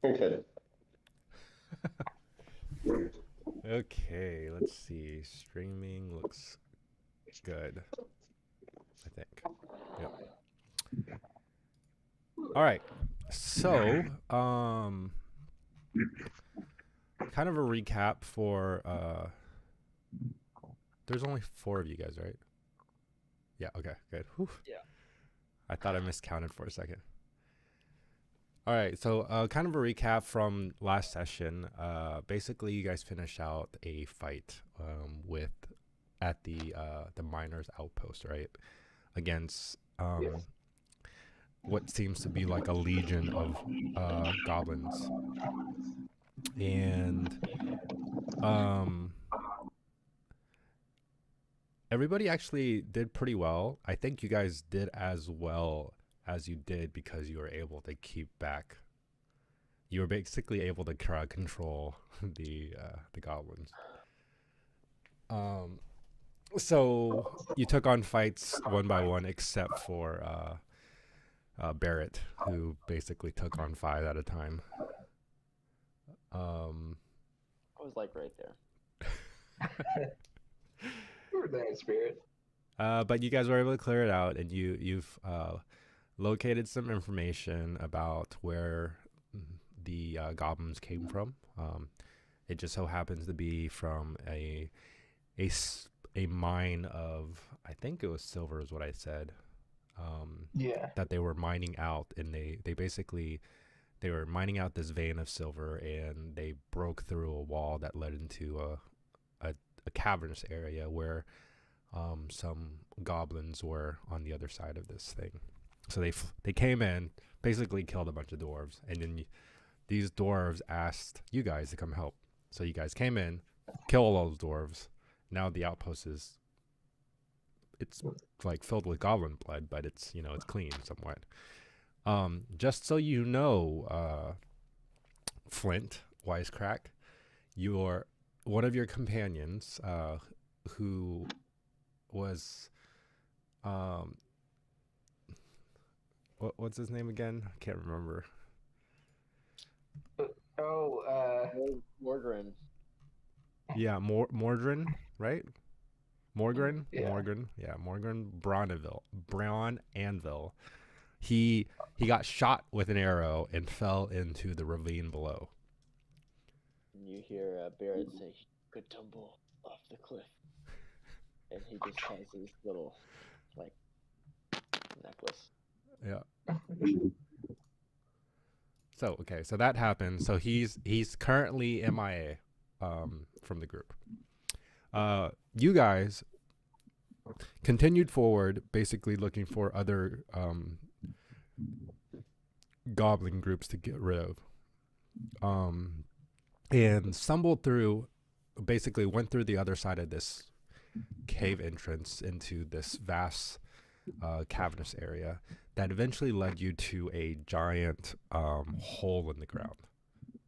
Okay. Okay, let's see. Streaming looks good, I think. Yep. All right. So, kind of a recap for there's only four of you guys, right? Yeah, okay, good. Whew. Yeah. I thought I miscounted for a second. All right, so kind of a recap from last session. Basically, you guys finished out a fight with at the miners' outpost, right? Against Yes. what seems to be like a legion of goblins, and um, everybody actually did pretty well. I think you guys did as well as you did because you were able to keep back. You were basically able to crowd control the goblins. Um, so you took on fights one by one, except for Barrett, who basically took on five at a time. Um, I was like right there. You were there in spirit. but you guys were able to clear it out, and you've located some information about where the goblins came from. It just so happens to be from a a mine of, I think it was silver is what I said. Yeah. That they were mining out, and they basically they were mining out this vein of silver, and they broke through a wall that led into a cavernous area where some goblins were on the other side of this thing. So they came in, basically killed a bunch of dwarves, and then these dwarves asked you guys to come help. So you guys came in, kill all those dwarves. Now the outpost is it's like filled with goblin blood, but it's it's clean somewhat. Just so you know, Flint Wisecrack, your one of your companions, who was um, what's his name again? I can't remember. Oh, Morgren. Yeah, Mordrin, right? Morgan, yeah. yeah, Morgan Braun Anvil. He got shot with an arrow and fell into the ravine below. And you hear Barrett say, "He could tumble off the cliff," and he just has his little like necklace. Yeah. So okay, so that happened. So he's currently MIA from the group. You guys continued forward, basically looking for other goblin groups to get rid of, and stumbled through. Basically, went through the other side of this cave entrance into this vast cavernous area that eventually led you to a giant hole in the ground,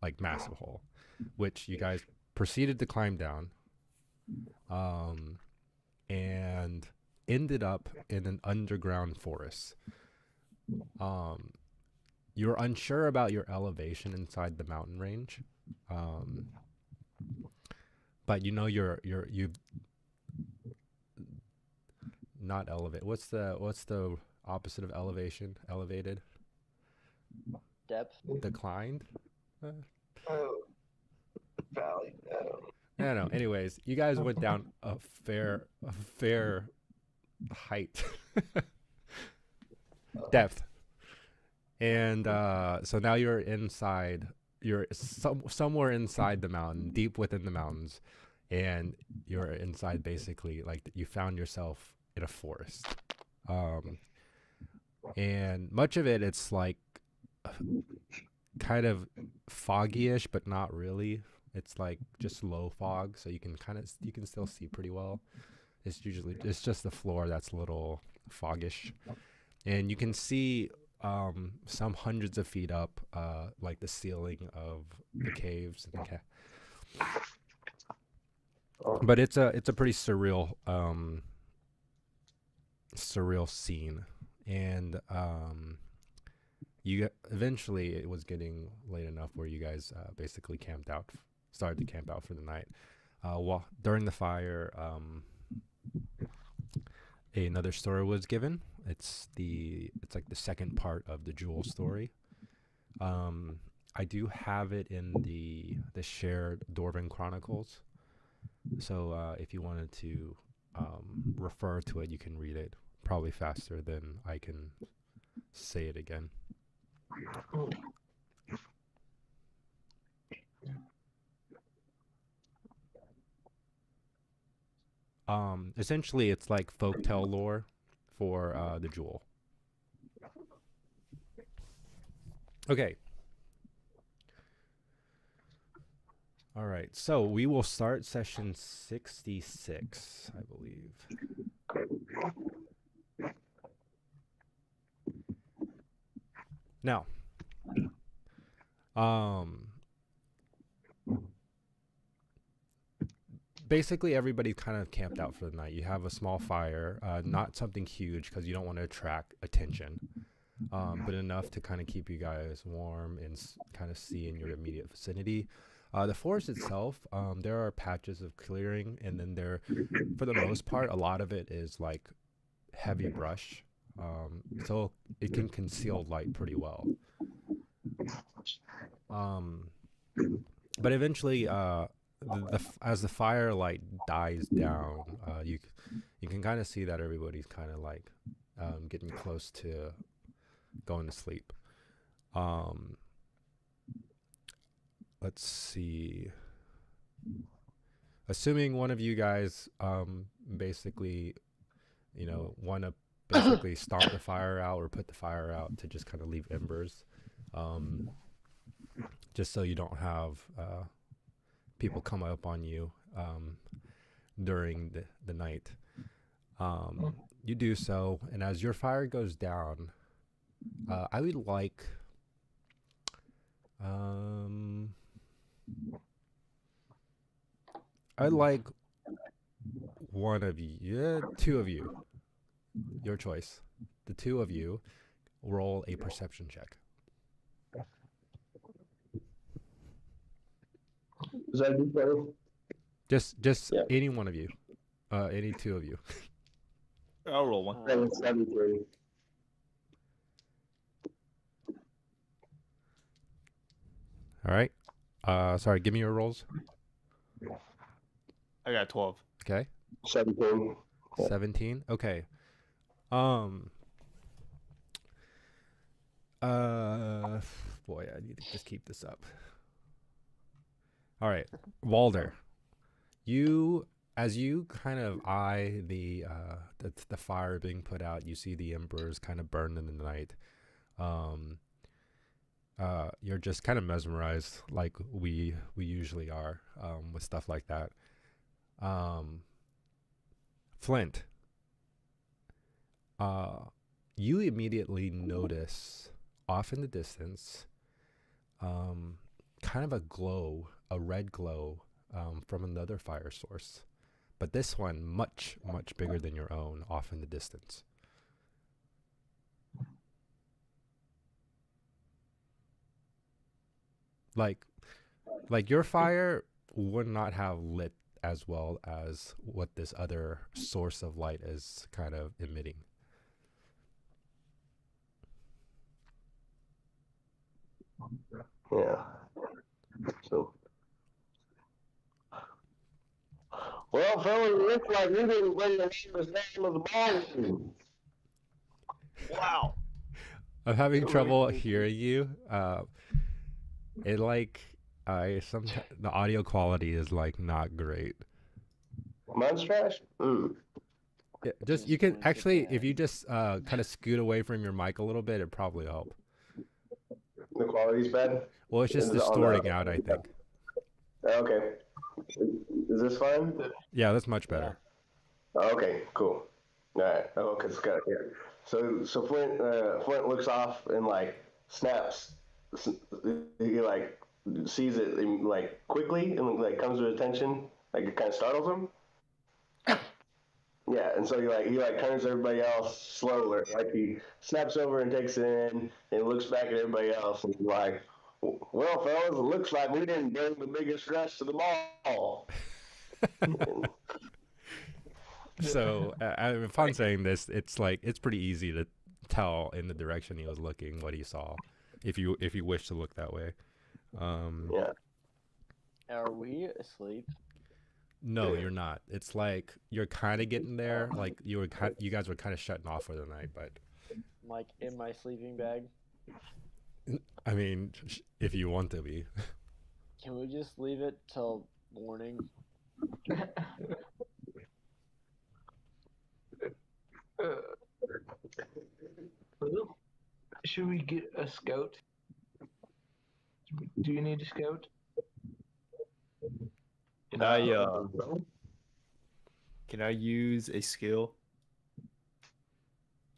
like massive hole, which you guys proceeded to climb down, um, and ended up in an underground forest. Um, you're unsure about your elevation inside the mountain range, um, but you know you've not elevate. What's the opposite of elevation? Elevated, Depth. declined. Uh, Oh, valley. I don't know. Anyways, you guys went down a fair height, depth, and so now you're inside. You're somewhere inside the mountain, deep within the mountains, and you're inside basically like you found yourself in a forest. Um, and much of it's like kind of foggy-ish, but not really. It's like just low fog, so you can still see pretty well. It's just the floor that's a little foggish, and you can see some hundreds of feet up, like the ceiling of the caves and Oh, but it's a pretty surreal scene, and you eventually it was getting late enough where you guys basically started to camp out for the night. While during the fire, another story was given. It's like the second part of the Jewel story. I do have it in the shared Dwarven Chronicles. So if you wanted to refer to it, you can read it probably faster than I can say it again. Essentially, it's like folktale lore for the Jewel. Okay. All right. So we will start session 66, I believe. Now, basically everybody kind of camped out for the night. You have a small fire, not something huge because you don't want to attract attention, but enough to kind of keep you guys warm and kind of see in your immediate vicinity. The forest itself, there are patches of clearing, and then there, for the most part, a lot of it is like heavy brush, so it can conceal light pretty well. But eventually, as the firelight dies down, you can kind of see that everybody's kind of like getting close to going to sleep. Let's see. Assuming one of you guys basically, want to basically stomp the fire out or put the fire out to just kind of leave embers, just so you don't have people come up on you during the night. You do so, and as your fire goes down, I would like one of you, two of you, your choice. The two of you roll a perception check. Is that good, brother? Just any one of you, any two of you. I'll roll one. 73. All right. Sorry, give me your rolls. I got 12. Okay. 17. 17. Okay. Boy, I need to just keep this up. All right, Walder, as you kind of eye the fire being put out, you see the embers kind of burn in the night. You're just kind of mesmerized, like we usually are, with stuff like that. Flint, you immediately notice off in the distance, kind of a red glow, from another fire source, but this one much bigger than your own, off in the distance. Like your fire would not have lit as well as what this other source of light is kind of emitting. Yeah. So. Well, fellas, it looks like we didn't bring the neighbors down to the ballroom. Wow. I'm having trouble hearing you. The audio quality is like not great. Mine's trash? Yeah, you can actually, if you just kind of scoot away from your mic a little bit, it'd probably help. The quality's bad? Well, it's just distorting out, I think. Okay. Is this fine? Yeah, that's much better. Okay, cool. All right. Oh, okay, it's got it here. So Flint looks off and like snaps. He like sees it like quickly and like comes to attention. Like it kind of startles him. Yeah, and so he turns everybody else slower. Like he snaps over and takes it in and looks back at everybody else and he's like, "Well, fellas, it looks like we didn't bring the biggest rush to the mall." And, So, if I'm saying this, it's like it's pretty easy to tell in the direction he was looking what he saw, if you wish to look that way. yeah, Are we asleep? No, you're not. It's like you're kind of getting there. Like you guys were kind of shutting off for the night, but Like in my sleeping bag? I mean, if you want to be. Can we just leave it till morning? Well, should we get a scout? Do you need a scout? Can I use a skill?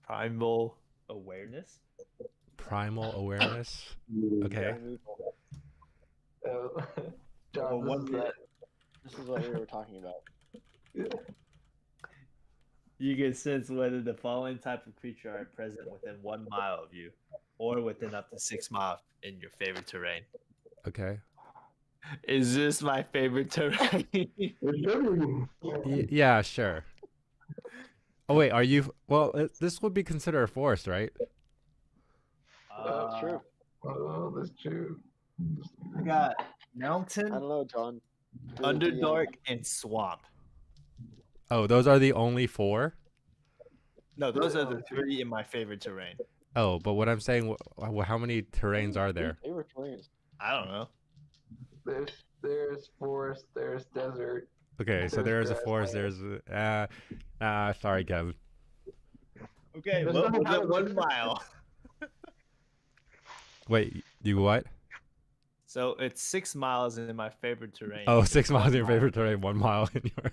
Primal awareness. Primal awareness. Okay. Oh, Well, John, this is what we were talking about. You can sense whether the following type of creature are present within 1 mile of you, or within up to 6 miles in your favorite terrain. Okay. Is this my favorite terrain? Yeah, sure. Oh wait, are you? Well, this would be considered a forest, right? That's true. Oh, that's true. I got I mountain, don't know, John. You're the DM. underdark, and swamp. Oh, those are the only 4? No, those are the 3 in my favorite terrain. Oh, but what I'm saying, how many terrains are there? Favorite terrains. I don't know. There's forest. There's desert. Okay, so there's a forest. There's sorry, Kevin. Okay, There's what no was it? mountain. 1 mile. Wait, you what? So it's 6 miles in my favorite terrain. Oh, 6 miles in your favorite terrain, 1 mile in your.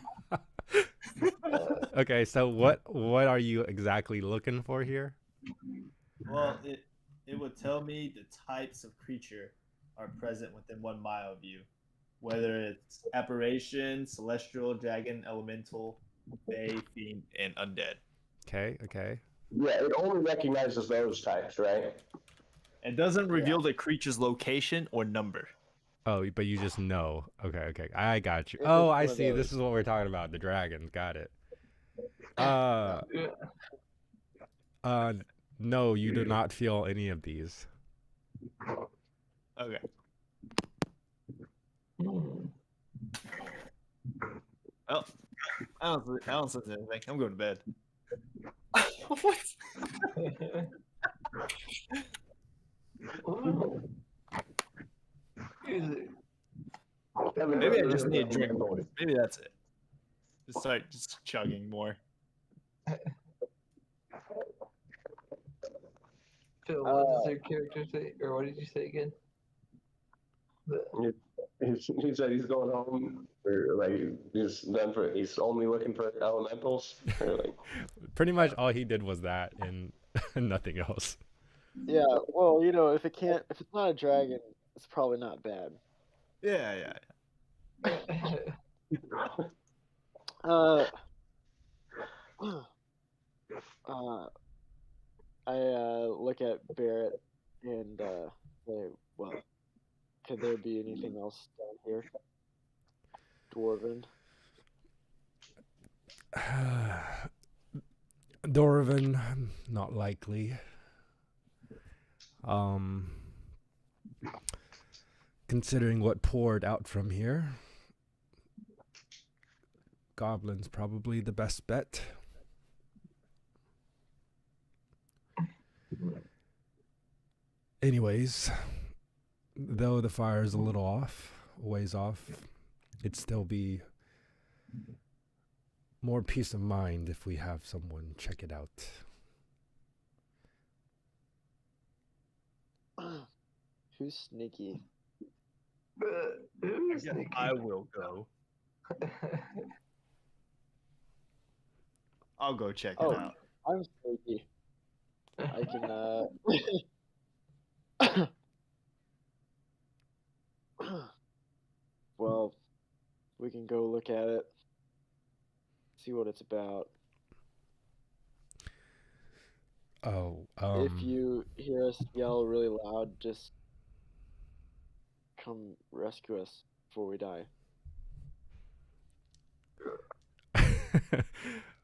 Okay, so what are you exactly looking for here? Well, it would tell me the types of creature are present within 1 mile of you, whether it's apparition, celestial, dragon, elemental, fae, fiend, and undead. Okay. yeah, it only recognizes those types, right? It doesn't reveal the creature's location or number. Oh, but you just know. Okay. I got you. If Oh, it's I one of see. This those. is what we're talking about. The dragons. Got it. Yeah. No, you do not feel any of these. Okay. Hmm. Well, I don't sense anything. I'm going to bed. What? Oh. Is it? Maybe I just need a drink more. Maybe that's it. Just start chugging more. Phil, what does your character say? Or what did you say again? He said he's going home, or he's only looking for elementals. Or like, Pretty much all he did was that and nothing else. Yeah, well, if it's not a dragon, it's probably not bad. Yeah. I look at Barrett and say, well, could there be anything else down here? Dwarven? Dwarven, not likely. Considering what poured out from here, goblins probably the best bet. Anyways, though the fire is a ways off, it'd still be more peace of mind if we have someone check it out. Who's sneaky? Who's sneaky? I will go. I'll go check it out. I'm sneaky. I can, well, we can go look at it, see what it's about. Oh, If you hear us yell really loud, just come rescue us before we die.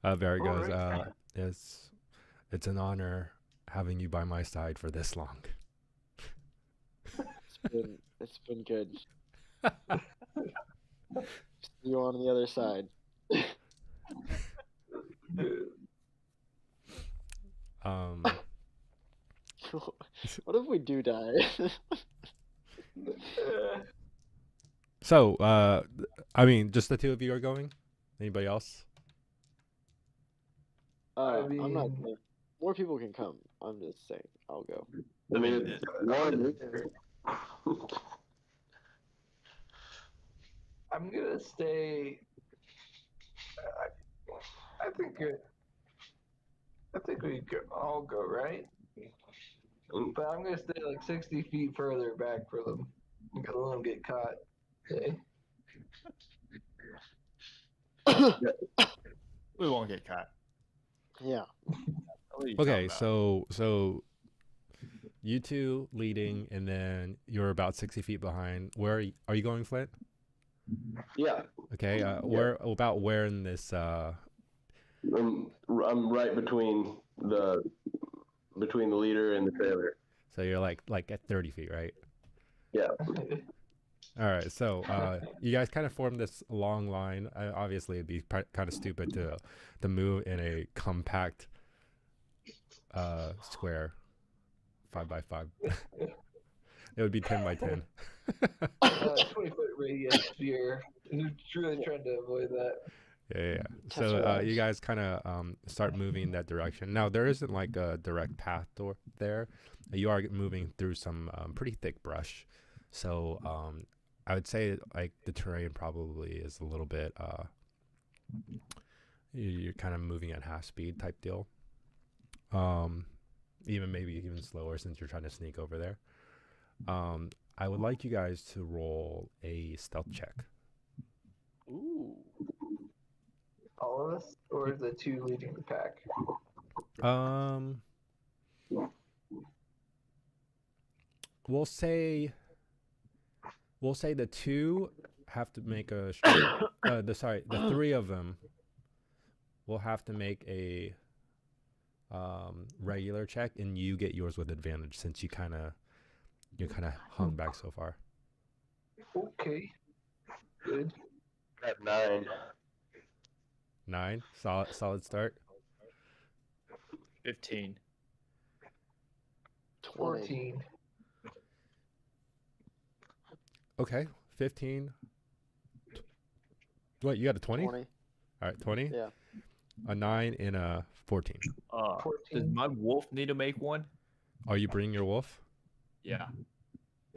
Barry goes, Alright. it's an honor having you by my side for this long. It's been good. See you on the other side. What if we do die? So, I mean, just the two of you are going? Anybody else? I'm not. mean- Saying, more people can come. I'm just saying. I'll go. I mean, it's one. I'm gonna stay. I think we could all go, right? But I'm gonna stay like 60 feet further back for them. I'm gonna let them get caught. Okay. We won't get caught. Yeah. What are you Okay, talking about? so you two leading, and then you're about 60 feet behind. Where are you going, Flint? Yeah, Okay, where in this? I'm right between the leader and the trailer. So you're like at 30 feet, right? Yeah. All right, so you guys kind of form this long line. Obviously, it'd be kind of stupid to move in a compact square, 5x5. It would be 10x10. 20-foot radius sphere. I'm really trying to avoid that. Yeah. So you guys kind of start moving that direction. Now there isn't like a direct path there. You are moving through some pretty thick brush. So I would say like the terrain probably is a little bit. You're kind of moving at half speed type deal. Maybe even slower since you're trying to sneak over there. I would like you guys to roll a stealth check. Ooh. All of us, or the two leading the pack. We'll say the two have to make a the three of them will have to make a regular check, and you get yours with advantage since you're kind of hung back so far. Okay. Good. Got 9. 9, solid start. 15. 14. Okay, 15. What, you got a 20? 20. All right, 20. Yeah. A 9 and a 14. Does 14. my wolf need to make one? Are you bringing your wolf? Yeah.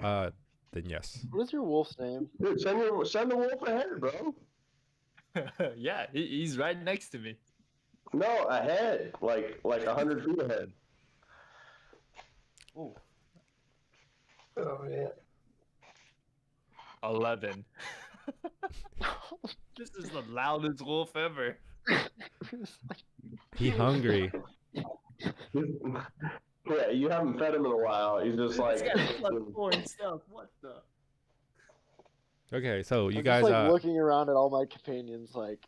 Then yes. What is your wolf's name? Dude, send the wolf ahead, bro. Yeah, he's right next to me. No, ahead, like 100 feet ahead. Ooh. Oh man. 11. This is the loudest wolf ever. He hungry. Yeah, you haven't fed him in a while. He's just like. This guy's +4 and stuff. What the? Okay, so you I'm guys just like looking around at all my companions, like.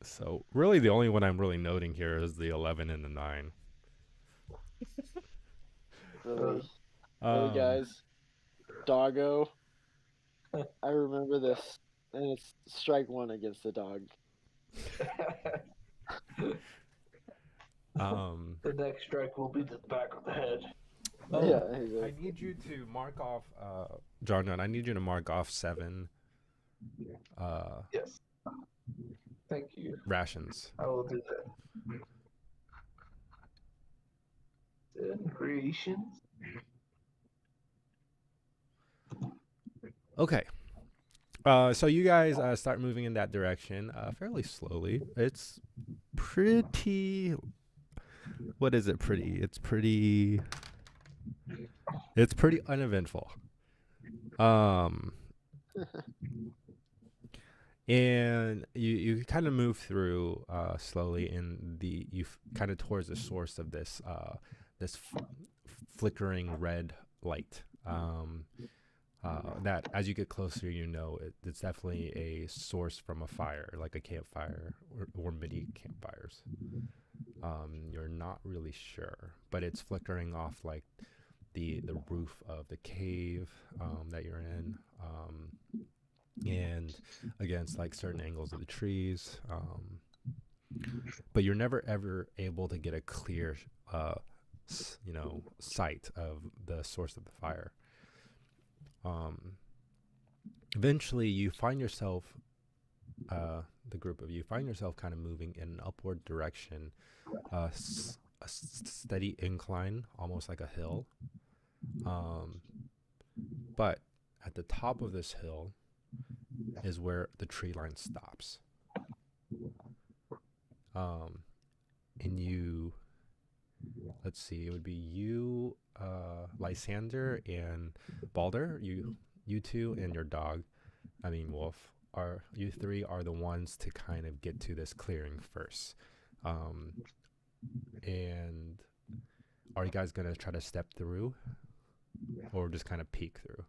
so really the only one I'm really noting here is the 11 and the 9. Really, really, guys. Doggo. I remember this, and it's strike one against the dog. The next strike will be to the back of the head. Yeah, I exactly. need you to mark off Jarnon, I need you to mark off 7 Yes. Thank you. rations. I will do that. Then creations. Okay. So you guys start moving in that direction fairly slowly. It's pretty. What is it? Pretty. It's pretty uneventful. And you kind of move through slowly in kind of towards the source of this this flickering red light. That as you get closer, it's definitely a source from a fire, like a campfire or mini campfires. You're not really sure, but it's flickering off like the roof of the cave that you're in, and against like certain angles of the trees. But you're never ever able to get a clear, sight of the source of the fire. Eventually you find yourself, the group of you find yourself kind of moving in an upward direction, a steady incline, almost like a hill. But at the top of this hill is where the tree line stops. And you, let's see, it would be you, Lysander and Balder, you two and your dog, Wolf, you three are the ones to kind of get to this clearing first. And are you guys going to try to step through or just kind of peek through?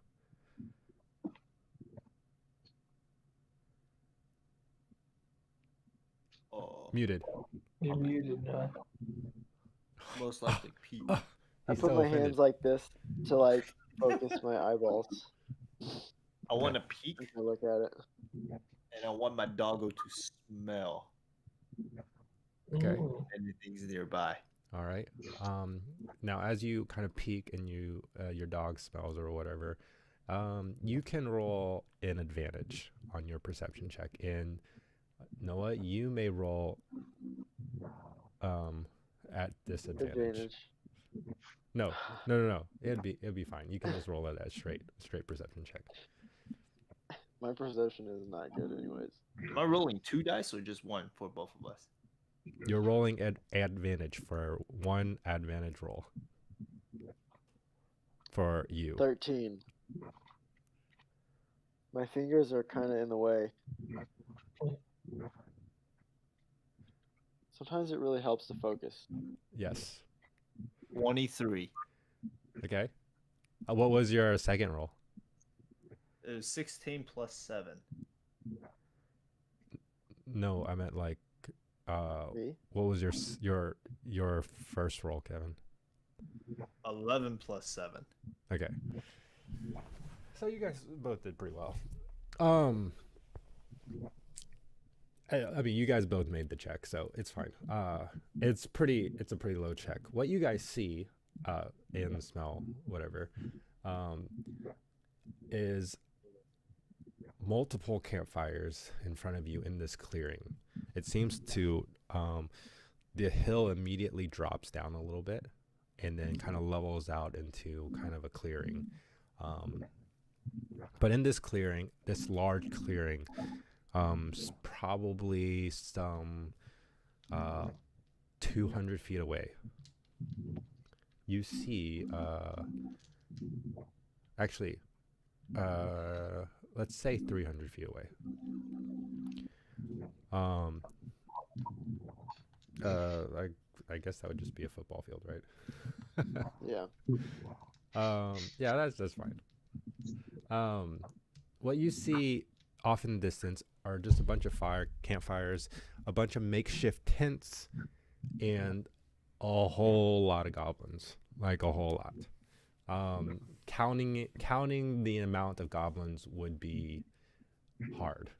Oh, Muted. You're muted now. most likely Pete. I He's put so my offended. hands like this to like focus my eyeballs I want to peek, as I look at it. and I want my doggo to smell Okay. Ooh. anything's nearby. All right. Now, as you kind of peek and your dog smells or whatever, you can roll an advantage on your perception check. And Noah, you may roll at disadvantage. Advantage. No. It'd be fine. You can just roll it as straight perception check. My perception is not good, anyways. Am I rolling 2 dice or just 1 for both of us? You're rolling advantage for one advantage roll for you. 13. My fingers are kind of in the way. Sometimes it really helps to focus. Yes. 23. Okay. What was your second roll? It was 16 plus 7. No, I meant like. Me? What was your first roll, Kevin? 11 plus 7. Okay. So you guys both did pretty well. I mean, you guys both made the check, so it's fine. It's a pretty low check. What you guys see, and smell, whatever, is multiple campfires in front of you in this clearing. It seems to, the hill immediately drops down a little bit and then kind of levels out into kind of a clearing. But in this clearing, this large clearing, probably some 200 feet away, you see, actually, let's say 300 feet away. I guess that would just be a football field, right? Yeah. Yeah, that's fine. What you see off in the distance are just a bunch of campfires, a bunch of makeshift tents, and a whole lot of goblins, like a whole lot. Counting the amount of goblins would be hard.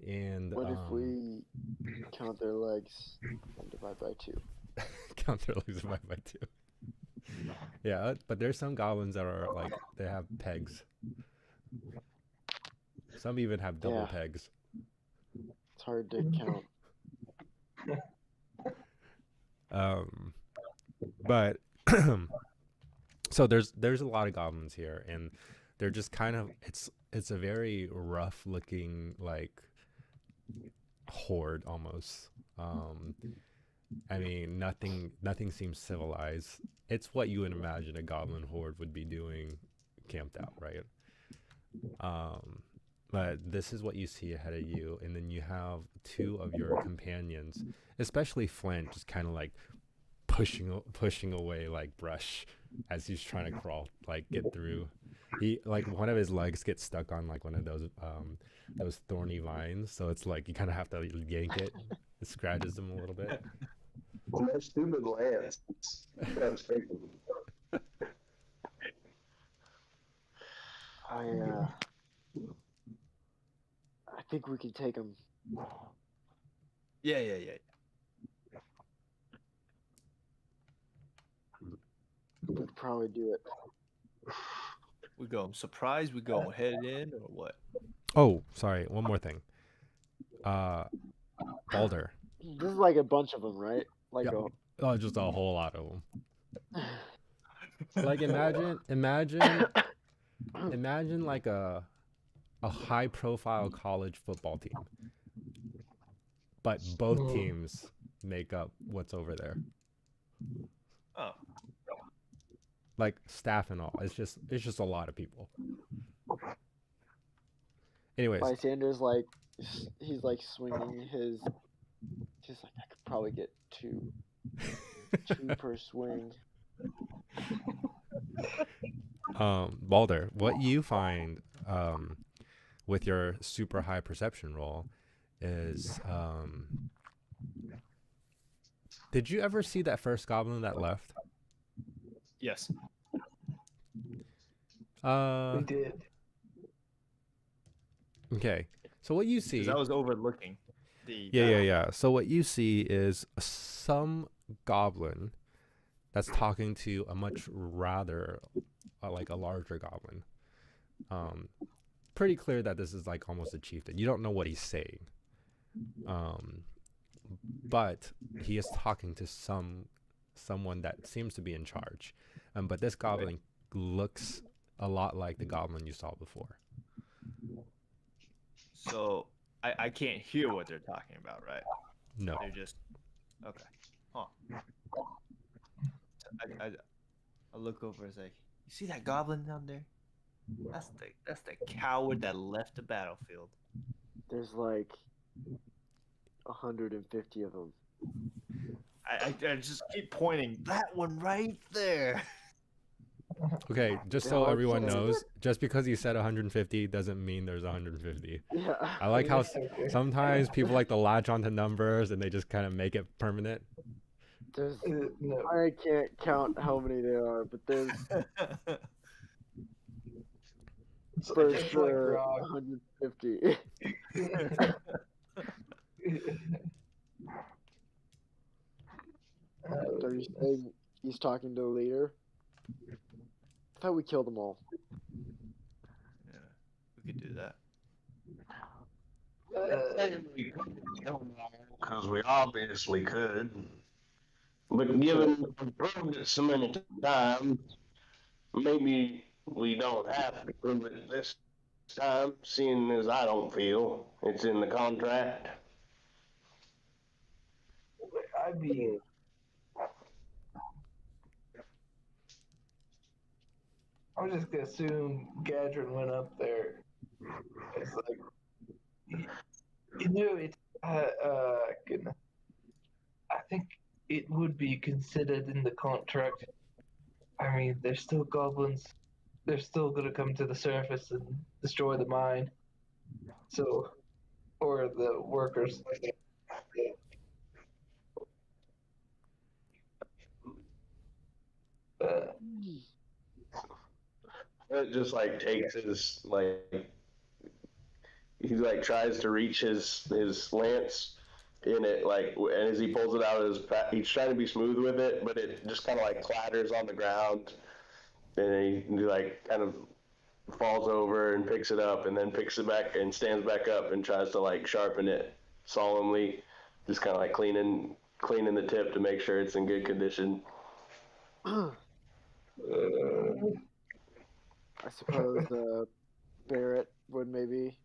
And What if we count their legs and divide by 2? count their legs divided by 2? Yeah, but there's some goblins that are like, they have pegs. Some even have double Yeah. pegs. It's hard to count. But so there's a lot of goblins here, and they're just kind of, it's a very rough looking like horde almost. I mean, nothing seems civilized. It's what you would imagine a goblin horde would be doing camped out, right? But this is what you see ahead of you, and then you have 2 of your companions, especially Flint, just kind of like pushing away like brush as he's trying to crawl, like get through. He like one of his legs gets stuck on like one of those thorny vines, so it's like you kind of have to yank it. It scratches him a little bit. That stupid lance. That's crazy. I think we can take him. Yeah. We'd probably do it. We go surprise. We go head in or what? Oh, sorry. One more thing. Balder. This is like a bunch of them, right? Like Yeah. a Oh, just a whole lot of them. Like imagine like a high profile college football team, but both teams make up what's over there, Oh, like staff and all. It's just a lot of people. Anyways, Lysander's like he's like swinging his. He's like, I could probably get two per swing. Balder, what you find with your super high perception roll is did you ever see that first goblin that left? yes. We did. Okay. So what you see 'Cause I was overlooking the. Yeah. So what you see is some goblin that's talking to a much rather like a larger goblin. Pretty clear that this is like almost a chieftain. You don't know what he's saying. But he is talking to someone that seems to be in charge. But this goblin looks a lot like the goblin you saw before. So I can't hear what they're talking about, right? No. They're just okay. Huh. I look over and say, "You see that goblin down there? That's the coward that left the battlefield." There's like 150 of them. I just keep pointing that one right there. Okay, just so everyone knows, just because you said 150 doesn't mean there's 150. Yeah. I like how sometimes people like to latch onto numbers and they just kind of make it permanent. There's, No. I can't count how many there are, but there's It's for just like sure Rock. 150. Are you saying he's talking to the leader? I thought we killed them all. Yeah, we could do that. Because we obviously could. But given we've proved it so many times, maybe we don't have to prove it this time, seeing as I don't feel it's in the contract. I'd be. I was just gonna assume Gadrin went up there. It's like, you know, it's goodness. I think it would be considered in the contract. I mean, they're still goblins. They're still gonna come to the surface and destroy the mine. So, or the workers. It just like takes his like he like tries to reach his lance in it like and as he pulls it out of his he's trying to be smooth with it, but it just kind of like clatters on the ground, and he like kind of falls over and picks it up and then picks it back and stands back up and tries to like sharpen it solemnly, just kind of like cleaning the tip to make sure it's in good condition. I suppose Barrett would maybe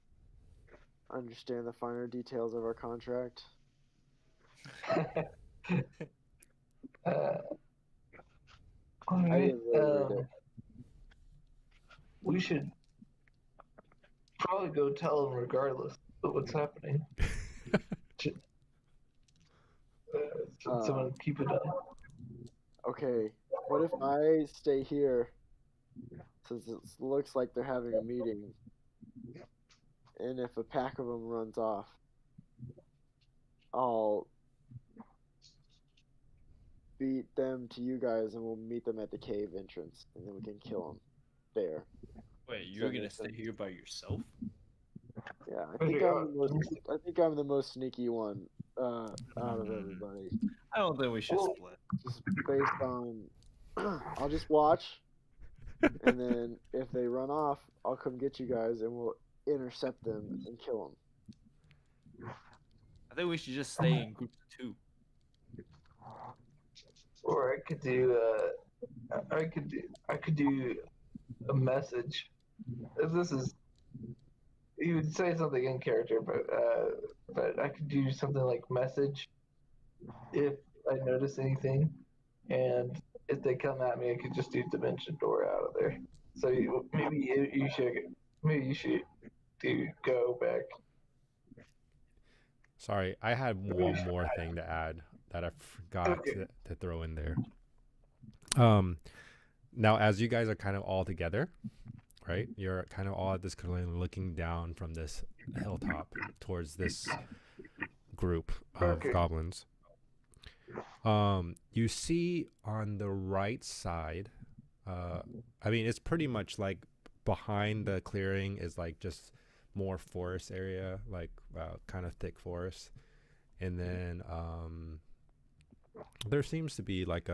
understand the finer details of our contract. All I right. didn't really read it. We should probably go tell them regardless of what's happening. Should someone keep it up? Okay, what if I stay here since it looks like they're having a meeting, and if a pack of them runs off, I'll beat them to you guys, and we'll meet them at the cave entrance, and then we can kill them there. Wait, Does you're that gonna make stay sense? here by yourself? Yeah, I Okay, think I'm the most sneaky one out of everybody. I don't think we should Well- split. Just based on, I'll just watch, and then if they run off, I'll come get you guys, and we'll intercept them and kill them. I think we should just stay in groups of 2. Or I could do a message. This is you would say something in character, but I could do something like message if I notice anything, and if they come at me, I could just do dimension door out of there. So maybe you should do go back. Sorry, I had one more thing to add that I forgot Okay. to throw in there. Now as you guys are kind of all together, right? You're kind of all at this collision looking down from this hilltop towards this group of Okay. goblins. You see on the right side, I mean, it's pretty much like behind the clearing is like just more forest area, like kind of thick forest. And then there seems to be like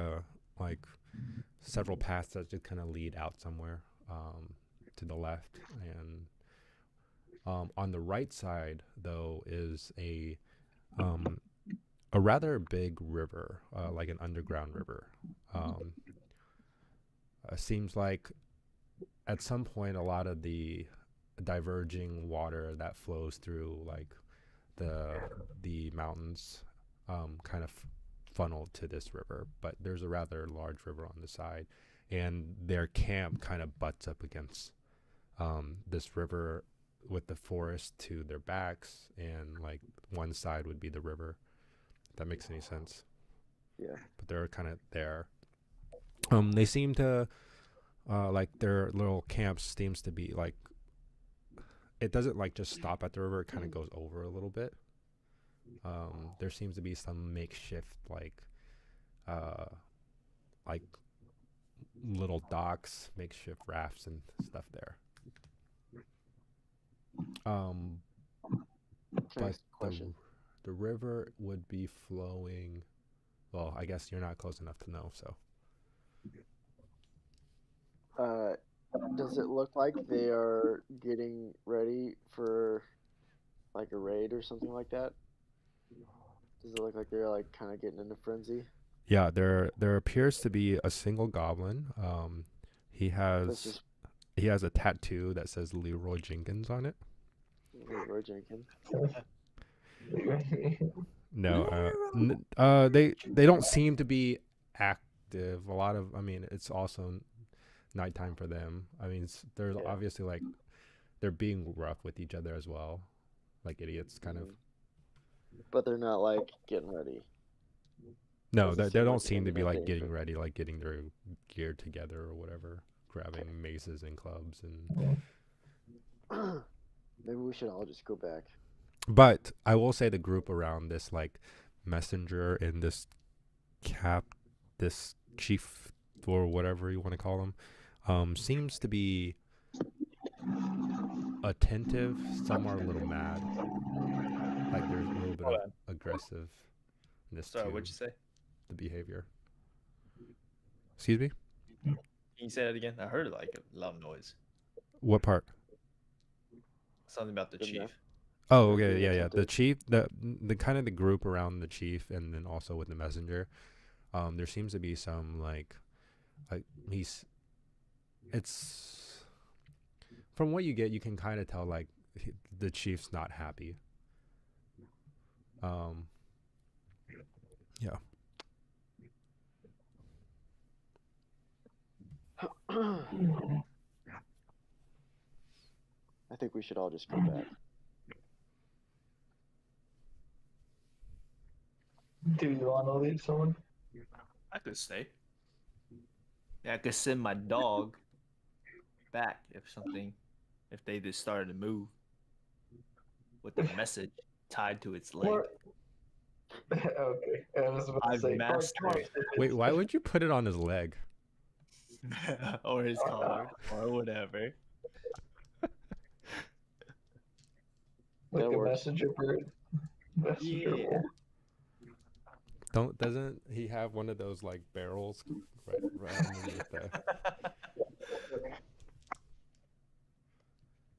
several paths that just kind of lead out somewhere to the left. And on the right side, though, is a rather big river, like an underground river. Seems like at some point a lot of the diverging water that flows through like the mountains kind of funneled to this river, but there's a rather large river on the side, and their camp kind of butts up against this river with the forest to their backs, and like one side would be the river. If that makes any sense. Yeah. But they're kind of there. They seem to like their little camp seems to be like, it doesn't like just stop at the river, it kind of goes over a little bit. There seems to be some makeshift like little docks, makeshift rafts and stuff there. Can I But ask a question? the river would be flowing. Well, I guess you're not close enough to know, so. Does it look like they are getting ready for like a raid or something like that? Does it look like they're like kind of getting in a frenzy? Yeah, there appears to be a single goblin. He That's has just a tattoo that says Leroy Jenkins on it. Leroy Jenkins. No, they don't seem to be active. A lot of, I mean, it's also nighttime for them. I mean, there's Yeah. obviously like they're being rough with each other as well, like idiots, kind of. But they're not like getting ready. No, Doesn't they seem don't like seem to they're be not like getting getting ready. ready, like getting their gear together or whatever, grabbing maces and clubs and. Maybe we should all just go back. But I will say the group around this like messenger and this this chief or whatever you want to call him, seems to be attentive. Some are a little mad. Like there's a little bit of aggressiveness Sorry, to what'd you say? the behavior. Excuse me? Can you say that again? I heard like a loud noise. What part? Something about the Good chief. enough. Oh, They're okay, being yeah. The attentive. chief, the kind of the group around the chief, and then also with the messenger. There seems to be some like it's from what you get, you can kind of tell like the chief's not happy. Yeah. I think we should all just go back. Do you want to leave someone? I could stay. Yeah, I could send my dog back if they just started to move with a message tied to its leg. Or- okay, I was about to I've say. mastered it. Wait, why would you put it on his leg? Or his collar, or whatever. Like That a works. messenger bird? Messenger Yeah. wolf. Doesn't he have one of those like barrels right underneath the?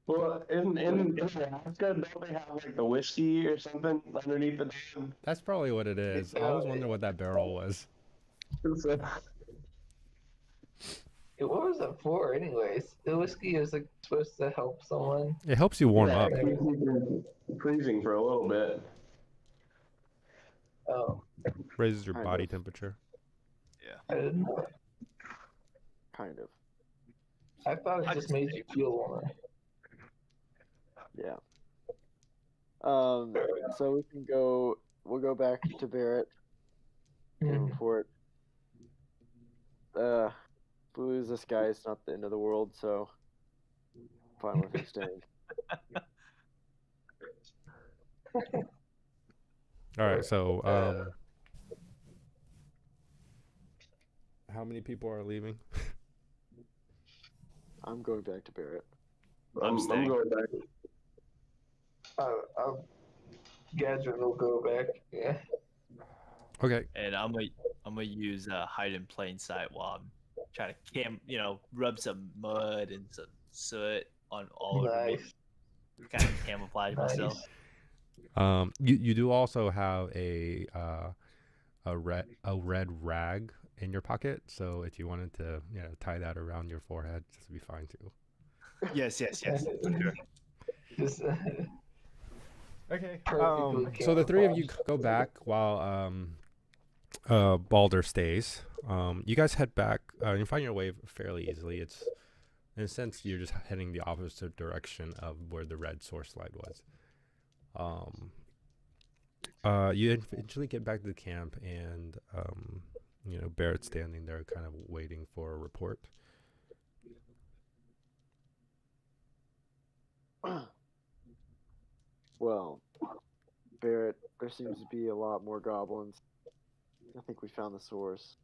Well, in Alaska, don't they have like the whiskey or something underneath the dam? That's probably what it is. I always wonder what that barrel was. What was it for, anyways? The whiskey is like supposed to help someone. It helps you warm Yeah, up. it keeps you from freezing for a little bit. Oh, Raises your Kind body of. temperature. I didn't know. Kind of. I thought it I just just made you feel warmer. Yeah. So we can go. We'll go back to Barrett and Mhm. report. If we lose this guy, it's not the end of the world. So, fine with him staying. All right, so how many people are leaving? I'm going back to Barrett. I'm staying. going back. Gadget will go back. Yeah. Okay. And I'm gonna use hide in plain sight while I'm trying to rub some mud and some soot on all over me, Nice. kind of camouflage myself. Nice. You do also have a red rag in your pocket, so if you wanted to tie that around your forehead, this would be fine too. Yes. For sure. Just, Okay. perfectly So the three of you camouflaged. go back while Balder stays. You guys head back. You find your way fairly easily. It's in a sense you're just heading the opposite direction of where the red source slide was. You eventually get back to the camp, and Barrett's standing there, kind of waiting for a report. Well, Barrett, there seems to be a lot more goblins. I think we found the source.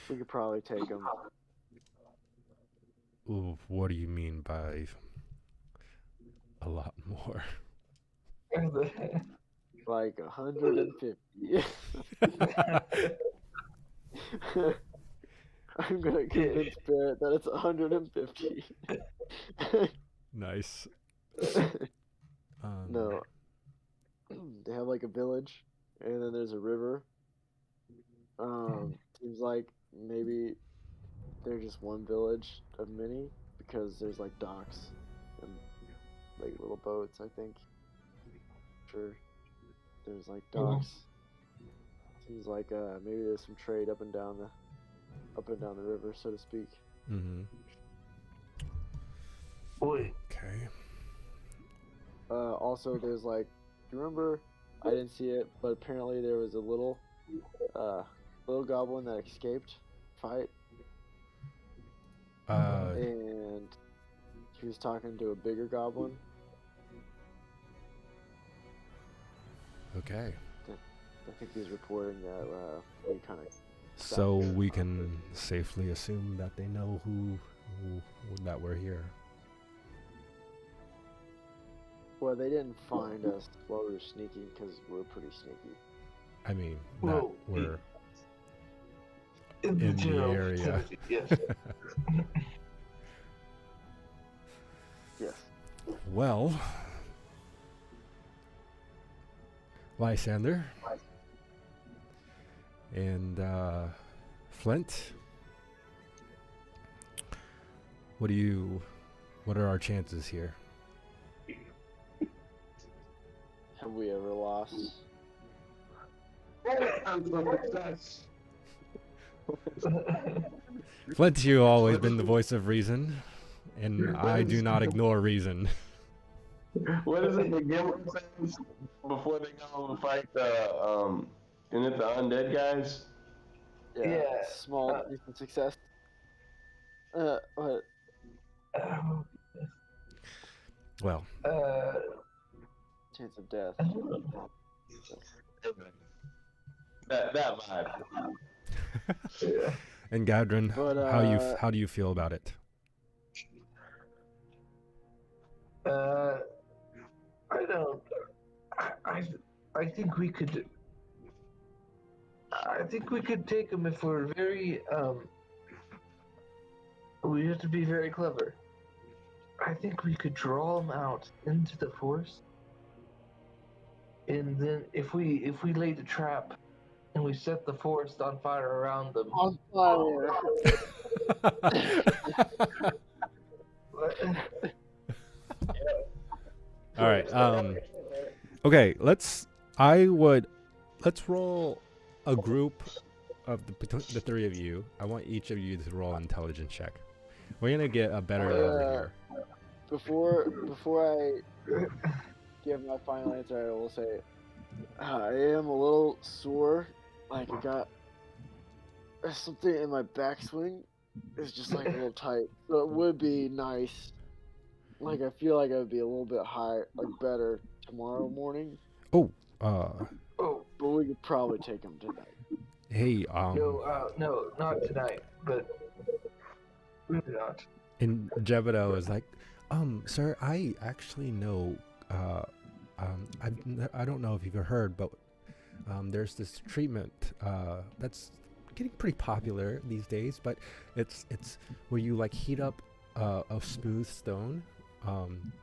We could probably take them. Ooh, what do you mean by a lot more? Like 150. I'm gonna convince Barrett that it's 150. Nice. No. They have like a village, and then there's a river. Seems like maybe they're just one village of many, because there's like docks and like little boats, I think. Sure. There's like docks. Seems like maybe there's some trade up and down the river, so to speak. Mm-hmm. Boy, Okay. Also, there's like, do you remember? I didn't see it, but apparently there was a little goblin that escaped fight, and he was talking to a bigger goblin. Okay. I think he's reporting that we kind of. So we can safely assume that they know who that we're here. Well, they didn't find us while we were sneaking because we're pretty sneaky. I mean, Whoa, we're in in the general area. vicinity, yes. Yes. Well, Lysander and Flint, what are our chances here? Have we ever lost? Flint, you always been the voice of reason, and I do not ignore reason. What is it the Gimli says before they go fight the isn't it the undead guys? Yeah, Yeah, small decent success. But uh, Well, chance of death. That vibe. yeah. and Gadrin, But how do you feel about it? I don't. I think we could. I think we could take them if we're very. We have to be very clever. I think we could draw them out into the forest, and then if we lay the trap and we set the forest on fire around them. on fire. All right. Okay. Let's roll a group of the three of you. I want each of you to roll an intelligence check. We're gonna get a better number here. Before I give my final answer, I will say I am a little sore. Like I got something in my backswing. It's just like a little tight. So it would be nice. Like I feel like I would be a little bit higher, like better tomorrow morning. Oh. But we could probably take him tonight. Hey. No, not tonight, but really not. And Jebedo is like, sir, I actually know, I don't know if you've heard, but there's this treatment that's getting pretty popular these days, but it's where you like heat up a smooth stone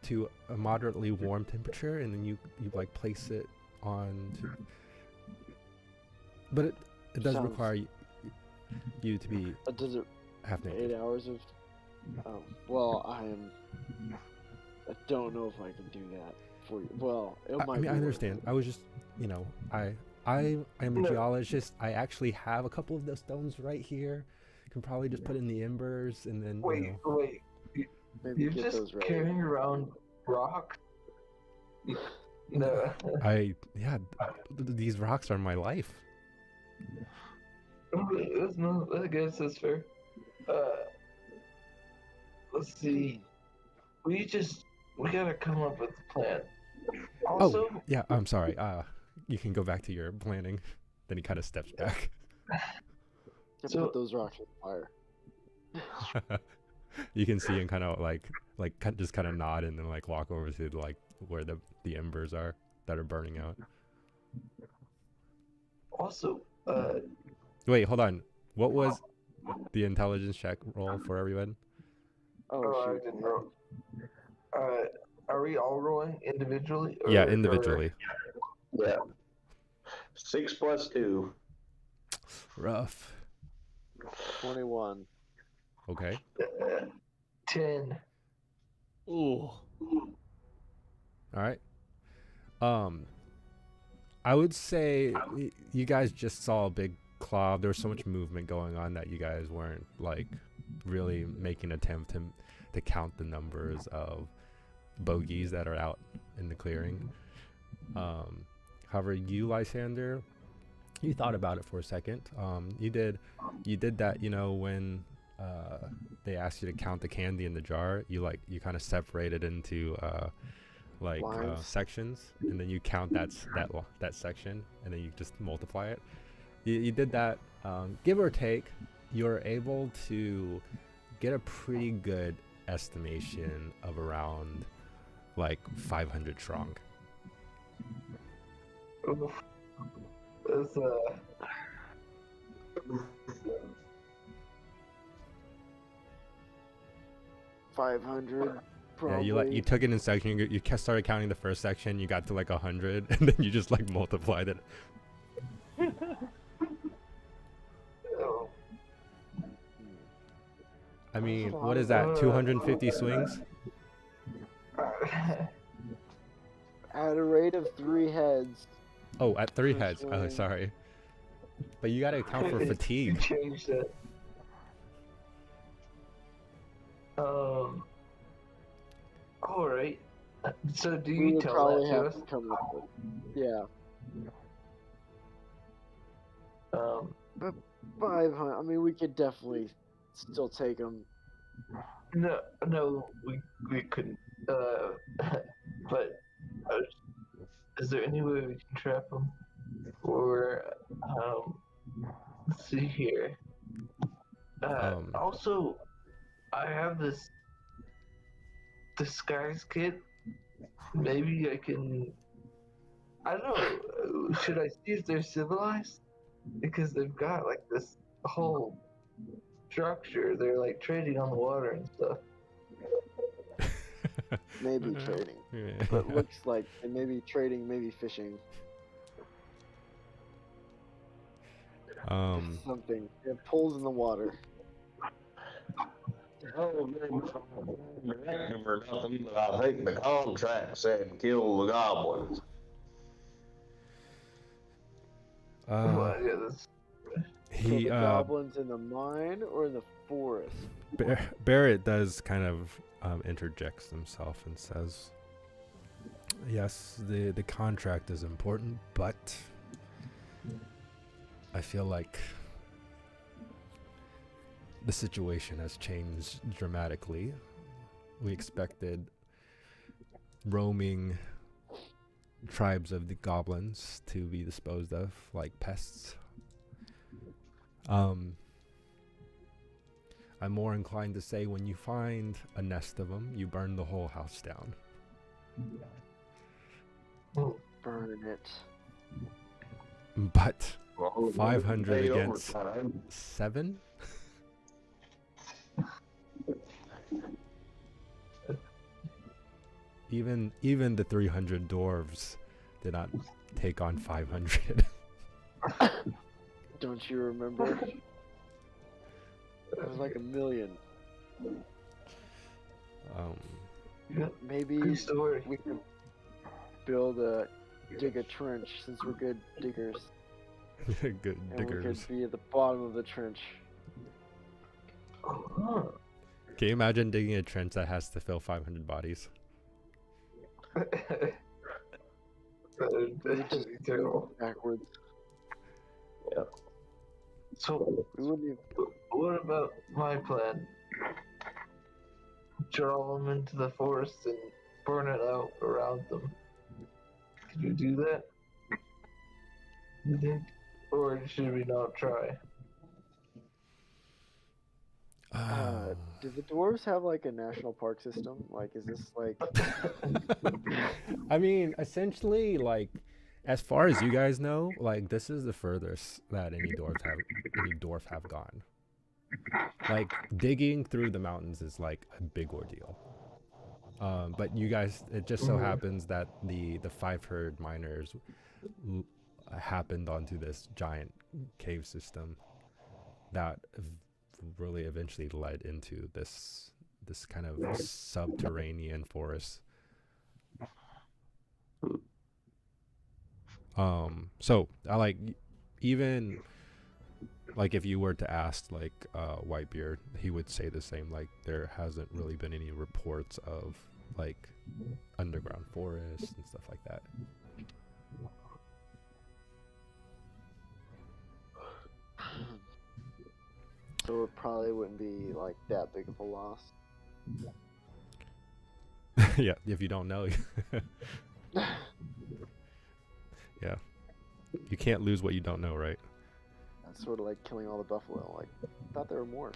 to a moderately warm temperature, and then you like place it on. But it does Sounds- require you to be Does it half naked. 8 hours of? Well, I don't know if I can do that for you. Well, it might. I mean, be I understand. I was just, I am a No. geologist. I actually have a couple of those stones right here. Can probably just put in the embers and then. Wait. Maybe You're get just those ready. carrying around rocks? No. These rocks are my life. I guess that's fair. Let's see. We gotta come up with a plan. Also, Oh, yeah. I'm sorry. You can go back to your planning. Then he kind of steps back. Can So- put those rocks on fire. You can see him kind of just kind of nod and then like walk over to like where the embers are that are burning out. also, Wait, hold on. What was the intelligence check roll for everyone? I shoot. didn't roll. Are we all rolling individually? Yeah, individually. Yeah. 6 plus 2. Rough. 21. Okay. 10. Ooh. All right. I would say you guys just saw a big cloud. There was so much movement going on that you guys weren't like really making an attempt to count the numbers of bogeys that are out in the clearing. However, you, Lysander, you thought about it for a second. You did that, when they asked you to count the candy in the jar. You kind of separated into Lines. sections, and then you count that section, and then you just multiply it. You did that. Give or take, you're able to get a pretty good estimation of around like 500 strong. Oof. That's 500. Probably. Yeah, you took it in section. You started counting the first section. You got to like 100, and then you just like multiplied it. oh, I mean, what is that? 250 swings? At a rate of 3 heads. Oh, at 3 Per heads. Oh, swing. sorry. But you gotta account for You fatigue. changed it. All right. So do We you would tell probably that to have us? to come up with. Yeah. Um, 500. I mean, we could definitely still take them. No, we couldn't. But uh, is there any way we can trap them? Or let's see here. Um, Also, I have this disguise kit. Maybe I can. I don't know. Should I see if they're civilized? Because they've got like this whole structure. They're like trading on the water and stuff. Maybe trading. Yeah. But looks like and maybe trading, maybe fishing. Something. It pulls in the water. Oh, man, or nothing, but I think the contract said kill the goblins. Well, yeah, that's So He the goblins in the mine or in the forest? Barrett does kind of interjects himself and says, "Yes, the contract is important, but I feel like the situation has changed dramatically. We expected roaming tribes of the goblins to be disposed of like pests. I'm more inclined to say when you find a nest of them, you burn the whole house down." Burn it. But Well, 500 paid against overtime. 7? Even the 300 dwarves did not take on 500. Don't you remember? It was like 1 million. Maybe good story. we could dig a trench since we're good diggers. Good And we diggers. could be at the bottom of the trench. Huh. Can you imagine digging a trench that has to fill 500 bodies? That'd just be terrible. Backwards. So, We wouldn't even what about my plan? Draw them into the forest and burn it out around them. Could you do that? You think? Or should we not try? do the dwarves have like a national park system? Like, is this like I mean, essentially, like, as far as you guys know, like, this is the furthest that any dwarf have gone. Like, digging through the mountains is like a big ordeal. But you guys, it just so happens that the five herd miners happened onto this giant cave system that really eventually led into this kind of subterranean forest. So I like, even like if you were to ask like Whitebeard, he would say the same. Like, there hasn't really been any reports of like underground forests and stuff like that. so it probably wouldn't be like that big of a loss. Yeah, if you don't know. Yeah, you can't lose what you don't know, right? That's sort of like killing all the buffalo. Like, I thought there were more.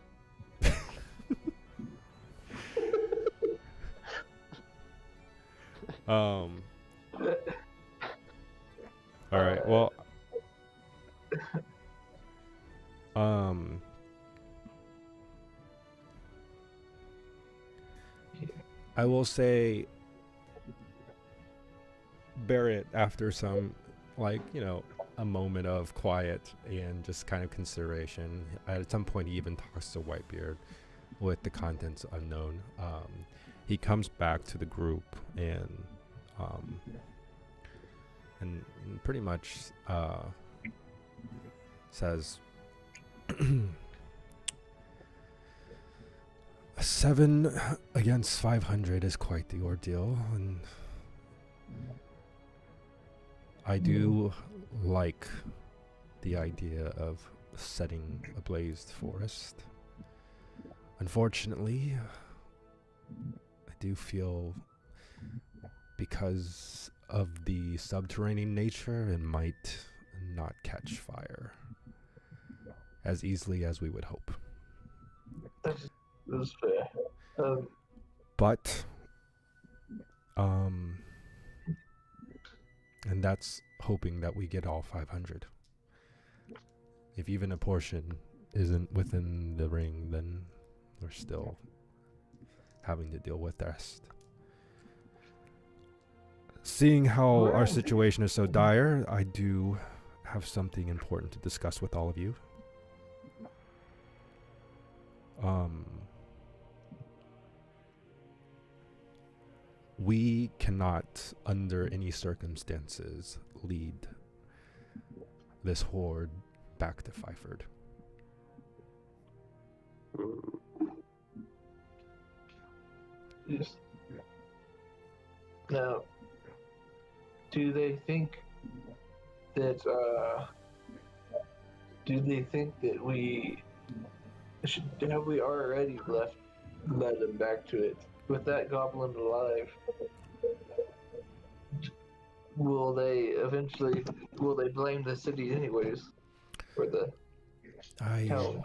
All right. Well, I will say, Barrett, after some, like, you know, a moment of quiet and just kind of consideration, at some point he even talks to Whitebeard with the contents unknown. He comes back to the group and pretty much says, 7 against 500 is quite the ordeal, and I do like the idea of setting ablazed forest. Unfortunately, I do feel because of the subterranean nature, it might not catch fire as easily as we would hope. That's fair. But, and that's hoping that we get all 500. If even a portion isn't within the ring, then we're still having to deal with the rest. Seeing how our situation is so dire, I do have something important to discuss with all of you. We cannot, under any circumstances, lead this horde back to Fyford. Yes. Now, do they think that we should, have we already led them back to it with that goblin alive? Will they blame the city anyways for the town?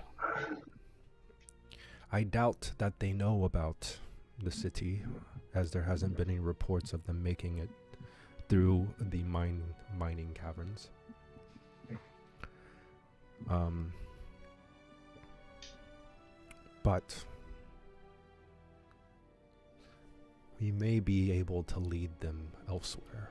I doubt that they know about the city, as there hasn't been any reports of them making it through the mining caverns. But we may be able to lead them elsewhere.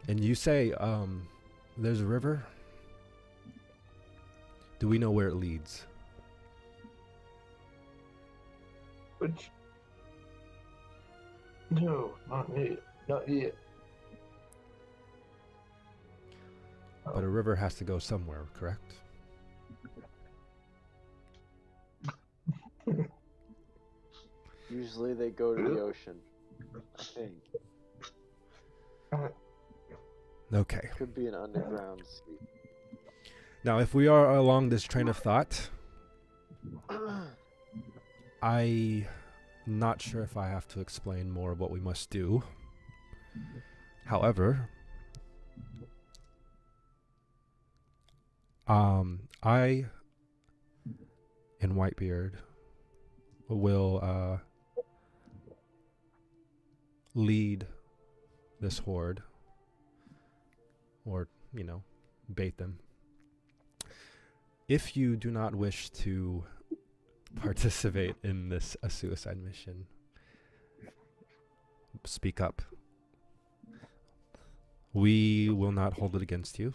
And you say, there's a river? Do we know where it leads? Which? No, not yet. Not yet. But a river has to go somewhere, correct? Usually they go to the ocean, I think. Okay. Could be an underground sea. Now, if we are along this train of thought, I'm not sure if I have to explain more of what we must do. However, I and Whitebeard will lead this horde, or, bait them. If you do not wish to participate in this a suicide mission, speak up. We will not hold it against you,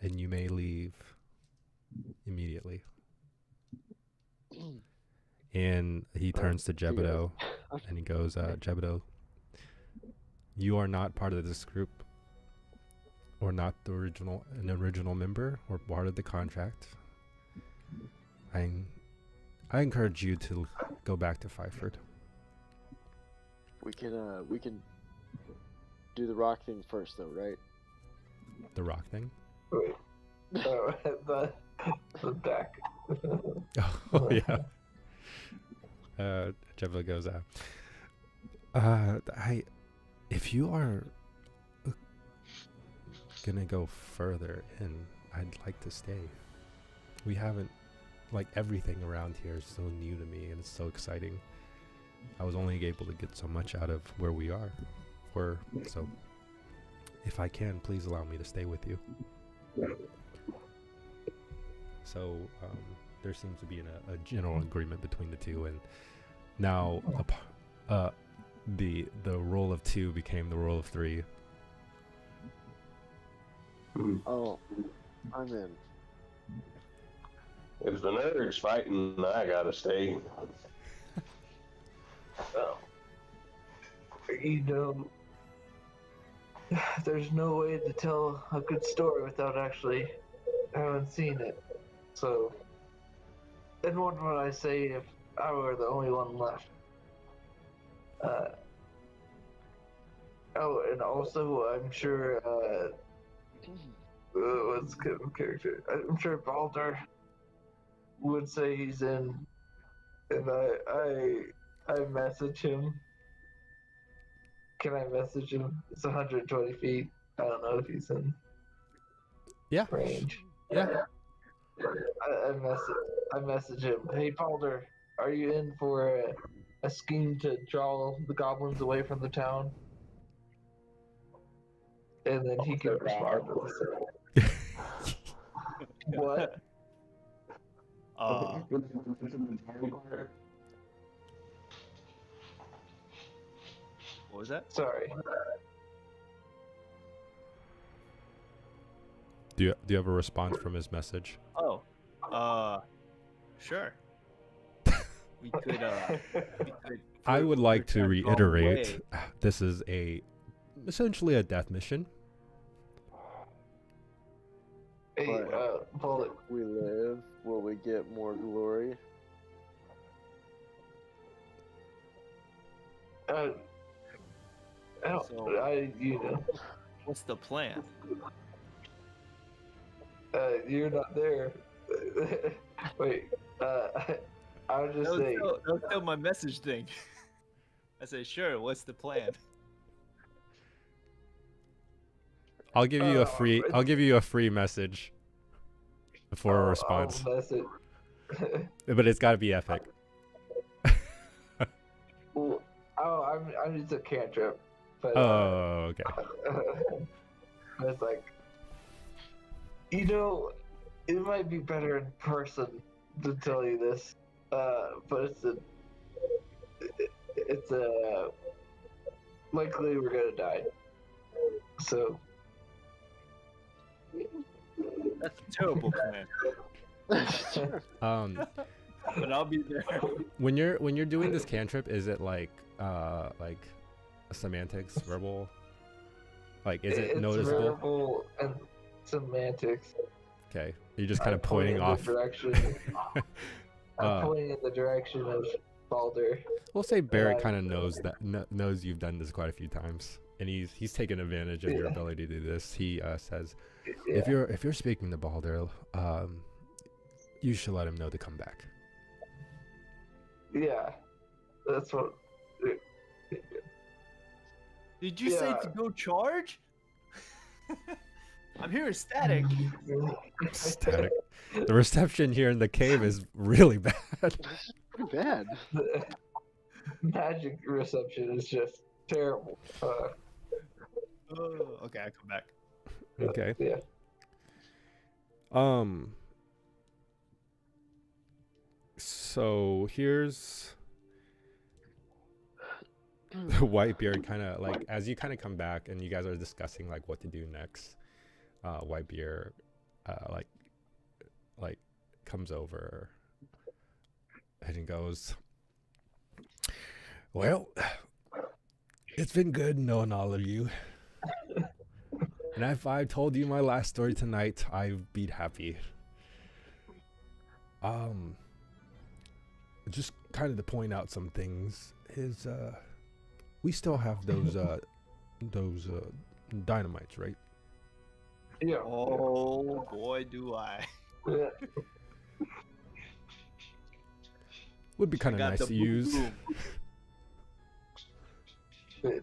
and you may leave immediately. And he turns to Jebedo and he goes, Jebedo, you are not part of this group, or not an original member or part of the contract. I encourage you to go back to Fyford. We can do the rock thing first, though, right? The rock thing? Wait. The back. Oh yeah. Jebedo goes, if you are gonna go further in, I'd like to stay. We haven't, everything around here is so new to me and it's so exciting. I was only able to get so much out of where we are. So if I can, please allow me to stay with you. So there seems to be a general agreement between the two, and now the role of two became the role of three. Oh, I'm in. If the nerd's fighting, I gotta stay. Oh. There's no way to tell a good story without actually having seen it. So, and what would I say if I were the only one left? Uh, oh, and also I'm sure what's the character? I'm sure Balder would say he's in, and I message him. Can I message him? It's 120 feet. I don't know if he's in Yeah. range. Yeah. I message him. Hey Balder, are you in for a scheme to draw the goblins away from the town? And then he can respond to this. What? What was that? Sorry. Do you have a response from his message? Oh, sure. We could. I would like to pretend all the reiterate, way. this is essentially a death mission. Hey, But- Bullet. We live, will we get more glory? I don't. So- You know. What's the plan? You're not there. Wait. I was just saying. That was still my message thing. I say, sure. What's the plan? I'll give you it's- I'll give you a free message before a I'll response, message. but it's got to be epic. Well, I'm just a cantrip, but Oh, okay. it's like, you know, it might be better in person to tell you this, but it's a likely we're gonna die. So That's a terrible plan. But I'll be there. When you're doing this cantrip, is it like semantics, verbal? Like, is it it's noticeable? verbal and semantics. Okay, you're just kind of I'm pointing pointing in off. the direction. I'm pointing in the direction of Balder. We'll say Barrett Uh, kind of knows that knows you've done this quite a few times, and he's taken advantage of your Yeah. ability to do this. He says, Yeah. if you're speaking to Balder, you should let him know to come back. Yeah, that's what. Did you say to Yeah. go charge? I'm hearing static. Static. The reception here in the cave is really bad. Pretty bad. The magic reception is just terrible. Oh, okay, I come back. Okay. Yeah. So here's Whitebeard kind of like, as you kind of come back and you guys are discussing like what to do next, Whitebeard like comes over and he goes, well, it's been good knowing all of you. And if I told you my last story tonight, I'd be happy. Just kind of to point out some things is we still have those dynamites, right? Yeah. Oh boy, do I! Yeah. Would be kind of Got nice the to use. boom.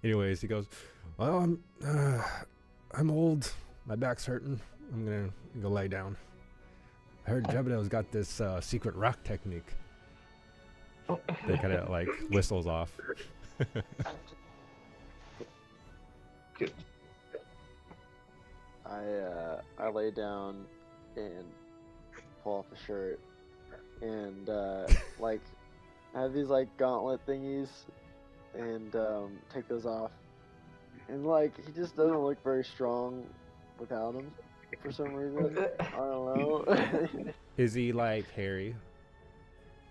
Anyways, he goes, well, I'm old. My back's hurting. I'm gonna go lay down. I heard Jebedel's got this secret rock technique. They kind of like whistles off. I lay down and pull off a shirt and like I have these like gauntlet thingies and take those off. And like he just doesn't look very strong without them for some reason. I don't know. Is he like hairy?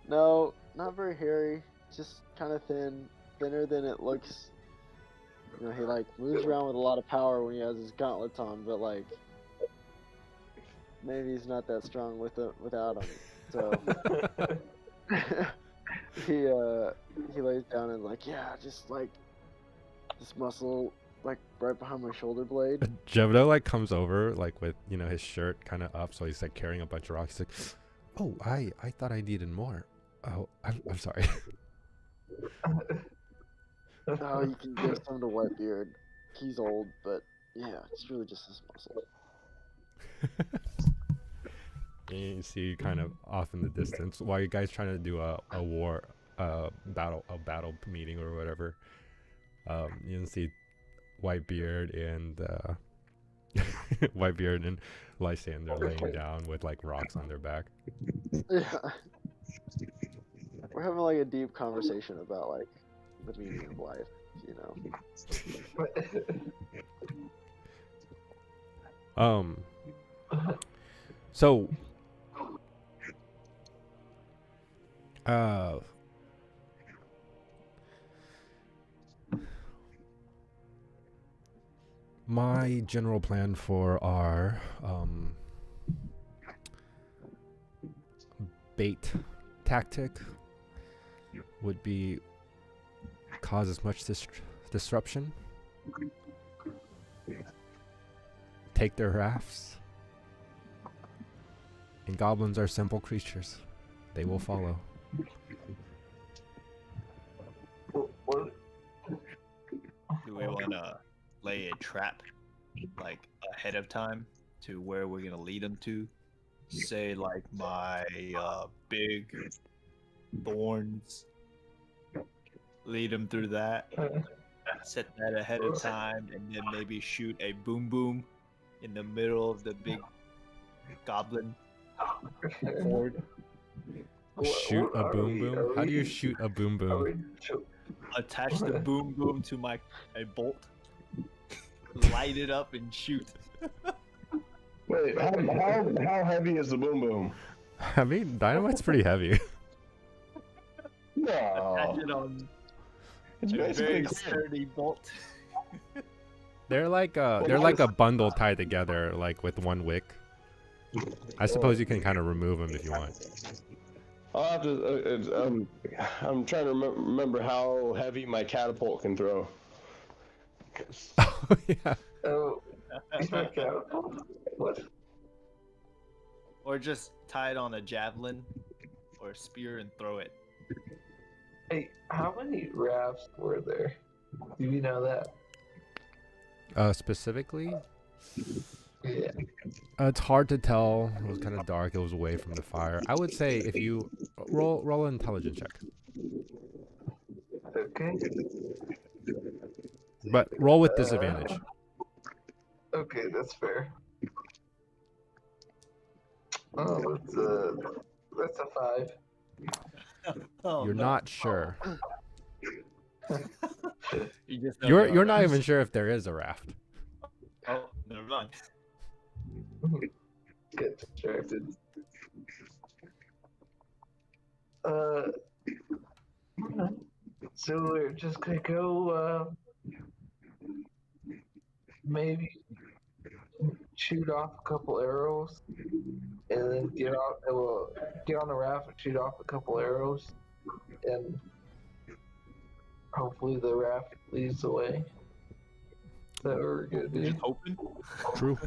No, not very hairy. Just kind of thinner than it looks. You know, he like moves around with a lot of power when he has his gauntlets on, but like maybe he's not that strong with it without them. So he lays down and like, yeah, just like this muscle like right behind my shoulder blade. Jevdo like comes over like with his shirt kind of up, so he's like carrying a bunch of rocks. He's like, oh, I thought I needed more. Oh, I'm sorry. Oh, you can give some to Whitebeard. He's old, but yeah, it's really just his muscle. And you see kind of off in the distance while you guys trying to do a battle meeting or whatever. You can see Whitebeard and Whitebeard and Lysander laying down with like rocks on their back. Yeah. We're having like a deep conversation about like the meaning of life, you know. So my general plan for our bait tactic would be cause as much disruption, take their rafts, and goblins are simple creatures. They will follow. What? Do we want to lay a trap, like ahead of time, to where we're gonna lead them to? Say, like my big thorns. Lead them through that. Set that ahead of time, and then maybe shoot a boom boom in the middle of the big goblin horde. Shoot a boom boom? How do you shoot a boom boom? Attach the boom boom to a bolt. Light it up and shoot. Wait, how heavy is the boom boom? I mean, dynamite's pretty heavy. Attach No, it on it's a basically very clear. sturdy bolt. They're like a bundle tied together, like with one wick. I suppose you can kind of remove them if you want. I'll have to. I'm trying to remember how heavy my catapult can throw. Oh yeah. Oh, what? Or just tie it on a javelin or a spear and throw it. Hey, how many rafts were there? Do you know that? Specifically, Yeah. it's hard to tell. It was kind of dark. It was away from the fire. I would say if you roll an intelligence check, Okay. but roll with disadvantage. Okay, that's fair. Oh, that's a 5. Oh, You're no. not sure. You just know You're there are not rafts. even sure if there is a raft. Oh, never mind. Get distracted. So we're just gonna go, maybe shoot off a couple arrows, and then get on the raft and shoot off a couple arrows, and hopefully the raft leads the way. Is that what we're gonna do? Just hoping. True.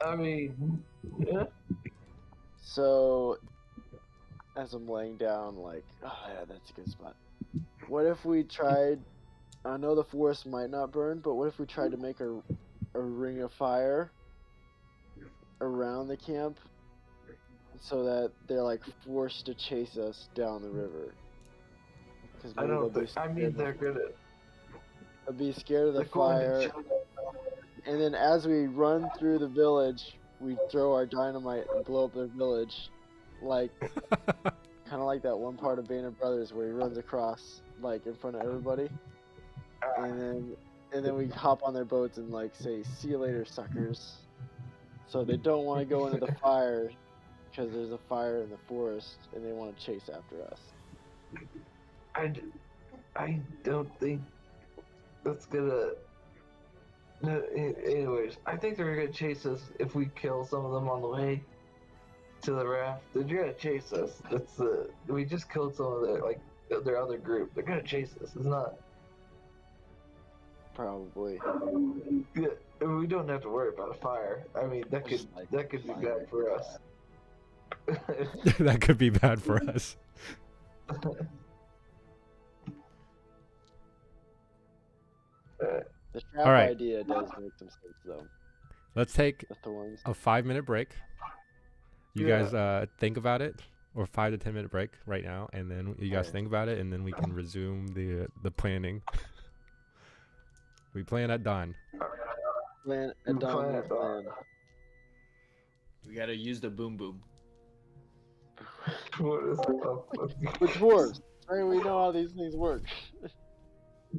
I mean, yeah. So, as I'm laying down, like, oh yeah, that's a good spot. What if we tried? I know the forest might not burn, but what if we tried to make a ring of fire around the camp, so that they're like forced to chase us down the river? Because I don't think. I mean, they're gonna. They'll be scared of the They're going fire, to shoot. and then as we run through the village, we throw our dynamite and blow up their village, like kind of like that one part of Band of Brothers where he runs across like in front of everybody, and then we hop on their boats and like say, "See you later, suckers." So they don't want to go into the fire because there's a fire in the forest, and they want to chase after us. I don't think that's gonna. No, anyways, I think they're gonna chase us if we kill some of them on the way. to the raft. They're gonna chase us. We just killed some of their other group. They're gonna chase us. It's not. Probably. Yeah, and we don't have to worry about a fire. I mean, that could Just, like, that could be fire. bad for us. That could be bad for us. The trap All right. idea does make some sense, though. Let's take The thorns. a 5-minute break. You Yeah. guys think about it, or 5 to 10 minute break right now, and then you guys Alright. think about it, and then we can resume the planning. We plan at dawn. Plan We a plan dominant at dawn. plan. We gotta use the boom boom. What is With dwarves. Right, we know how these things work.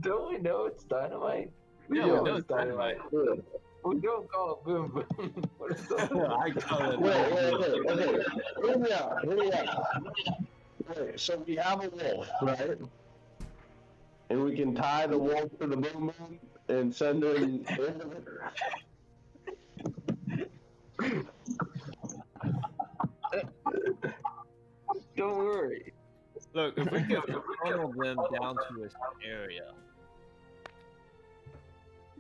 Don't we know it's dynamite? We Yeah, know we know it's dynamite. We don't call it boom boom. What is that? I call it. Wait. Okay. Hear me out. Wait, so we have a wolf, right? And we can tie the wolf to the boom boom and send him. Don't worry. Look, if we can funnel them down to an area,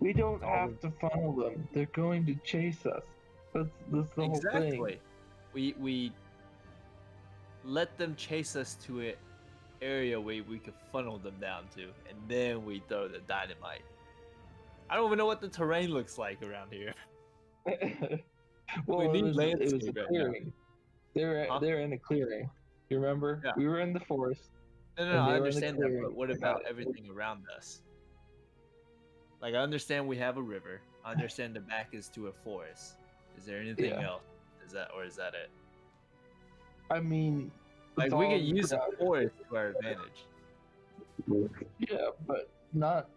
We don't have to funnel them. They're going to chase us. That's the whole thing. exactly. We let them chase us to an area where we can funnel them down to, and then we throw the dynamite. I don't even know what the terrain looks like around here. Well, We need it was a landscape right now. clearing. Huh? They're in a clearing. You remember? Yeah. We were in the forest. No, And I they were in the understand that, clearing. but what about everything around us? Like, I understand we have a river. I understand the back is to a forest. Is there anything Yeah. else? Is that it? I mean, Like, it's we all can use the crowded. forest to our advantage. Yeah, but not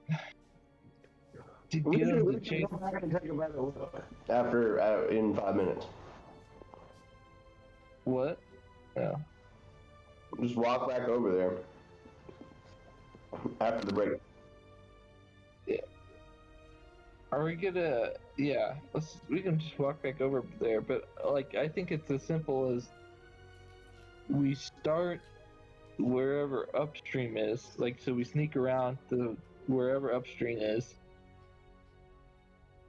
to We get them to can chase. go back and take a better look after in 5 minutes. What? Yeah. Just walk back over there after the break. Are we gonna? Yeah. We can just walk back over there, but like I think it's as simple as we start wherever upstream is. Like, so we sneak around to wherever upstream is,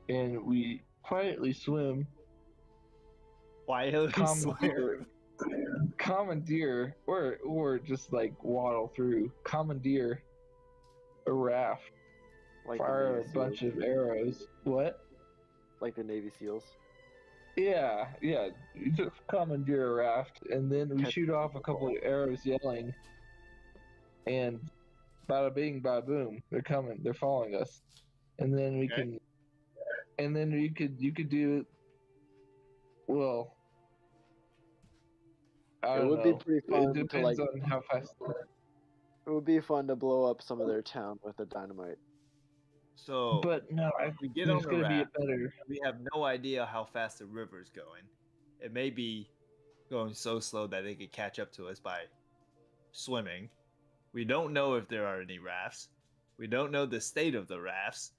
and we quietly swim, Quietly commandeer, or just like waddle through, commandeer a raft, Like the fire a Navy bunch SEALs. of arrows. What? Like the Navy SEAls. Yeah. You just commandeer a raft, and then we Catch shoot off a couple of arrows, yelling, and bada bing, bada boom, they're coming, they're following us, and then we Okay. can, and then you could do, well, I It don't would be know. pretty It fun to depends like. on how fast. It would be fun to blow up some of their town with a dynamite. So, But no, if we get there's on the gonna be a raft, better. we have no idea how fast the river's going. It may be going so slow that they could catch up to us by swimming. We don't know if there are any rafts. We don't know the state of the rafts.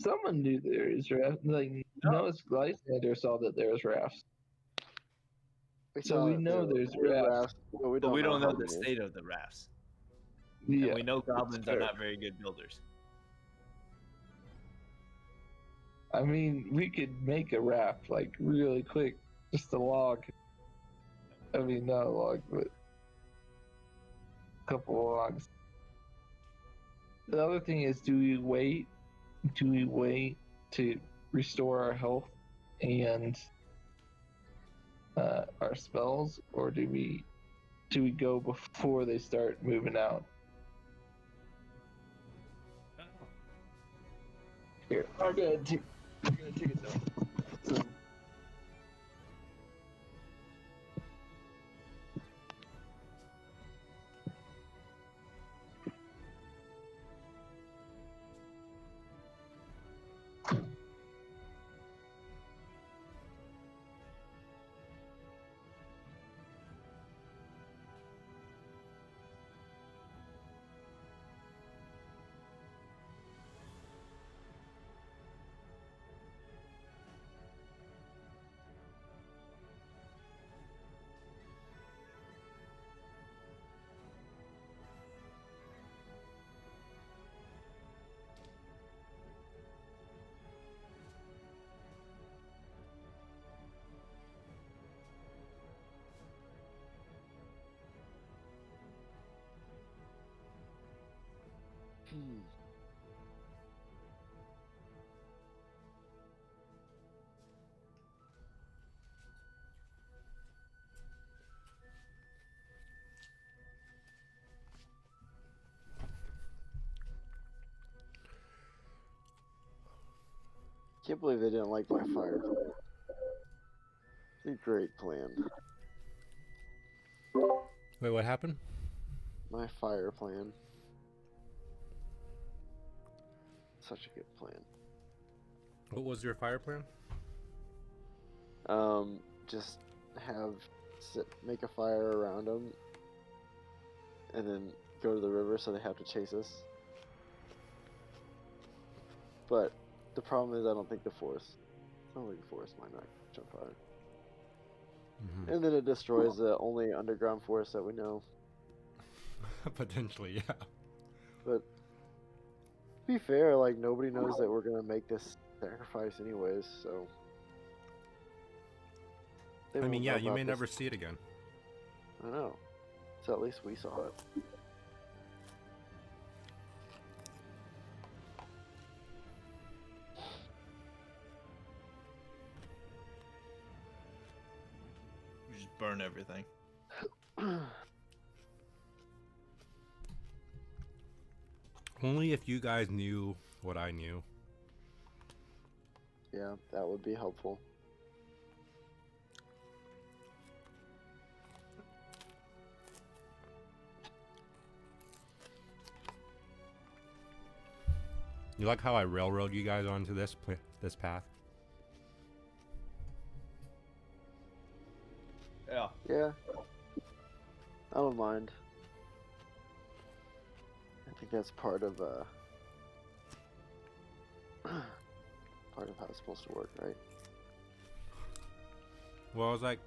Someone knew there is raft. Like Noah's Lysander saw that there was rafts. So we that know there there's were rafts. but we But don't we don't how know the many. state of the rafts. Yeah. And we know goblins are fair. not very good builders. I mean, we could make a raft like really quick, just a log. I mean, not a log, but a couple of logs. The other thing is, do we wait? Do we wait to restore our health and our spells, or do we go before they start moving out? Here, I'm gonna take it down. So, Can't believe they didn't like my fire plan. It's a great plan. Wait, what happened? My fire plan. Such a good plan. What was your fire plan? Just make a fire around them, and then go to the river so they have to chase us. But the problem is, I don't think the forest might not jump fire. Mm-hmm. And then it destroys the only underground forest that we know. Potentially, yeah. But to be fair, like, nobody knows that we're gonna make this sacrifice anyways, so. They I mean, won't yeah, know you about may this. never see it again. I know. So at least we saw it. We just burn everything. Only if you guys knew what I knew. Yeah, that would be helpful. You like how I railroad you guys onto this path? Yeah. Yeah. I don't mind. I think that's part of part of how it's supposed to work, right? Well, I was like,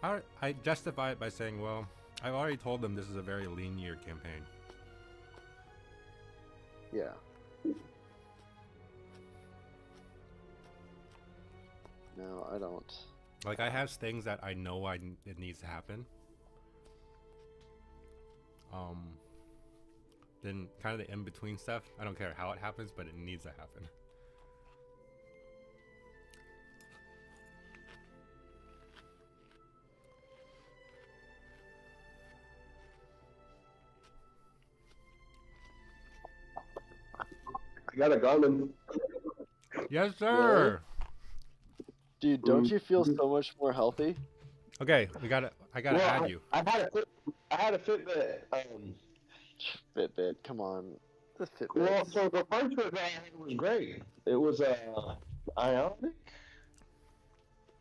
I justify it by saying, well, I've already told them this is a very linear campaign. Yeah. No, I don't. Like, I have things that I know it needs to happen. Then kind of the in-between stuff, I don't care how it happens, but it needs to happen. I got a Garmin. Yes, sir. Dude, don't you feel so much more healthy? Okay, I gotta add you. I had a Fitbit. Fitbit, come on. The Fitbit. Well, so the first Fitbit I had was great. It was Ionic.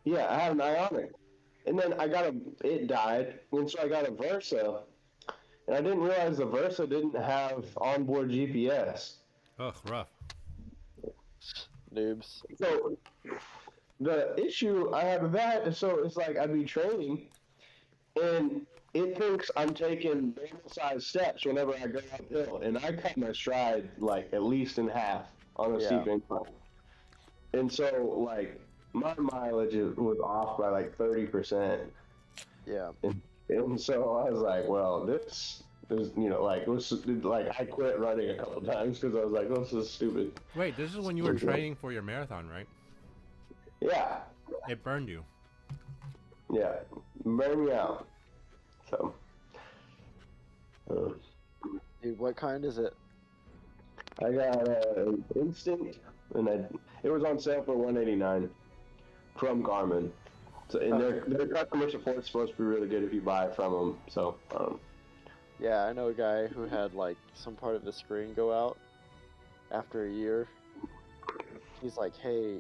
Yeah, I had an Ionic, and then it died, and so I got a Versa, and I didn't realize the Versa didn't have onboard GPS. Ugh, rough. Noobs. So the issue I have with that is, so it's like I'd be training, and it thinks I'm taking normal-sized steps whenever I go uphill, and I cut my stride like at least in half on a steep incline. And so, like, my mileage was off by like 30%. Yeah. And so I was like, well, this is, I quit running a couple times because I was like, this is stupid. Wait, this is when you were training for your marathon, right? Yeah. It burned you. Yeah. Burned me out. So. Dude, what kind is it? I got Instinct, and it was on sale for $189 from Garmin. So, and their customer support is supposed to be really good if you buy it from them. So, Yeah, I know a guy who had like some part of the screen go out after a year. He's like, hey,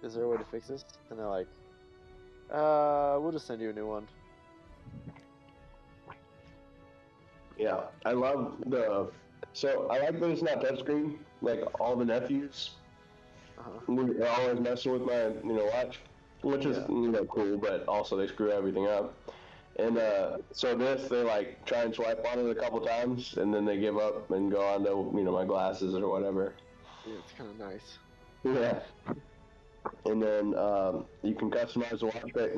is there a way to fix this? And they're like, we'll just send you a new one. yeah, I love so I like that it's not touchscreen, like all the nephews. They're always messing with my, watch, which is, cool, but also they screw everything up. And so they like try and swipe on it a couple times, and then they give up and go on to, my glasses or whatever. Yeah, it's kind of nice. Yeah. And then you can customize the watch, but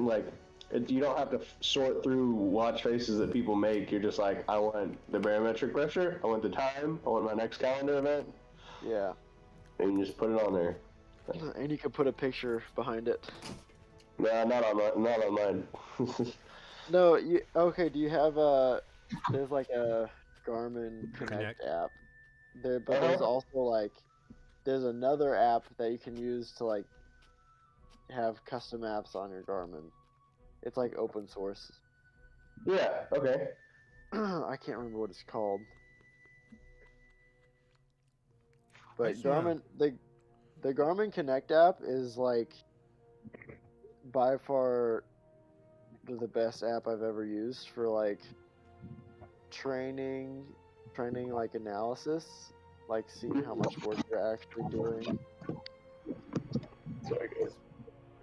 you don't have to sort through watch faces that people make. You're just like, I want the barometric pressure, I want the time, I want my next calendar event. Yeah. And you just put it on there. And you can put a picture behind it. Nah, not on mine. No, okay, do you have there's like a Garmin Connect app there, but there's also like there's another app that you can use to like have custom apps on your Garmin. It's like open source. Yeah. Okay. I can't remember what it's called. But Nice to know. Garmin, the Garmin Connect app is like by far the best app I've ever used for like training like analysis, like seeing how much work you're actually doing. Sorry, guys.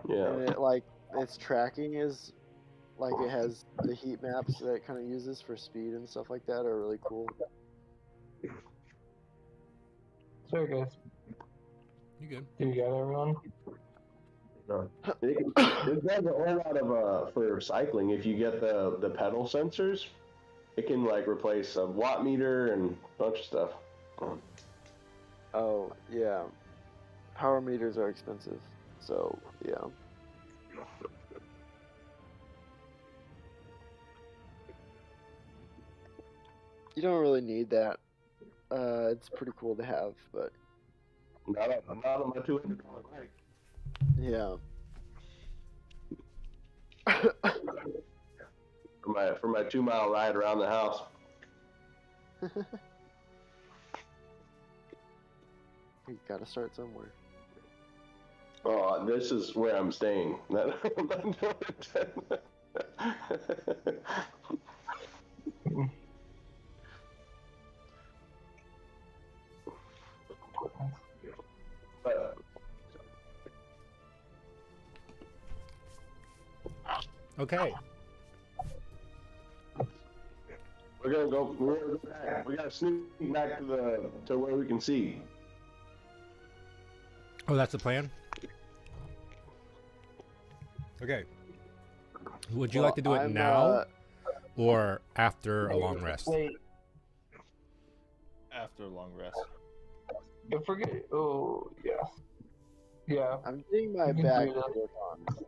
Yeah. And it like its tracking is like it has the heat maps that it kind of uses for speed and stuff like that are really cool. Sorry, guys. You good? Do you got everyone? No. It does a whole lot of for cycling. If you get the pedal sensors, it can like replace a watt meter and a bunch of stuff. Oh yeah, power meters are expensive, so yeah. You don't really need that. It's pretty cool to have, but Not on my $200 bike. yeah. For my 2-mile ride around the house. You gotta start somewhere. Oh, this is where I'm staying. But Okay. we're gonna go back. We gotta sneak back to where we can see. Oh, that's the plan? Okay. Would you like to do it I'm, now or after a long rest? Wait, After a long rest. if we're gonna. Oh, yeah. Yeah. I'm getting my You can back do to that. work on,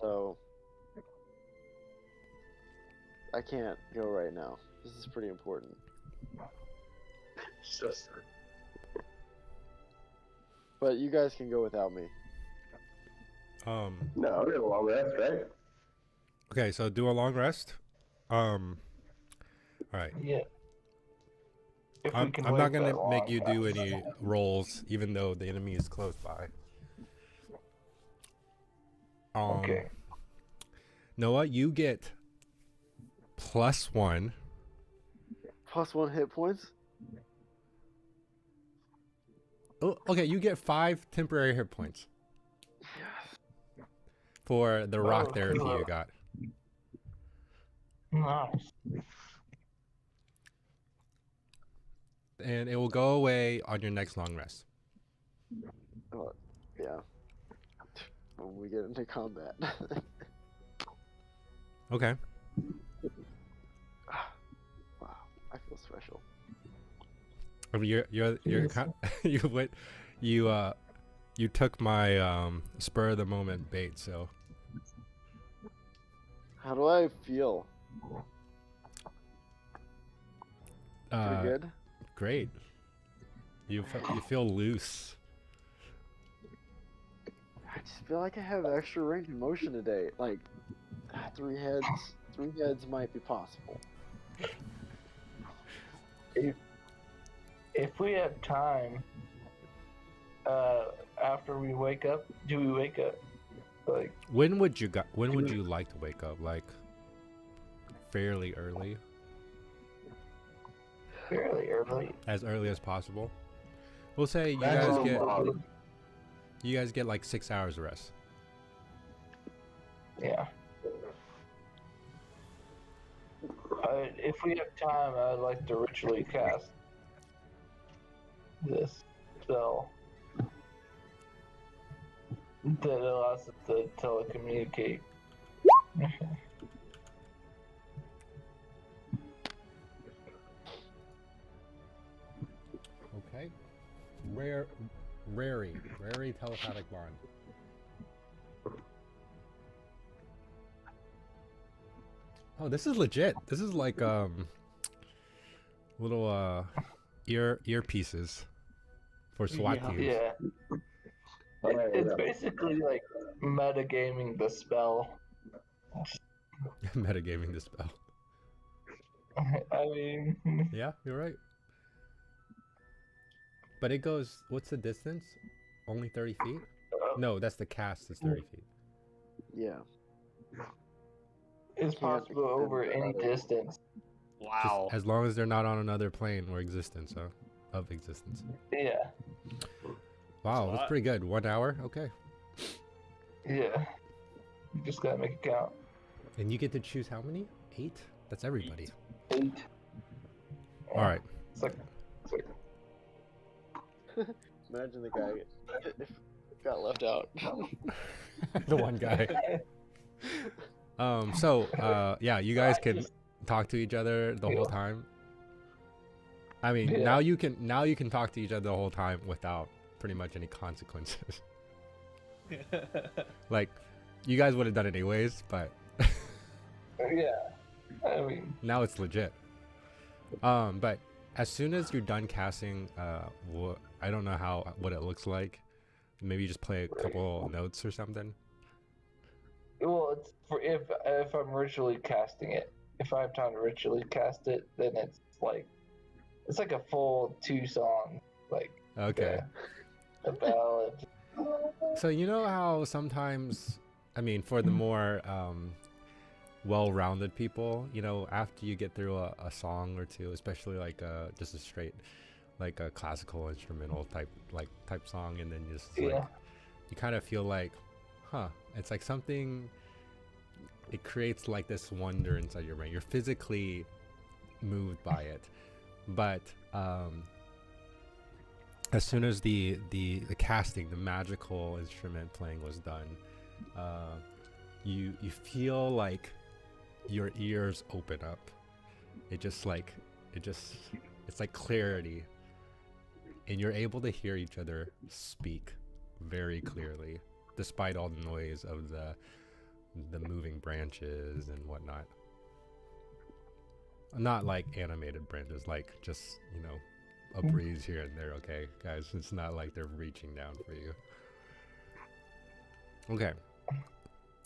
so I can't go right now. This is pretty important. It's just But you guys can go without me. no, we have a long rest, right? Okay, so do a long rest. All right. Yeah. If we I'm can not wait gonna that make long, you do that's- any rolls, even though the enemy is close by. Okay. Noah, you get +1. +1 hit points? Oh, okay, you get 5 temporary hit points for the rock Oh, therapy cool. you got. Nice. And it will go away on your next long rest. Oh, yeah. When we get into combat. Okay. Wow, I feel special. I mean, you're Yes. you took my spur of the moment bait, so How do I feel? Pretty uh, good? great. You feel loose. I just feel like I have extra range of motion today. Like, 3 heads might be possible. If we have time, after we wake up, do we wake up? Like, When would you like to wake up? Like fairly early, fairly early. as early as possible. We'll say Maximum, you guys get like 6 hours of rest. Yeah. If we have time, I'd like to ritually cast this spell that allows us to telecommunicate. Okay. Rary telepathic bond. Oh, this is legit. This is like little earpieces for SWAT Yeah. teams. Yeah. Oh, yeah, It's yeah. basically like metagaming the spell. Metagaming the spell. I mean, Yeah, you're right. But it goes. What's the distance? Only 30 feet? No, that's the cast is 30 feet. Yeah. it's Can't possible extend over any another- distance. Just Wow. as long as they're not on another plane or existence, of existence. Yeah. Wow, a that's lot. pretty good. 1 hour, okay. Yeah. You just gotta make it count. And you get to choose how many? 8? That's everybody. 8. All right. It's like Imagine the guy if got left out. The one guy. Yeah, you guys can talk to each other the whole time. I mean, Yeah. now you can talk to each other the whole time without pretty much any consequences. Like, you guys would have done it anyways, but yeah. I mean, now it's legit. But as soon as you're done casting, I don't know what it looks like. Maybe you just play a couple notes or something. well, it's for if I'm ritually casting it. If I have time to ritually cast it, then it's like a full 2 song, like Okay. a ballad. So you know how sometimes, I mean, for the more well-rounded people, after you get through a song or two, especially like just a straight, like a classical instrumental type song, and then just like Yeah. you kind of feel like, it's like something. It creates like this wonder inside your brain. You're physically moved by it, but as soon as the casting, the magical instrument playing was done, you feel like your ears open up. It's like clarity, and you're able to hear each other speak very clearly, despite all the noise of the moving branches and whatnot. Not like animated branches, like just a breeze here and there. Okay, guys, it's not like they're reaching down for you. Okay.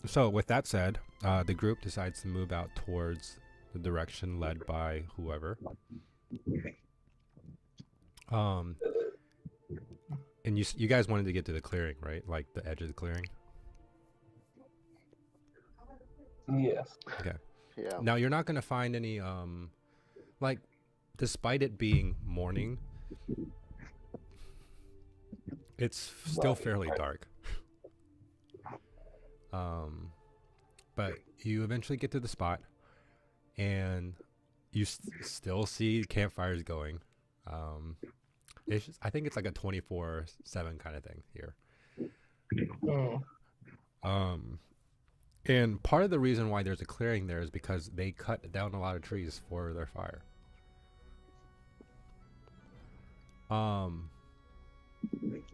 So with that said, the group decides to move out towards the direction led by whoever. And you guys wanted to get to the clearing, right? Like the edge of the clearing. Yes. Okay. Yeah. Now you're not gonna find any like, despite it being morning, it's still fairly dark. But you eventually get to the spot, and you still see campfires going. I think it's like a 24/7 kind of thing here. Mm. And part of the reason why there's a clearing there is because they cut down a lot of trees for their fire.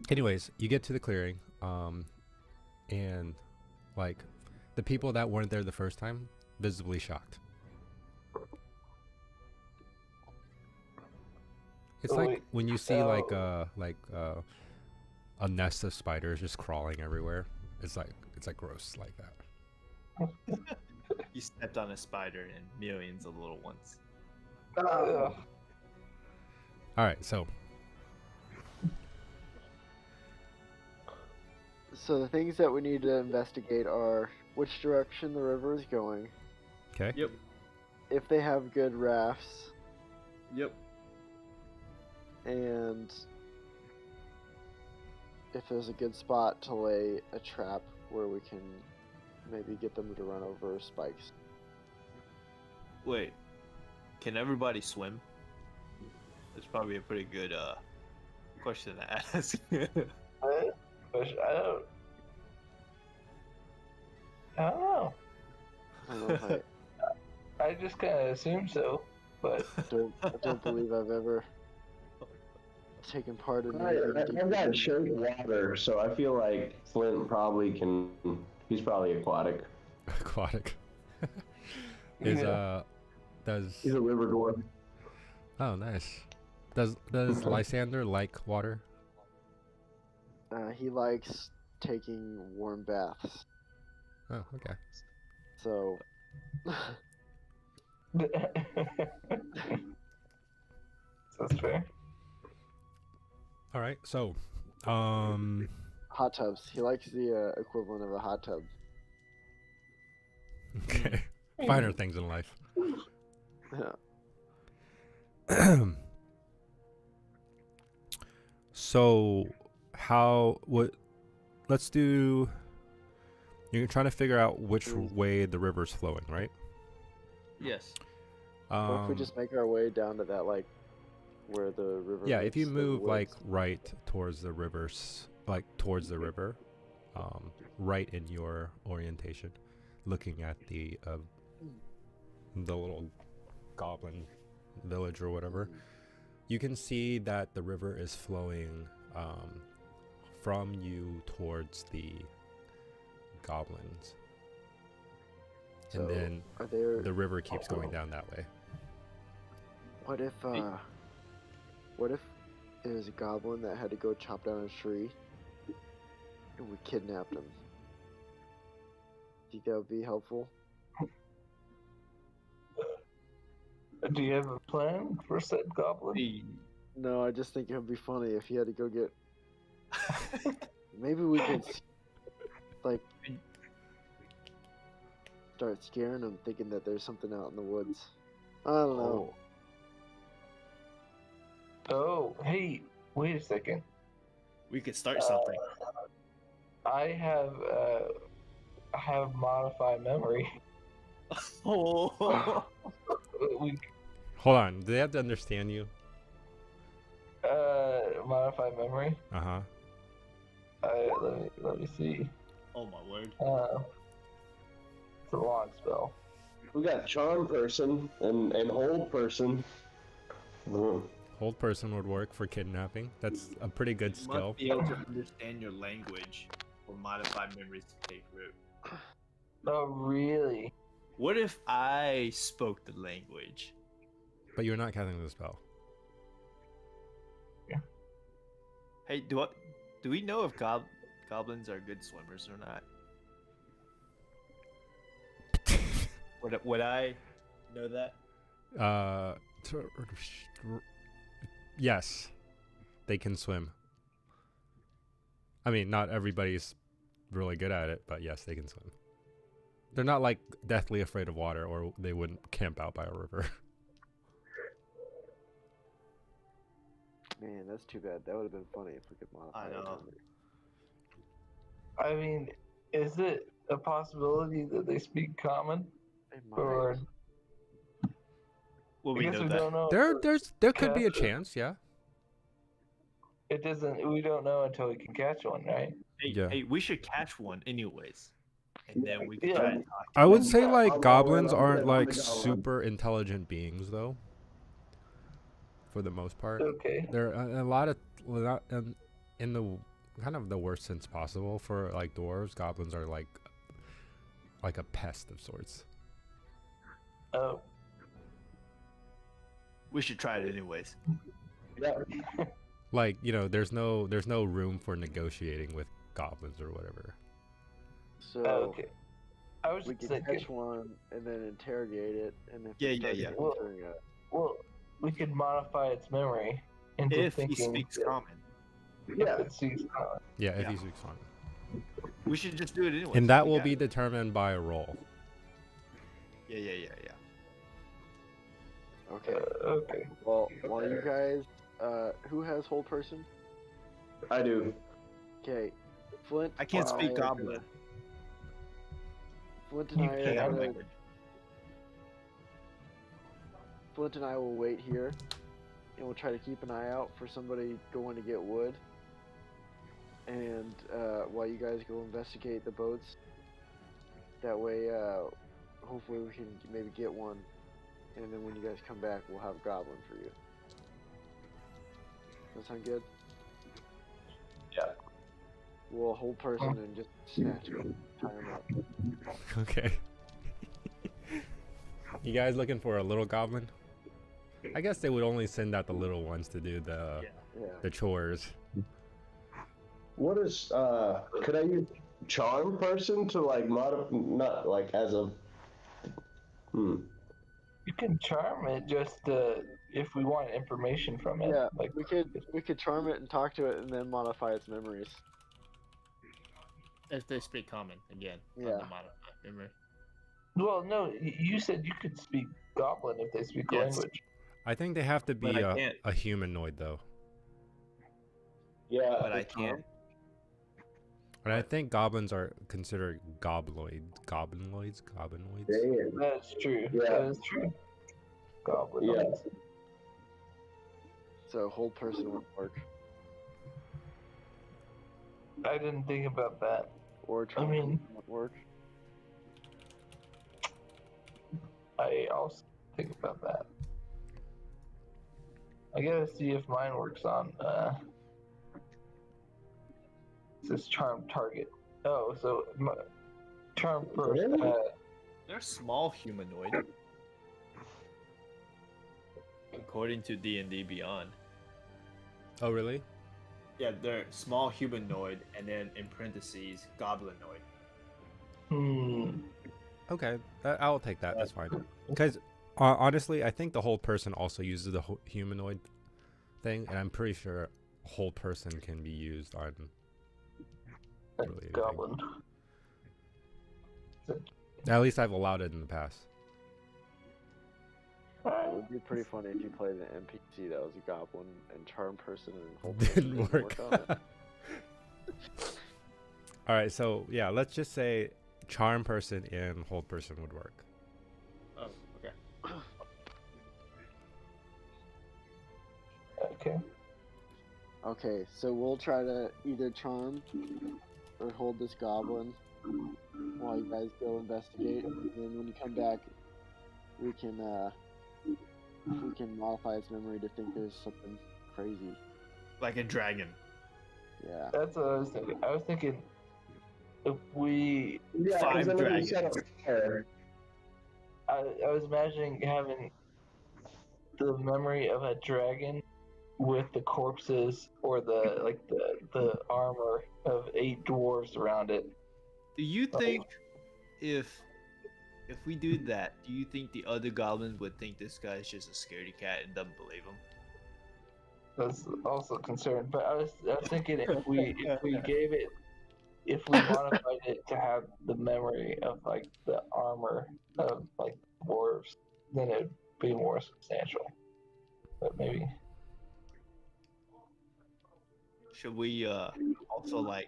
Anyways, you get to the clearing, and like the people that weren't there the first time, visibly shocked. It's Oh, like wait. when you see like a nest of spiders just crawling everywhere. It's like gross like that. You stepped on a spider and millions of little ones. Ugh. All right, so So the things that we need to investigate are which direction the river is going, okay. Yep. if they have good rafts, Yep. and if there's a good spot to lay a trap where we can maybe get them to run over spikes. Wait, can everybody swim? That's probably a pretty good question to ask. What? But I don't know. I don't know if I just kind of assume so, but I don't believe I've ever taken part in anything I've deep. got short water, so I feel like Flint probably can. He's probably aquatic. Aquatic. Yeah. He's a river dwarf. Oh, nice. Does Lysander like water? He likes taking warm baths. Oh, okay. So That's fair. All right. So, um, hot tubs. He likes the equivalent of a hot tub. okay. Finer things in life. Yeah. So, let's do. You're trying to figure out which way the river's flowing, right? Yes. What if we just make our way down to that, like, where the river? Yeah, if you meets the move like woods? right towards the rivers, like towards the river, right in your orientation, looking at the little goblin village or whatever, you can see that the river is flowing from you towards the goblins, So, and then are there? the river keeps going down that way. What if there was a goblin that had to go chop down a tree, and we kidnapped him? Think that would be helpful? Do you have a plan for said goblin? No, I just think it would be funny if he had to go get. Maybe we could, like, start scaring him, thinking that there's something out in the woods. I don't know. Oh, hey, wait a second. We could start something. I have modified memory. Oh. We Hold on, do they have to understand you? modified memory. Uh-huh. Let me see. Oh my word. It's a long spell. We got charm person and hold person. Hold person would work for kidnapping. That's a pretty good You skill. must be able to understand your language for modified memories to take root. Oh, really? What if I spoke the language? But you're not casting the spell. Hey, do we know if goblins are good swimmers or not? Would I know that? Yes, they can swim. I mean, not everybody's really good at it, but yes, they can swim. They're not like deathly afraid of water, or they wouldn't camp out by a river. Man, that's too bad. That would have been funny if we could modify I it. know. I mean, is it a possibility that they speak common? It might. Or Will I we guess know we that? don't know. There could be a Catch it. chance, yeah. It doesn't. We don't know until we can catch one, right? Hey, Yeah. hey, we should catch one anyways, and then we can Yeah. try and talk. I would say Yeah, like I'm goblins going, I'm aren't good, I'm like the goblin. super intelligent beings though. For the most part, Okay. they're a lot of in the kind of the worst sense possible for like dwarves. Goblins are like a pest of sorts. Oh. We should try it anyways. Yeah. Like, you know, there's no room for negotiating with goblins or whatever. So Okay. I was we just could thinking. catch one and then interrogate it, and if Yeah, it yeah, starts yeah. answering it, Well, we could modify its memory into If he thinking speaks that common, Yeah. it speaks common. Yeah, if Yeah. he speaks on. we should just do it anyways. And that We will got be it. determined by a roll. Yeah. okay. Okay. Well, while you guys, who has hold person? I do. Okay, Flint. I can't speak are goblin. gonna- Flint and You I can't are That gonna, language. Flint and I will wait here, and we'll try to keep an eye out for somebody going to get wood. And while you guys go investigate the boats, that way, hopefully we can maybe get one, and then when you guys come back, we'll have a goblin for you. That sound good? Yeah. We'll hold person and just snatch him, tie him up. Okay. You guys looking for a little goblin? I guess they would only send out the little ones to do the Yeah. chores. What is could I use charm person to like modify, not like as a You can charm it just if we want information from it. Yeah, Like we could charm it and talk to it and then modify its memories. If they speak common again. On Yeah. the modifier, remember? well, no, you said you could speak Goblin if they speak a Yes. language. I think they have to But be I can't. a humanoid though. yeah. But I can't. And I think goblins are considered goblinoids. Goblinoids? Yeah. That's true. Yeah. That is true. Goblin. Yeah. So hold person would work. I didn't think about that. Or charm mean- person would work. I also think about that. I gotta see if mine works on it says charm target. Oh, so charm first. Really? They're small humanoid. According to D&D Beyond. Oh, really? Yeah, they're small humanoid, and then in parentheses, goblinoid. Okay, I'll take that. That's fine. Because honestly, I think the whole person also uses the humanoid thing, and I'm pretty sure whole person can be used on That's really anything. goblin. At least I've allowed it in the past. It would be pretty funny if you played an NPC that was a goblin and charm person and hold Didn't person work. on it. All right, so yeah, let's just say charm person and hold person would work. Oh, okay. Okay. Okay, so we'll try to either charm or hold this goblin while you guys go investigate, and then when you come back, we can modify its memory to think there's something crazy. Like a dragon. Yeah. That's what I was thinking. I was thinking if we Yeah, 'cause Five then we can dragons. set up fire. I was imagining having the memory of a dragon with the corpses or the armor of 8 dwarves around it. Do you think if we do that, do you think the other goblins would think this guy's just a scaredy cat and doesn't believe him? That's also a concern. But I was thinking if we gave it, if we modified it to have the memory of like the armor of like dwarves, then it'd be more substantial. But maybe Should we also like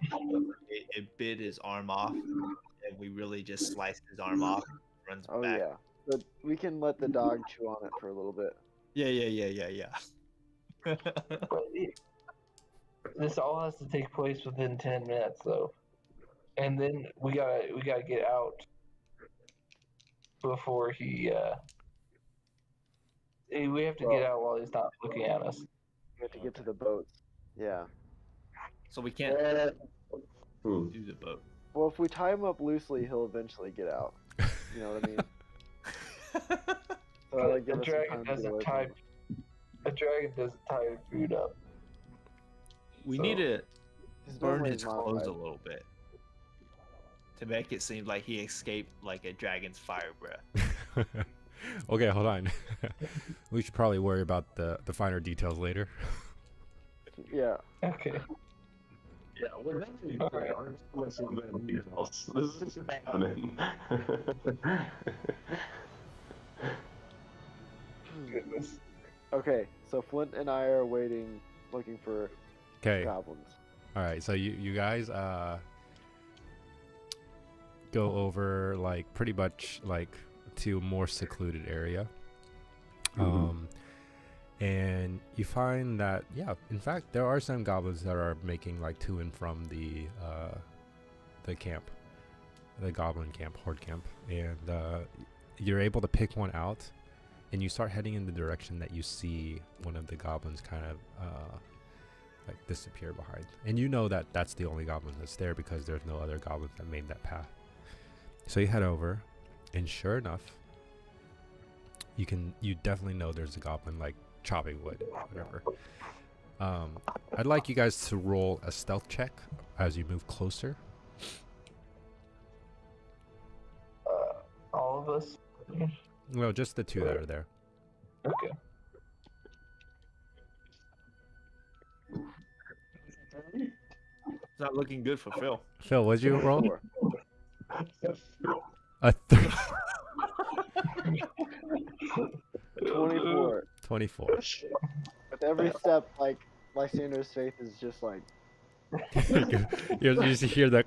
it bit his arm off and we really just sliced his arm off and runs Oh back? yeah. But we can let the dog chew on it for a little bit. Yeah. but this all has to take place within 10 minutes though, and then we gotta get out before he. We have to get out while he's not looking at us. We have to get to the boats. Yeah. So we can't Hmm. do the boat. Well, if we tie him up loosely, he'll eventually get out. You know what I mean? So, like, give A us some dragon time to get doesn't away tie. from him. A dragon doesn't tie food up. We So- need to His burn memory his is clothes modified. a little bit to make it seem like he escaped like a dragon's fire breath. Okay, hold on. We should probably worry about the finer details later. Yeah. Okay. Yeah, we're definitely Alright. with some good details. This is happening. Goodness. Okay, so Flint and I are waiting, looking for Okay. goblins. All right, so you guys go over like pretty much like to a more secluded area. And you find that in fact there are some goblins that are making like to and from the camp, the goblin camp, horde camp, and you're able to pick one out, and you start heading in the direction that you see one of the goblins kind of like disappear behind, and you know that that's the only goblin that's there because there's no other goblins that made that path. So you head over, and sure enough, you definitely know there's a goblin like chopping wood, whatever. I'd like you guys to roll a stealth check as you move closer. All of us. No, just the two that are there. Okay. It's not looking good for Phil. Phil, what'd you roll? 4. A 24. 24. With every step, like Lysander's faith is just like. You just hear the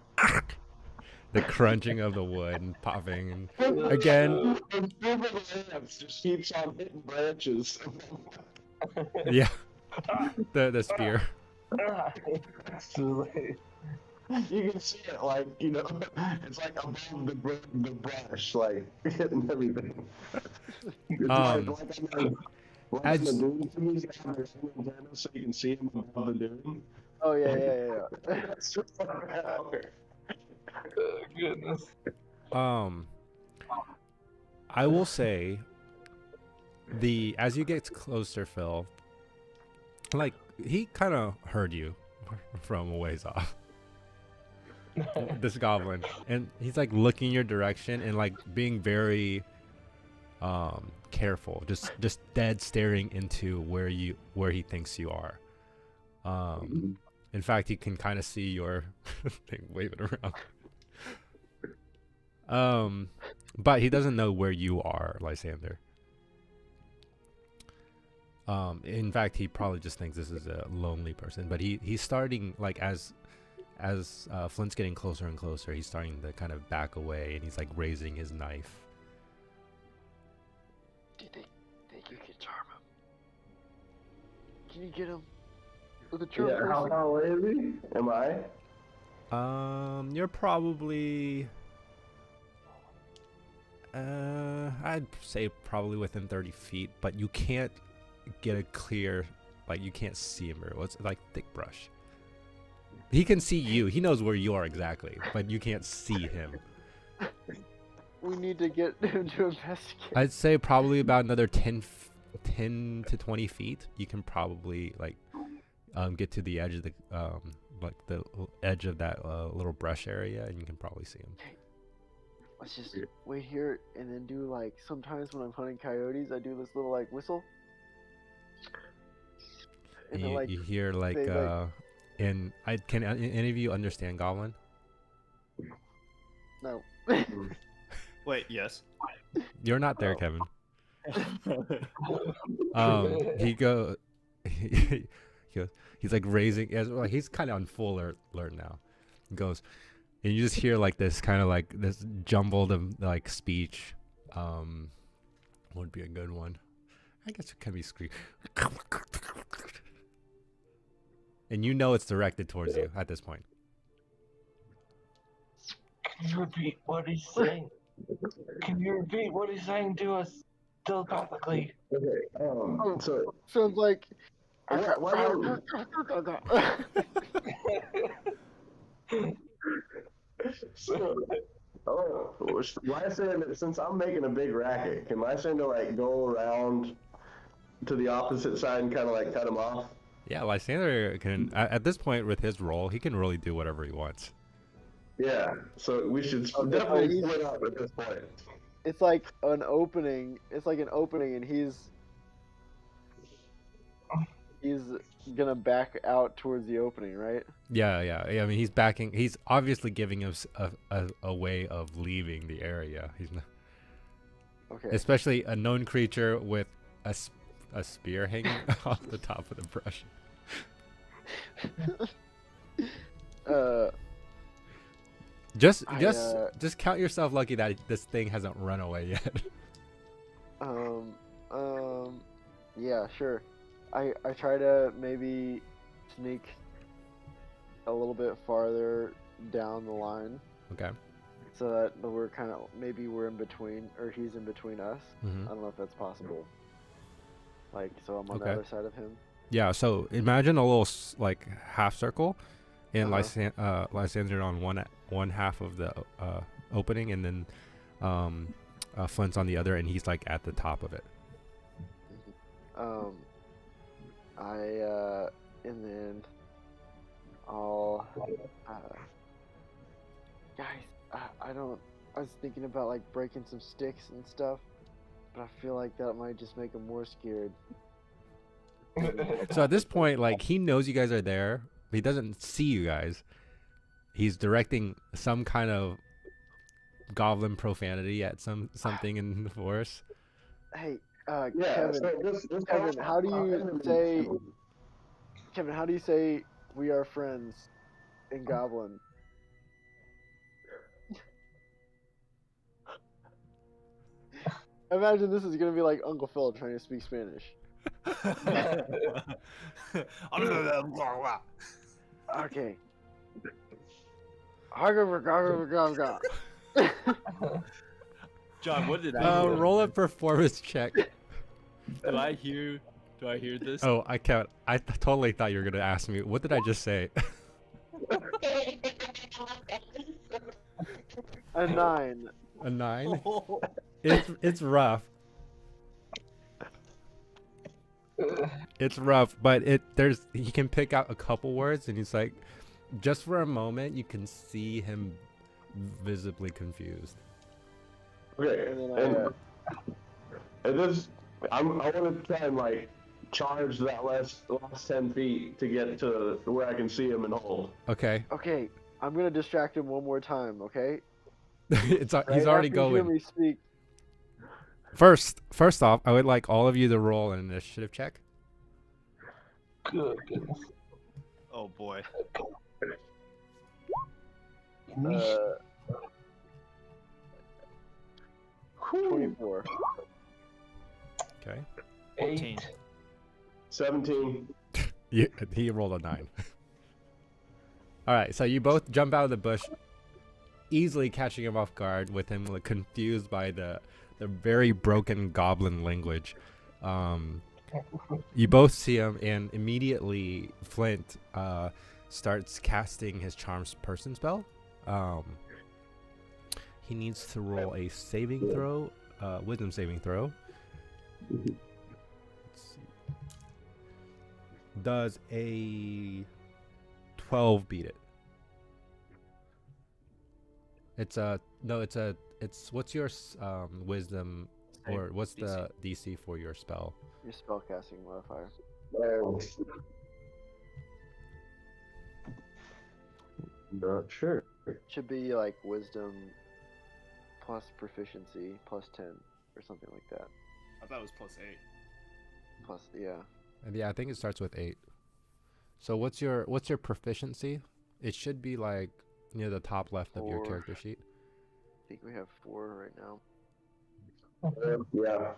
crunching of the wood and popping, and again, just keeps on hitting branches. yeah, the spear. You can see it, like, you know, it's like above the brush, like, hitting everything. It's like as- the dune trees have their antennas so you can see them above the dune. Oh yeah. That's just like that. Oh, goodness. I will say, as you get closer, Phil, like he kind of heard you from a ways off. This goblin, and he's like looking your direction and like being very careful, just dead staring into where he thinks you are. In fact, he can kind of see your thing waving around. But he doesn't know where you are, Lysander. In fact, he probably just thinks this is a lonely person. But he's starting, like, as Flint's getting closer and closer, he's starting to kind of back away, and he's like raising his knife. Do you think you can charm him? Can you get him with a charm? Yeah, how far away is he? Am I? You're probably, I'd say probably within 30 feet, but you can't get a clear, like, you can't see him very well. It's like thick brush. He can see you. He knows where you are exactly, but you can't see him. We need to get him to investigate. I'd say probably about another 10 to 20 feet. You can probably, like, get to the edge of the, like the edge of that little brush area, and you can probably see him. Let's just wait here and then do, like, sometimes when I'm hunting coyotes, I do this little, like, whistle. And then, like, You hear like, they, like- and can any of you understand Goblin? no. Wait, yes. You're not there, Oh. Kevin. He's like raising, well, he's kind of on full alert now. He goes, and you just hear like this kind of like this jumbled like speech. Would be a good one. I guess it can be scream. And you know it's directed towards you at this point. Can you repeat what he's saying? Can you repeat what he's saying to us telepathically? Okay, so, Sounds like. why so, Lysander, since I'm making a big racket, can Lysander, like, go around to the opposite side and kind of, like, cut him off? Yeah, Lysander can, at this point with his role, he can really do whatever he wants. Yeah, so we should Okay, definitely he's- split up at this point. It's like an opening. It's like an opening, and he's gonna back out towards the opening, right? Yeah. I mean, he's obviously giving us a way of leaving the area. He's not, Okay. especially a known creature with a spear hanging off the top of the brush. Just count yourself lucky that this thing hasn't run away yet. Yeah, sure. I try to maybe sneak a little bit farther down the line Okay. so that we're kind of, maybe we're in between, or he's in between us. Mhm. I don't know if that's possible. Like, so I'm on Okay. the other side of him. Yeah. So imagine a little like half circle, and Uh-huh. Lysander on one half of the opening, and then Flint's on the other, and he's like at the top of it. and then I'll. Guys, I don't. I was thinking about like breaking some sticks and stuff, but I feel like that might just make him more scared. So at this point, like he knows you guys are there, but he doesn't see you guys. He's directing some kind of goblin profanity at something in the forest. Hey, Yeah, Kevin. so this Kevin, how do you say? Kevin, how do you say we are friends in Goblin? Imagine this is gonna be like Uncle Phil trying to speak Spanish. Okay. John, what did I hear? Roll a performance check. Do I hear this? Oh, I can't. I totally thought you were gonna ask me. What did I just say? A 9. A 9? It's rough. It's rough, but he can pick out a couple words, and he's like, just for a moment, you can see him visibly confused. Okay, And then and this, I want to try and like charge that last 10 feet to get to where I can see him and hold. Okay, Okay, I'm gonna distract him one more time. Okay. he's Right already after you hear going. me speak. First off, I would like all of you to roll an initiative check. Good goodness. Oh boy. 24. Okay. 14. 17. He rolled a 9. All right, so you both jump out of the bush, easily catching him off guard with him like, confused by the very broken goblin language. You both see him, and immediately Flint starts casting his Charms Person spell. He needs to roll a saving throw, wisdom saving throw. Let's see. Does a 12 beat it? It's what's your wisdom, or what's the DC for your spell? Your spellcasting modifier. Not sure. Should be like wisdom plus proficiency plus 10 or something like that. I thought it was +8. Plus, yeah. And yeah, I think it starts with 8. So what's your proficiency? It should be like near the top left of your 4. character sheet. I think we have 4 right now. Yeah,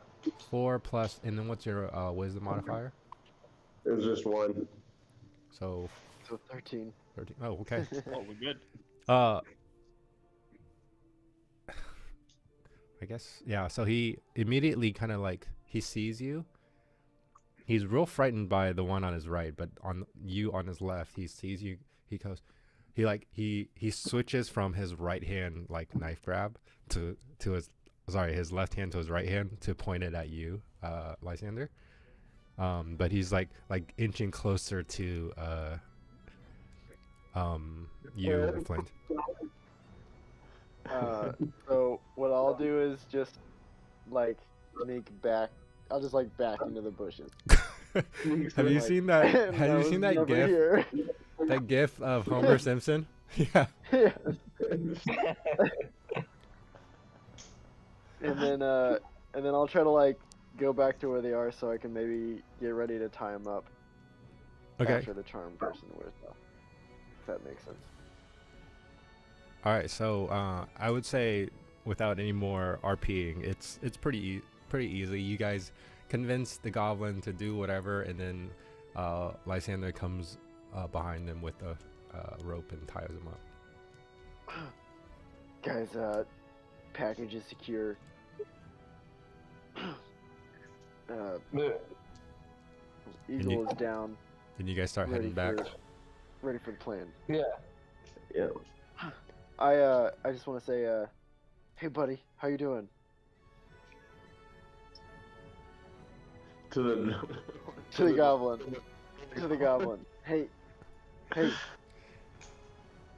4 plus, and then what's your wisdom modifier? it was just 1. So So 13. 13. Oh, okay. Oh, we're good. I guess, yeah, so he immediately kind of like, he sees you. He's real frightened by the one on his right, but on you on his left, he sees you. He goes, he switches from his right hand like knife grab to his left hand to his right hand to point it at you, Lysander. But he's like inching closer to you, Flint. So what I'll do is just like sneak back. I'll just like back into the bushes. Have you seen that? Have you was seen that never gif? here. That gif of Homer Simpson? Yeah. Yeah. And then I'll try to like go back to where they are so I can maybe get ready to tie them up. Okay. After the charm person wears off. If that makes sense. All right. So I would say without any more RPing, it's pretty easy. You guys convince the goblin to do whatever, and then Lysander comes behind them with a rope and ties them up. Guys, package is secure. Eagle is down. Then you guys start heading back. Ready for the plan. Yeah. Yeah. I just want to say, hey buddy, how you doing? To the To the goblin. To the goblin. Hey, hey,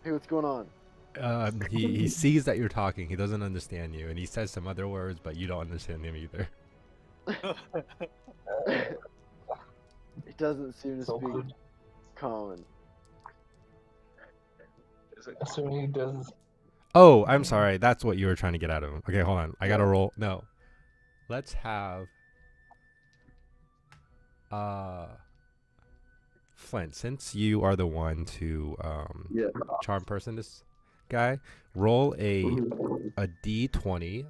hey, what's going on? He sees that you're talking. He doesn't understand you, and he says some other words, but you don't understand him either. He doesn't seem to So speak good. common. Assuming he doesn't. Oh, I'm sorry. That's what you were trying to get out of him. Okay, hold on. I gotta roll. No, let's have Flint. Since you are the one to Yeah. charm person this guy, roll a Mhm. a d20.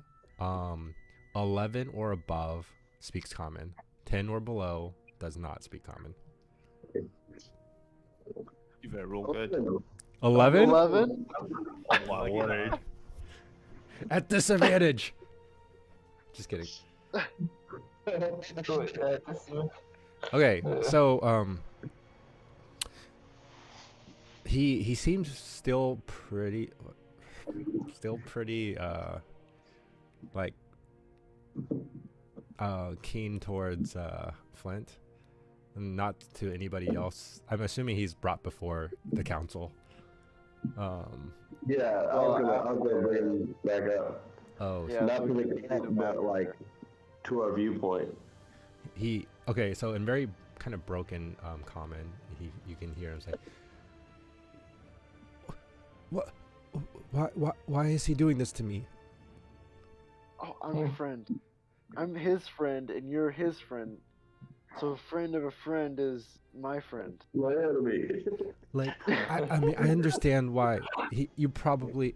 11 or above speaks common. 10 or below does not speak common. You better roll good. 11 11? Oh my word. at disadvantage. Just kidding. Okay, so he seems still pretty like keen towards Flint, and not to anybody else. I'm assuming he's brought before the council. Yeah, I was gonna bring him back up. Oh, Yeah, Not so to we the can camp, him but after like there. to our viewpoint. okay. So in very kind of broken common, you can hear him say, "What? Why is he doing this to me?" Oh, I'm your friend. I'm his friend, and you're his friend. So a friend of a friend is my friend. My enemy. Like, I mean, I understand why you probably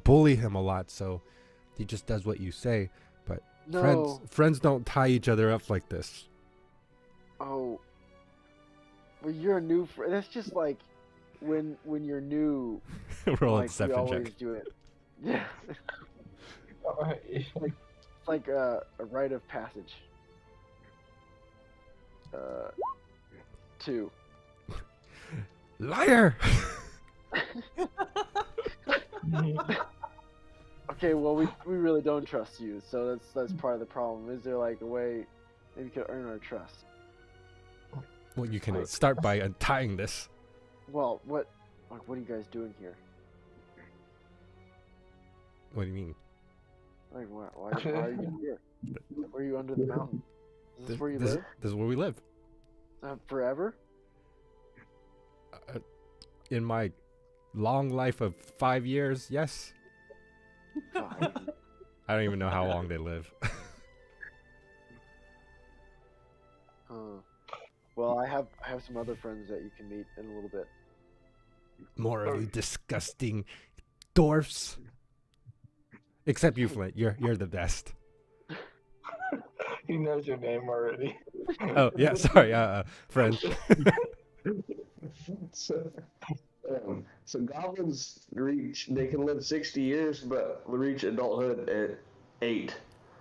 bully him a lot, so he just does what you say. But No. friends don't tie each other up like this. Oh. Well, you're a new friend. That's just like when you're new. Roll a like we deception always check. do it. Yeah. It's like a rite of passage. 2. Liar! Okay, well we really don't trust you, so that's part of the problem. Is there like a way maybe you could earn our trust? Well, you can start by untying this. Well, what are you guys doing here? What do you mean? Like why are you here? Why are you under the mountain? Is this where you live? This is where we live. Forever? In my long life of 5 years, yes. Fine. I don't even know how long they live. Well, I have some other friends that you can meet in a little bit. More of you disgusting dwarfs. Except you, Flint. You're the best. He knows your name already. Oh yeah, sorry, friend. So goblins they can live 60 years, but reach adulthood at 8.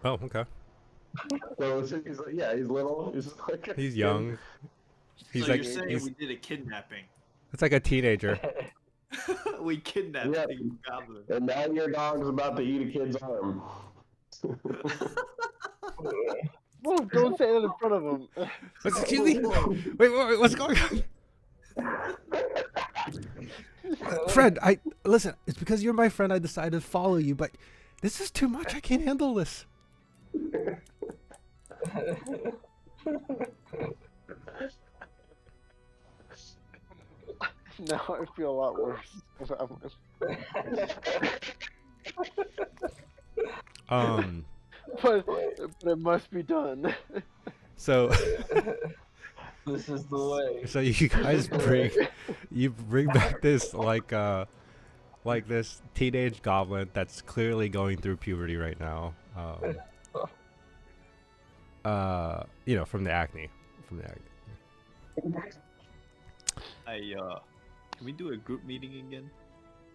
Oh, okay. So he's like, yeah, he's little. He's like a He's kid. young. He's So like you're saying he's, we did a kidnapping? it's like a teenager. We kidnapped Yeah. the goblin. And now your dog's about to eat a kid's arm. Whoa, don't say that in front of him. Excuse me. Wait, what's going on? Friend, listen. It's because you're my friend. I decided to follow you, but this is too much. I can't handle this. Now I feel a lot worse about it. But it must be done. So This is the way. so you guys bring back this like this teenage goblin that's clearly going through puberty right now. From the acne. Can we do a group meeting again?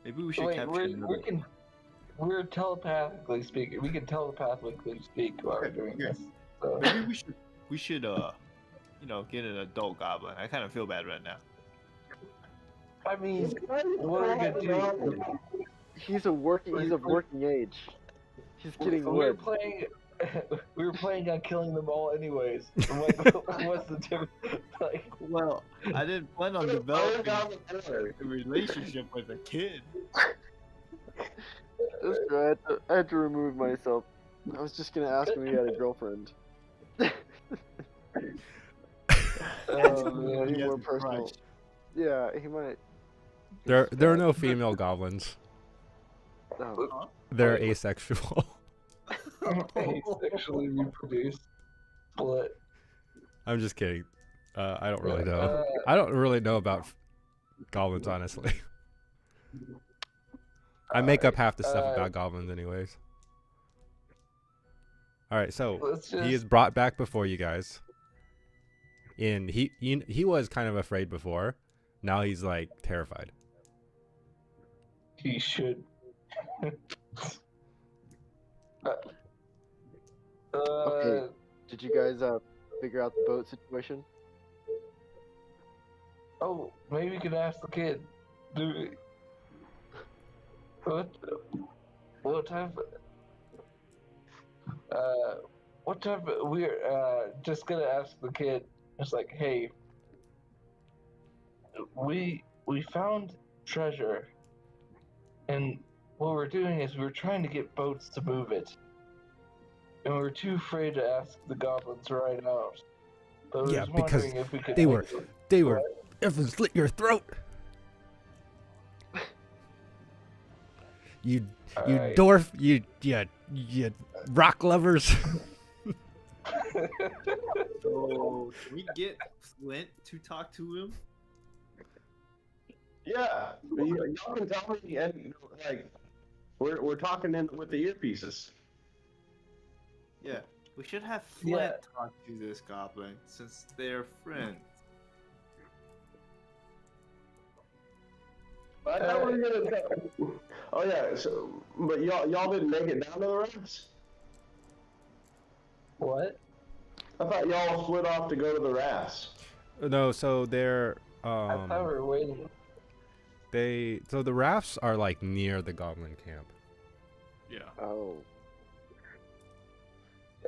Maybe we should Wait, capture another. we're telepathically speaking. We can telepathically speak while we're doing Yeah. this. So. Maybe we should get an adult goblin. I kind of feel bad right now. I mean, what are we gonna do? He's of working age. He's getting We're wood. playing. we were planning on killing them all anyways. What's the difference? Like, Well, I didn't plan on Oh, developing God, brother. a relationship with a kid. That's true. I had to remove myself. I was just gonna ask him if he had a girlfriend. man, Be He has more a personal. crush. Yeah, he might. There are no female goblins. No. They're asexual. asexually reproduced, split. I'm just kidding. I don't really know. Uh, I don't really know about goblins, honestly. I make up half the stuff about goblins, anyways. All right, so Let's he is just. brought back before you guys, and he was kind of afraid before. Now he's like terrified. He should. Okay. Did you guys figure out the boat situation? Oh, maybe we can ask the kid. Do we... What type? What type? We're just gonna ask the kid. It's like, hey, we found treasure, and what we're doing is we're trying to get boats to move it, and we're too afraid to ask the goblins right out. But we're Yeah, just because wondering if we could. they like, were if it slit your throat. You Alright. dwarf, you rock lovers. So, can we get Flint to talk to him? Yeah, y'all can tell me, and like, we're talking in with the earpieces. Yeah, we should have Flint Yeah. talk to this goblin since they're friends. I thought we were gonna. Oh yeah, so but y'all didn't make it down to the rafts. What? I thought y'all split off to go to the rafts. No, so they're I thought we were waiting. so the rafts are like near the goblin camp. Yeah. Oh.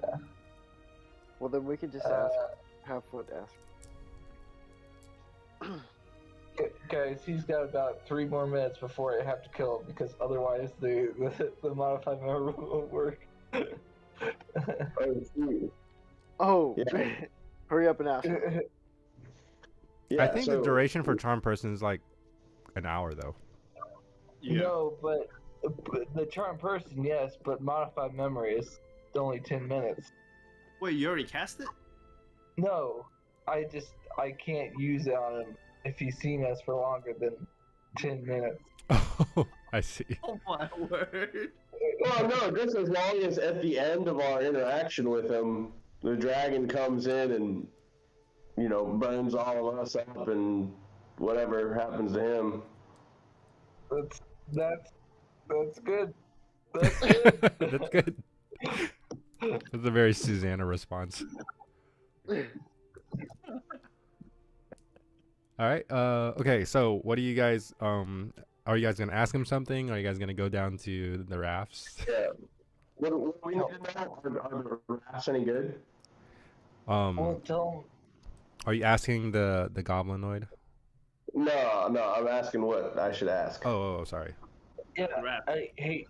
Yeah. Well, then we can just Uh, have Foot ask. Guys, he's got about 3 more minutes before I have to kill him because otherwise the modified member won't work. Oh, shoot. Oh, Yeah. hurry up and ask. Yeah, I think the so- duration for charm person is like an hour though. No, but the charm person, yes, but modified memory is only 10 minutes. Wait, you already cast it? No, I can't use it on him if he's seen us for longer than 10 minutes. Oh, I see. Oh my word. Well, no, just as long as at the end of our interaction with him, the dragon comes in and, burns all of us up and whatever happens to him. That's good. That's good. That's good. That's a very Susanna response. All right. Okay. So, what do you guys? Are you guys gonna ask him something? Are you guys gonna go down to the rafts? Yeah. What do we need to know? Are the rafts any good? Well, tell him. Are you asking the goblinoid? No, I'm asking what I should ask. Oh, sorry. Yeah, hey,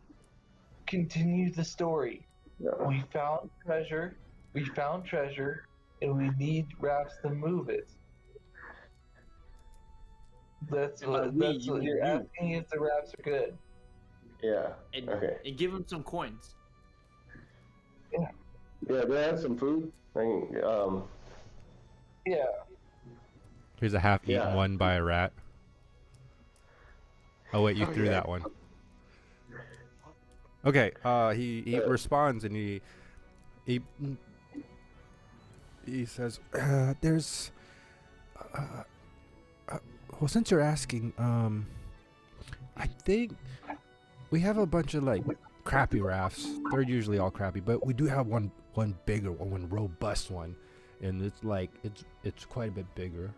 continue the story. No. We found treasure, and we need rafts to move it. That's And by what, we, that's you what mean you're you. asking if the rafts are good. Yeah. And, Okay. and give him some coins. Yeah, do I have some food? Yeah. Here's a half-eaten Yeah. one by a rat. Oh wait, you Oh, threw yeah. that one. Okay. He responds and he says, "There's, well, since you're asking, I think we have a bunch of like crappy rafts. They're usually all crappy, but we do have one bigger one robust one, and it's like it's quite a bit bigger.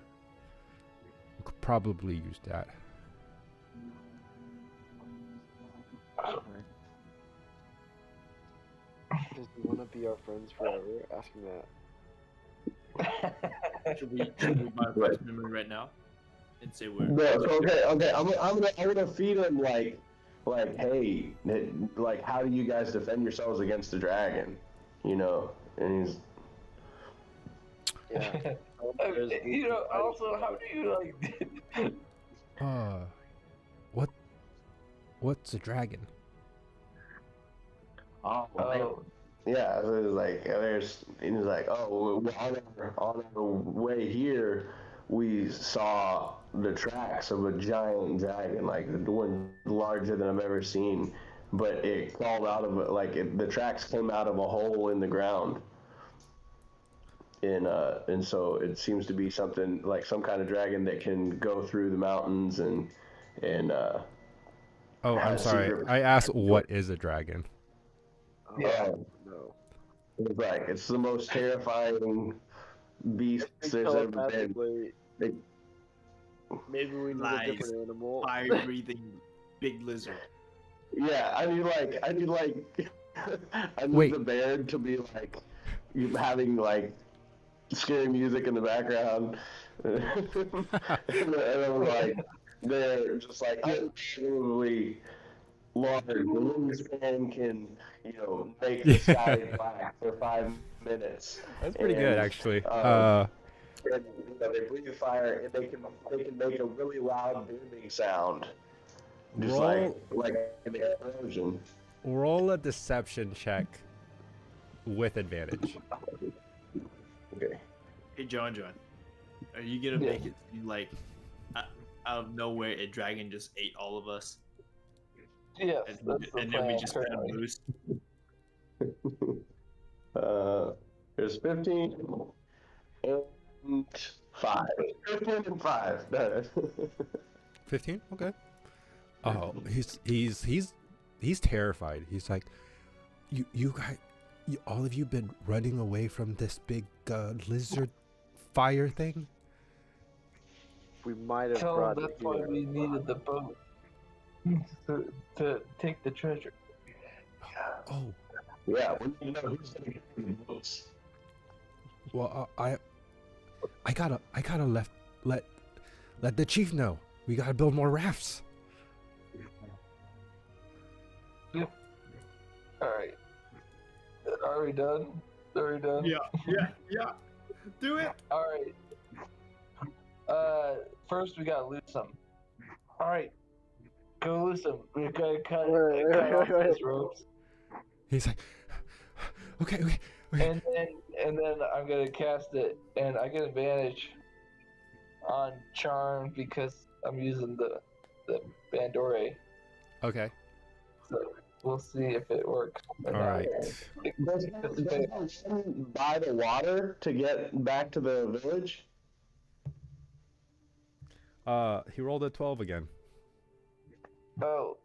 We could probably use that." Does he want to be our friends forever? Asking that. Should we modify his memory right now and say we're No, so, okay. I'm gonna feed him like, hey, like, how do you guys defend yourselves against the dragon? You know, and he's. Yeah. You know, also, how do you like? What's a dragon? Oh, Yeah, so it was like and he's like, oh, on our way here, we saw the tracks of a giant dragon, like the one larger than I've ever seen, but it crawled out of the tracks came out of a hole in the ground, and so it seems to be something like some kind of dragon that can go through the mountains and Oh, I'm has sorry. secret- I asked what is a dragon. Yeah. No. It's like it's the most terrifying beast there's ever been. Telepathically, They- maybe we need Lies. a different animal. Fire breathing big lizard. Yeah, I need I need Wait. the bear to be like having like scary music in the background, and I'm like they're just like unbelievably large. The wingspan can make the sky black for 5 minutes. That's pretty good, And, actually. and they breathe fire, and they can make a really loud booming sound, just Roll- like an explosion. Roll a deception check with advantage. Okay. Hey, John, are you gonna Yeah. make it seem like out of nowhere a dragon just ate all of us, yes, and, that's the and then we plan just cut him currently. loose? There's 15 and 5. 15 and 5. 15? Okay. Oh, he's terrified. He's like, you guys, all of you been running away from this big lizard fire thing? We might have Tell brought them it that's why here. we needed the boat to take the treasure. Oh, Yeah, we need to know who's going to get the books. well, I gotta let the chief know. We gotta build more rafts. All right. Are we done? Are we done? Yeah. Do it. All right. First we gotta loose them. All right. Go loose them. We gotta cut off these ropes, He's like, okay. and then I'm gonna cast it, and I get advantage on charm because I'm using the Bandore. Okay. So we'll see if it works. or All not. right. Does one buy the water to get back to the village? He rolled a 12 again. Oh,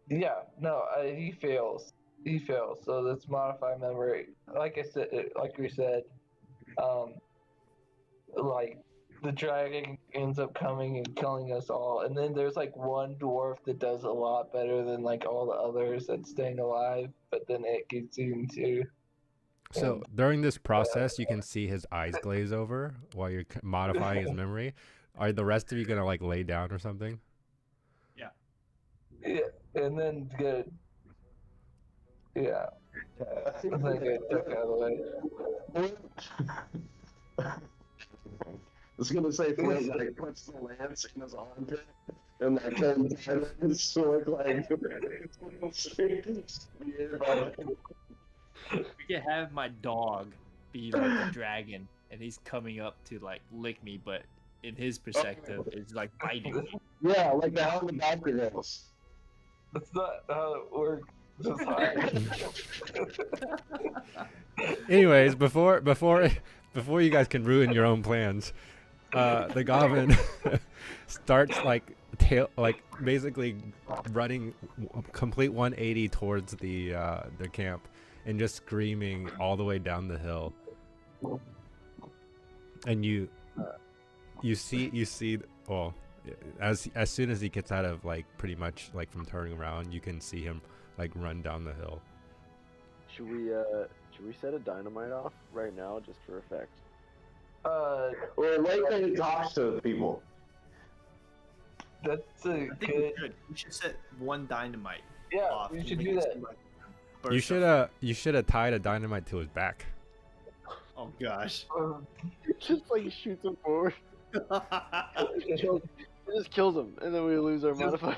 yeah, no, he fails. He fails. So let's modify memory. Like I said, like we said, like the dragon ends up coming and killing us all, and then there's like one dwarf that does a lot better than like all the others at staying alive, but then it gets eaten too. So during this process, you can see his eyes glaze over while you're modifying his memory. Are the rest of you gonna like lay down or something? Yeah, and then get and then get duck out of the way. I was gonna say Flint like puts the lance in his armpit and like turns to look like We can have my dog be like the dragon, and he's coming up to like lick me, but in his perspective, it's like biting me. Yeah, like the Hell of the Doctor goes. That's not how it works. Just hide. Anyways, before you guys can ruin your own plans, the goblin starts basically running complete 180 towards the camp and just screaming all the way down the hill. And you see well, as soon as he gets out of like pretty much like from turning around, you can see him like run down the hill. Should we set a dynamite off right now just for effect? Well, wait till he talks to the people. That's a I think we good. should. We should set one dynamite Yeah, off. we and should make do it that. seem like You burst should have tied a dynamite to his back. off. Oh gosh. Just like shoots him forward. It just kills him, and then we lose our modifier.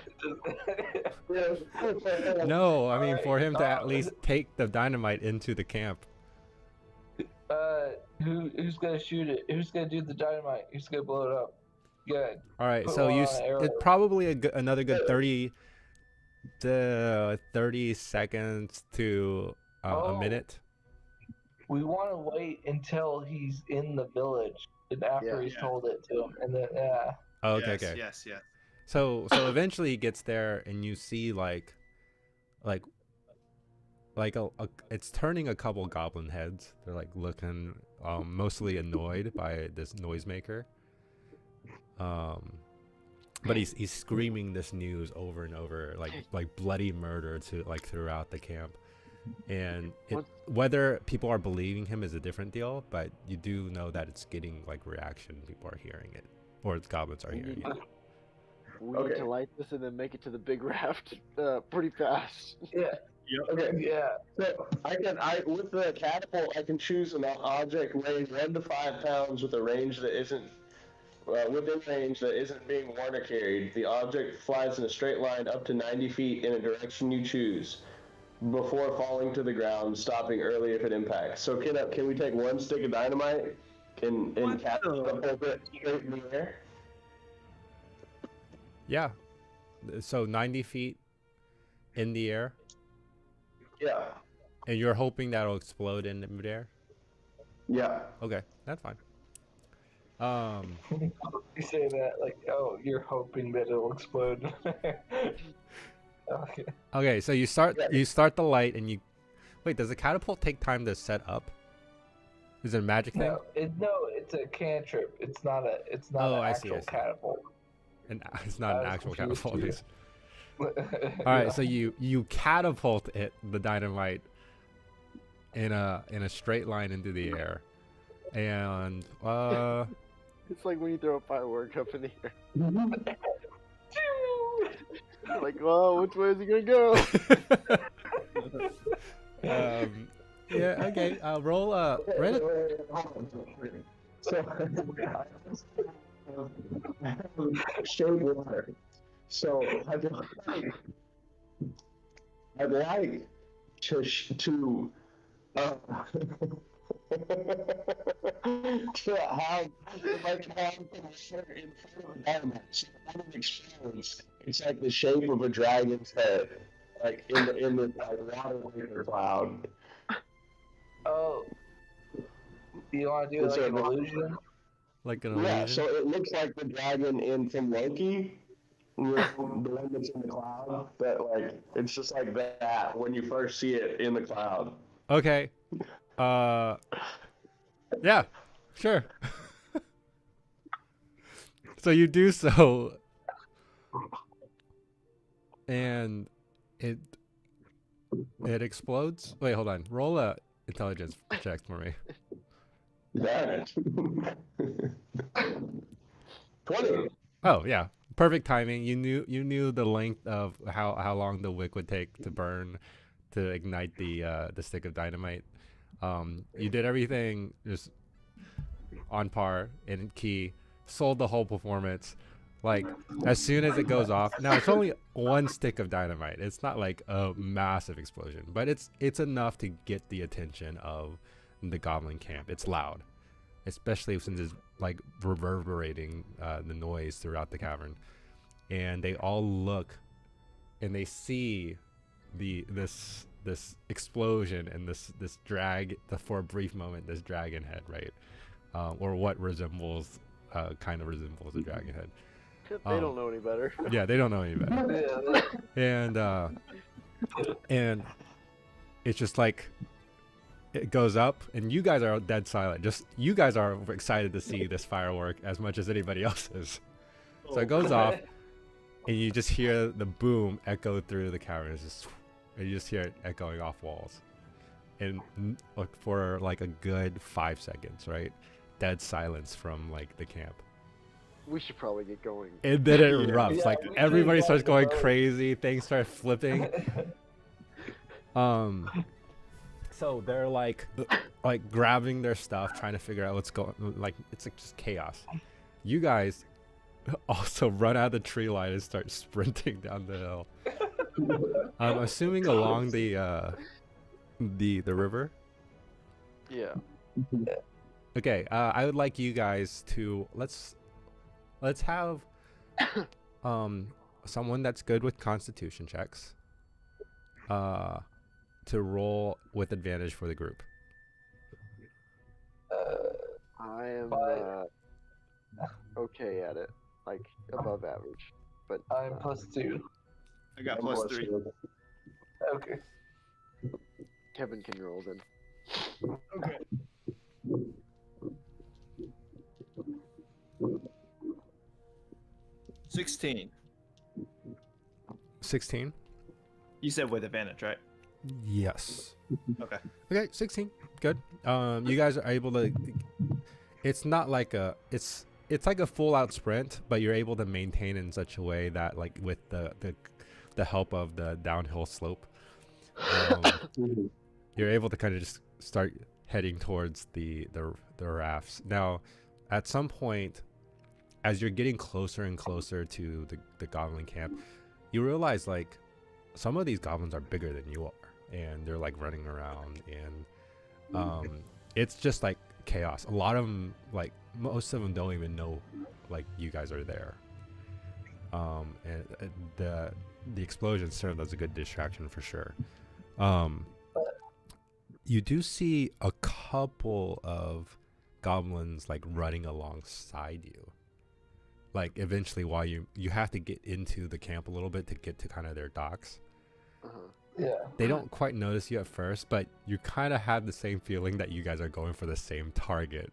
No, I mean for him to at least take the dynamite into the camp. Who's gonna shoot it? Who's gonna do the dynamite? Who's gonna blow it up? Good. All right, Put so one you on an arrow. it's probably another good 30 seconds to a Oh. minute. We want to wait until he's in the village, and after Yeah. he's told it to him, and then yeah. Oh, okay, yes, okay. Yes. Yes. So eventually he gets there and you see like it's turning a couple goblin heads. They're like looking mostly annoyed by this noisemaker. But he's screaming this news over and over, like bloody murder to like throughout the camp. And whether people are believing him is a different deal, but you do know that it's getting like reaction. People are hearing it, or the goblins are hearing it. We need to light this and then make it to the big raft pretty fast. Yeah. Okay. Yeah. So I with the catapult, I can choose an object weighing 1 to 5 pounds with a range that isn't within range that isn't being worn or carried. The object flies in a straight line up to 90 feet in a direction you choose, before falling to the ground, stopping early if it impacts. So can we take one stick of dynamite and catapult it straight in the air? Yeah. So 90 feet in the air, Yeah. and you're hoping that'll explode in midair. Yeah. Okay, that's fine. You say that like, oh, you're hoping that it'll explode. Okay. Okay, so you start the light and you wait. Does the catapult take time to set up? Is it a magic thing? No, it's a cantrip. It's not Oh, an I see, actual I see. catapult. And it's not an I was actual confused catapult. too. It's- All right, so you catapult the dynamite in a straight line into the air, and It's like when you throw a firework up in the air. Like, whoa, which way is he gonna go? yeah, okay. Roll Reddit. So shade water. So I'd like to to have like in front of a dynamite. So when it explodes, it's like the shape of a dragon's head, like in the like water vapor cloud. Oh. Do you want to do Is like there an a- illusion? Like an Yeah, illusion. so it looks like the dragon in from Loki, the one that's in the cloud. But like, it's just like that when you first see it in the cloud. Okay. Yeah, sure. So you do so, and it explodes. Wait, hold on. Roll a intelligence check for me. That 20. Oh yeah, perfect timing. You knew the length of how long the wick would take to burn, to ignite the stick of dynamite. You did everything just on par and key. Sold the whole performance. Like as soon as it goes off. Now it's only one stick of dynamite. It's not like a massive explosion, but it's enough to get the attention of the goblin camp. It's loud, especially since it's like reverberating the noise throughout the cavern, and they all look and they see this explosion and this drag, for a brief moment, this dragon head, right, or what kind of resembles a dragon head. They don't know any better. Yeah, they don't know any better. Yeah. And it's just like it goes up, and you guys are dead silent. Just you guys are excited to see this firework as much as anybody else is. So it goes off, and you just hear the boom echo through the cavern. It's just, and you just hear it echoing off walls, and look for like a good 5 seconds, right? Dead silence from like the camp. We should probably get going. And then it erupts. Yeah, like we everybody should starts go going vote. crazy. Things start flipping. So they're like grabbing their stuff, trying to figure out what's going. Like it's like just chaos. You guys also run out of the tree line and start sprinting down the hill. I'm assuming along the river. Yeah. Okay, I would like you guys to let's have someone that's good with constitution checks to roll with advantage for the group. I am But- okay at it, like above average, but I'm +2. I got I'm +3. Okay. Kevin can roll then. Okay. $16. 16. You said with advantage, right? Yes. Okay. Okay, 16. Good. You guys are able to. It's not like it's like a full out sprint, but you're able to maintain in such a way that with the help of the downhill slope, you're able to kind of just start heading towards the rafts. Now, at some point, as you're getting closer and closer to the goblin camp, you realize like some of these goblins are bigger than you are, and they're like running around, and it's just like chaos. A lot of them, like most of them, don't even know like you guys are there. And the explosion served as a good distraction for sure. You do see a couple of goblins like running alongside you. Like eventually, while you have to get into the camp a little bit to get to kind of their docks. Yeah. They don't quite notice you at first, but you kind of have the same feeling that you guys are going for the same target.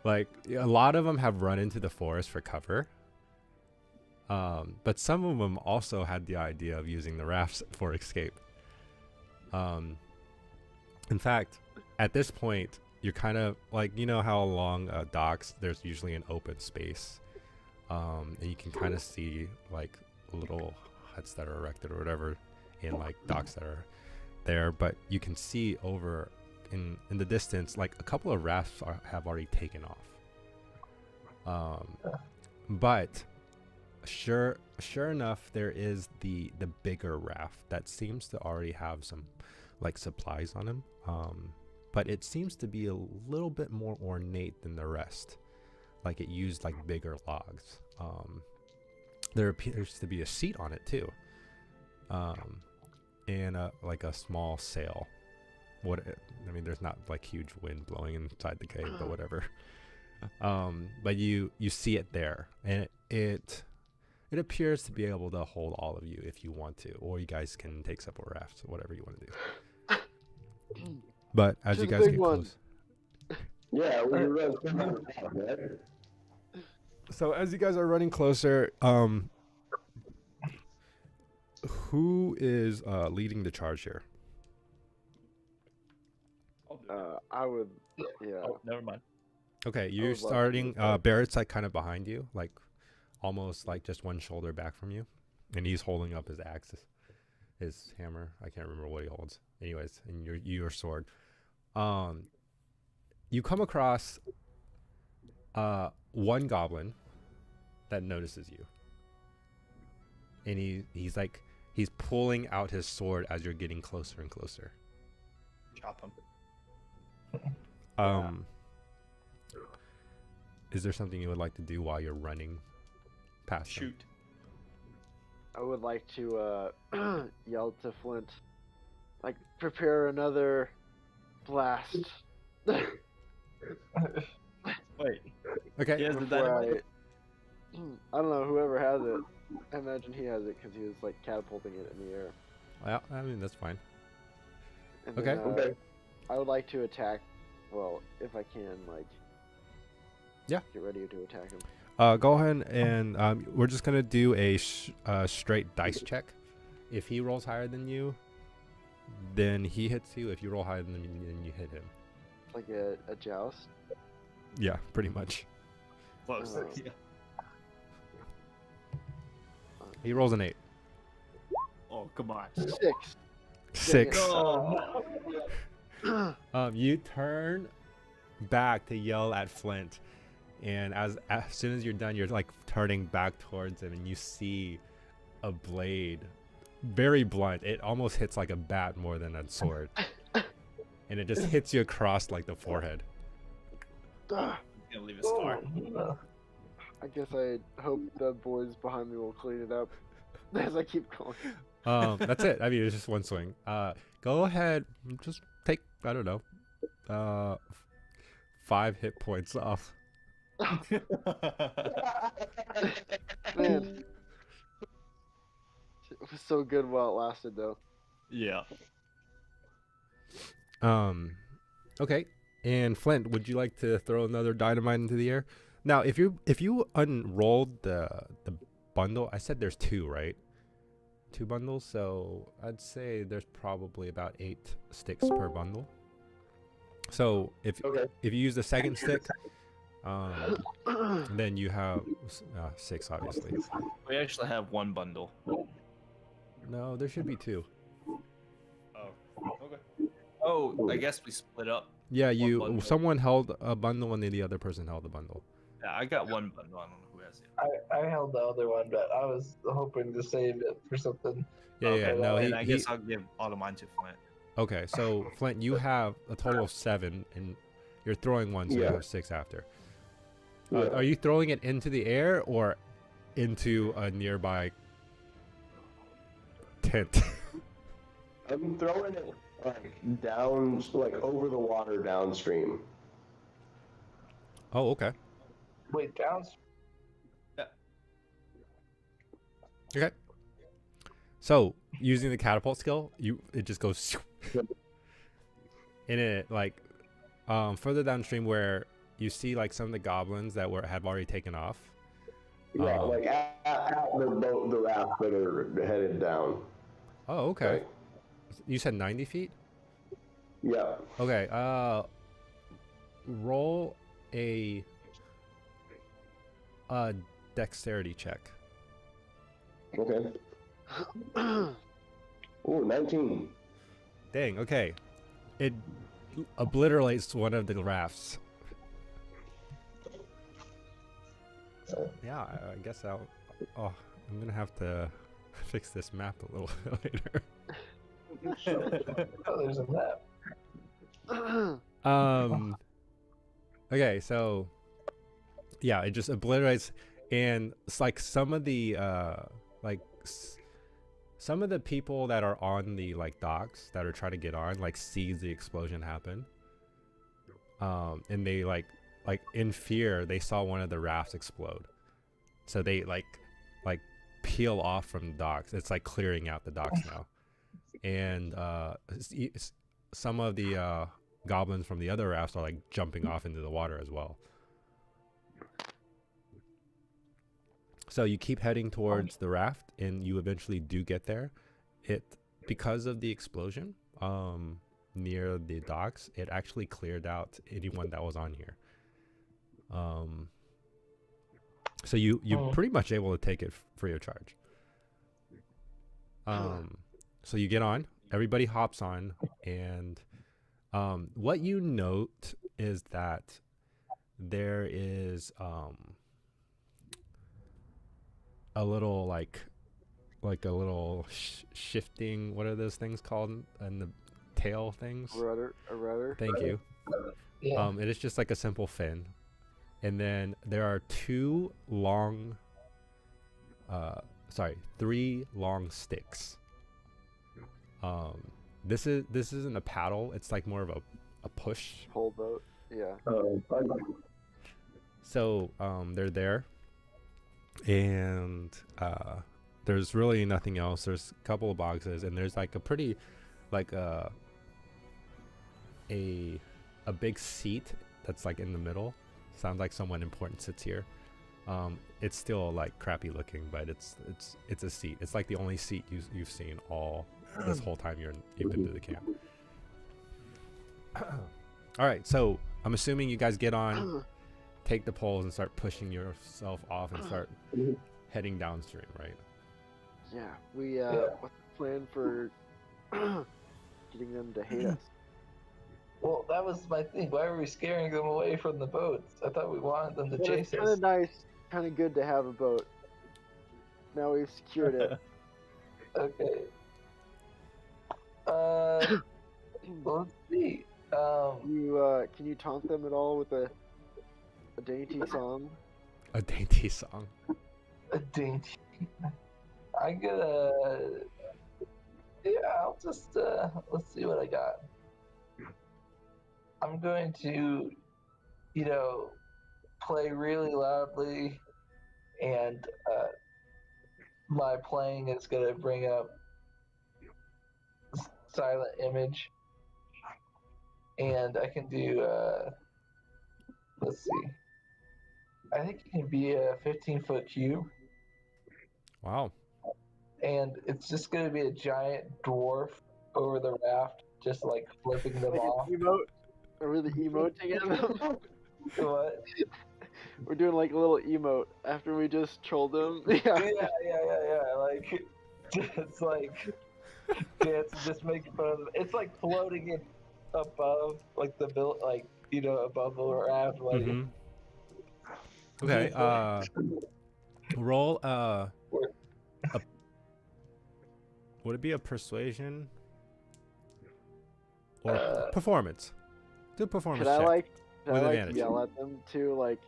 Like a lot of them have run into the forest for cover. But some of them also had the idea of using the rafts for escape. In fact, at this point, you're kind of like, you know how along docks there's usually an open space, and you can kind of see like little huts that are erected or whatever in like docks that are there, but you can see over in the distance like a couple of rafts have already taken off. But sure enough, there is the bigger raft that seems to already have some like supplies on him, but it seems to be a little bit more ornate than the rest. Like it used like bigger logs. There appears to be a seat on it too, and like a small sail. I mean, there's not like huge wind blowing inside the cave, but whatever. But you see it there, and it appears to be able to hold all of you if you want to, or you guys can take separate rafts, whatever you want to do. But as To you the guys big get one. close, Yeah, we run right? so as you guys are running closer, who is leading the charge here? I would, yeah. Oh, never mind. Okay, you're would love to starting. do that. Barrett's like kind of behind you, like almost like just one shoulder back from you, and he's holding up his axe, his hammer. I can't remember what he holds. Anyways, and your sword. You come across one goblin that notices you, and he's pulling out his sword as you're getting closer and closer. Chop him. Is there something you would like to do while you're running past him? Shoot. I would like to yell to Flint, like, prepare another blast. Wait. Okay. He has the Before dynamite. I don't know, whoever has it. I imagine he has it because he was like catapulting it in the air. Well, I mean that's fine. And Okay. then, Okay. I would like to attack. Well, if I can, like. Yeah. Get ready to attack him. Go ahead and we're just gonna do a straight dice check if he rolls higher than you, then he hits you. If you roll higher than him, then you hit him. Like a joust. Yeah, pretty much. Close. Oh. Yeah. He rolls an 8. Oh, come on. 6. 6. No. You turn back to yell at Flint, and as soon as you're done, you're like turning back towards him, and you see a blade, very blunt. It almost hits like a bat more than a sword, and it just hits you across like the forehead. Ah, It's gonna leave a scar. Oh, I guess I hope the boys behind me will clean it up as I keep going. That's it. I mean, it's just one swing. Go ahead, just take, I don't know, 5 hit points off. Man, it was so good while it lasted, though. Yeah. Okay. And Flint, would you like to throw another dynamite into the air? Now, if you unrolled the bundle, I said there's 2, right? 2 bundles, so I'd say there's probably about 8 sticks per bundle. So if you use the second stick, then you have 6, obviously. We actually have 1 bundle. No, there should be 2. Oh. Okay. Oh, I guess we split up. Yeah, bundle. someone held a bundle and then the other person held the bundle. Yeah, I got 1 bundle. I don't know who has it. I held the other one, but I was hoping to save it for something. Yeah, Okay, no, and I guess I'll give all of mine to Flint. Okay, so Flint, you have a total of 7, and you're throwing 1, so you Yeah. have 6 after. Yeah. Are you throwing it into the air or into a nearby tent? I'm throwing it like down, like over the water downstream. Oh, okay. Wait, down. Okay. So using the catapult skill, it just goes, and it like further downstream where you see like some of the goblins that have already taken off. Yeah, like at the raft that are headed down. Oh, okay. Right? You said 90 feet? Yeah. Okay, roll a dexterity check. Okay. Ooh, 19. Dang, okay. It obliterates one of the rafts. Yeah, I guess I'm gonna have to fix this map a little bit later. Oh, there's a map. Okay, so yeah, it just obliterates, and it's like some of the some of the people that are on the like docks that are trying to get on like sees the explosion happen, and they like in fear they saw one of the rafts explode, so they like peel off from the docks. It's like clearing out the docks now, and some of the goblins from the other rafts are like jumping off into the water as well. So you keep heading towards the raft, and you eventually do get there. Because of the explosion near the docks, it actually cleared out anyone that was on here. So you're pretty much able to take it free of charge. So you get on, everybody hops on, and what you note is that there is a little like a little shifting, what are those things called, and the tail things? A rudder. Thank you. Yeah. It is just like a simple fin, and then there are 3 long sticks. This isn't a paddle, it's like more of a push. Whole boat. Yeah. So they're there, and there's really nothing else. There's a couple of boxes, and there's like a pretty like a big seat that's like in the middle. Sounds like someone important sits here. It's still like crappy looking, but it's a seat. It's like the only seat you've seen all this whole time you've been to the camp. All right, so I'm assuming you guys get on, take the poles, and start pushing yourself off and start heading downstream, right? Yeah, what's the plan for getting them to hate us? Well, that was my thing. Why were we scaring them away from the boats? I thought we wanted them to Well, chase it's kind us. of nice, kind of good to have a boat. Now we've secured it. Okay. Let's see. Can you taunt them at all with a dainty song? A dainty song. A dainty. I'm gonna. Yeah, I'll just. Let's see what I got. I'm going to, play really loudly, and my playing is gonna bring up silent image, and I can do. Let's see. I think it can be a 15-foot cube, Wow. and it's just gonna be a giant dwarf over the raft, just like flipping them Like off. an emote? Are we the emoting at them? What? We're doing like a little emote after we just trolled them. Yeah. Like, just like dance, just making fun of them. It's like floating it above, like the above the raft. Like, Mm-hmm. Okay. Roll. Would it be a persuasion or performance? Do a performance Should check. I With like advantage. yell at them too, like,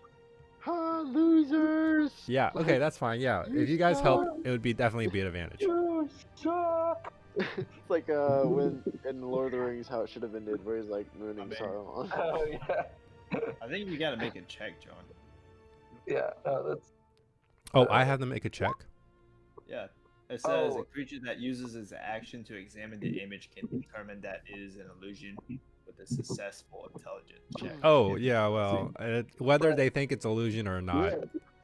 "Ha, losers!" Yeah. Okay, that's fine. Yeah. If you guys help, it would be definitely be an advantage. you suck. It's like when in Lord of the Rings how it should have ended, where he's like mooning Sauron. Oh yeah. I think you gotta make a check, John. Yeah. No, that's. Oh, I have to make a check. Yeah. It says Oh. a creature that uses its action to examine the image can determine that it is an illusion with a successful intelligence check. Oh, yeah. Well, whether they think it's illusion or not,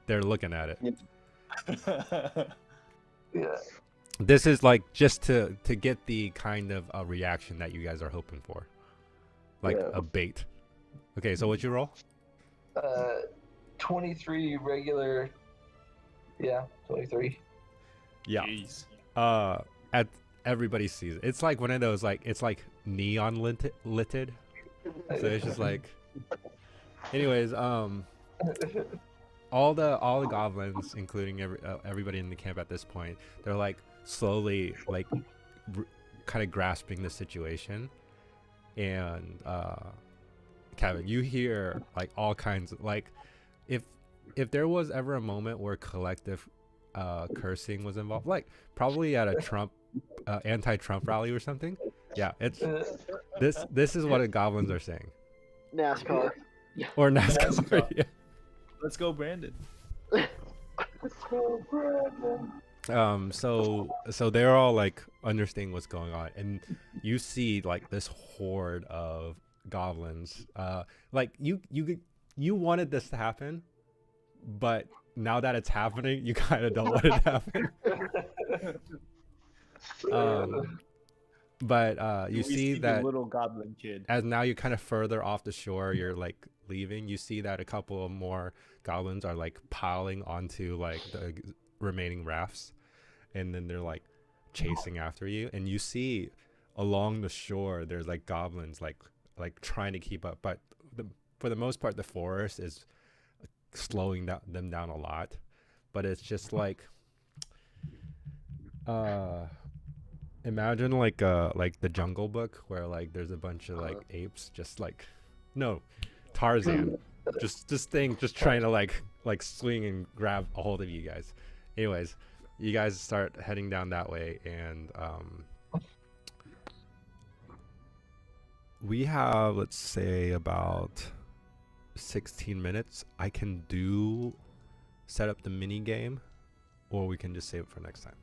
they're looking at it. Yeah. This is like just to get the kind of reaction that you guys are hoping for, like Yeah. a bait. Okay, so what'd you roll? 23 regular. Yeah, 23. Yeah. Jeez. At everybody sees it. It's like one of those it's like neon litted. So it's just like. Anyways, all the goblins, including everybody in the camp at this point, they're like slowly kind of grasping the situation, and Kevin, you hear like all kinds of if there was ever a moment where collective cursing was involved, like probably at a Trump anti-Trump rally or something. Yeah, it's this is what the goblins are saying. NASCAR. Or NASCAR. Yeah. Let's go, Brandon. So they're all like understanding what's going on, and you see like this horde of goblins. Like you wanted this to happen, but now that it's happening, you kind of don't want it to happen. But you We see the that little goblin kid. as now you're kind of further off the shore, you're like leaving. You see that a couple of more goblins are like piling onto like the remaining rafts, and then they're like chasing after you. And you see along the shore there's like goblins like trying to keep up, but for the most part the forest is slowing them down a lot. But it's just like imagine like the Jungle Book, where like there's a bunch of like apes just like Tarzan just trying to like swing and grab a hold of you guys. Anyways, you guys start heading down that way, and we have, let's say, about 16 minutes. I can set up the mini game, or we can just save it for next time.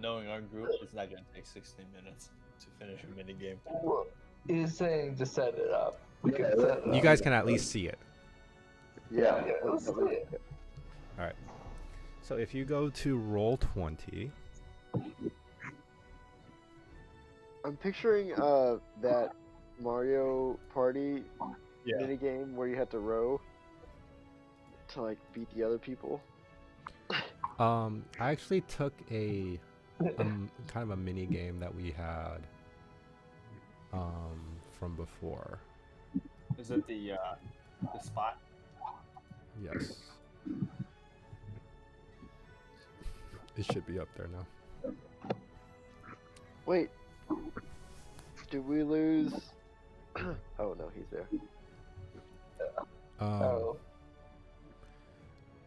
Knowing our group, it's not gonna take 16 minutes to finish a mini game. Well, he's saying to set it up. We can set it You up. guys can at least see it. Yeah. Yeah, let's do it. So if you go to roll 20, I'm picturing that Mario Party Yeah. mini game where you had to row to like beat the other people. I actually took a kind of a mini game that we had from before. Is it the spot? Yes. It should be up there now. Wait, did we lose? Oh no, he's there. Oh,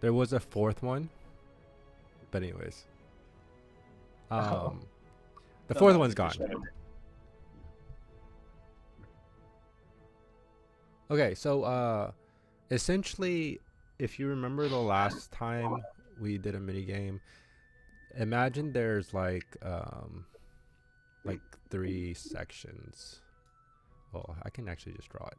There was a fourth one, but anyways, the fourth one's gone. Okay, so essentially, if you remember the last time we did a mini game, imagine there's like 3 sections. Well, I can actually just draw it.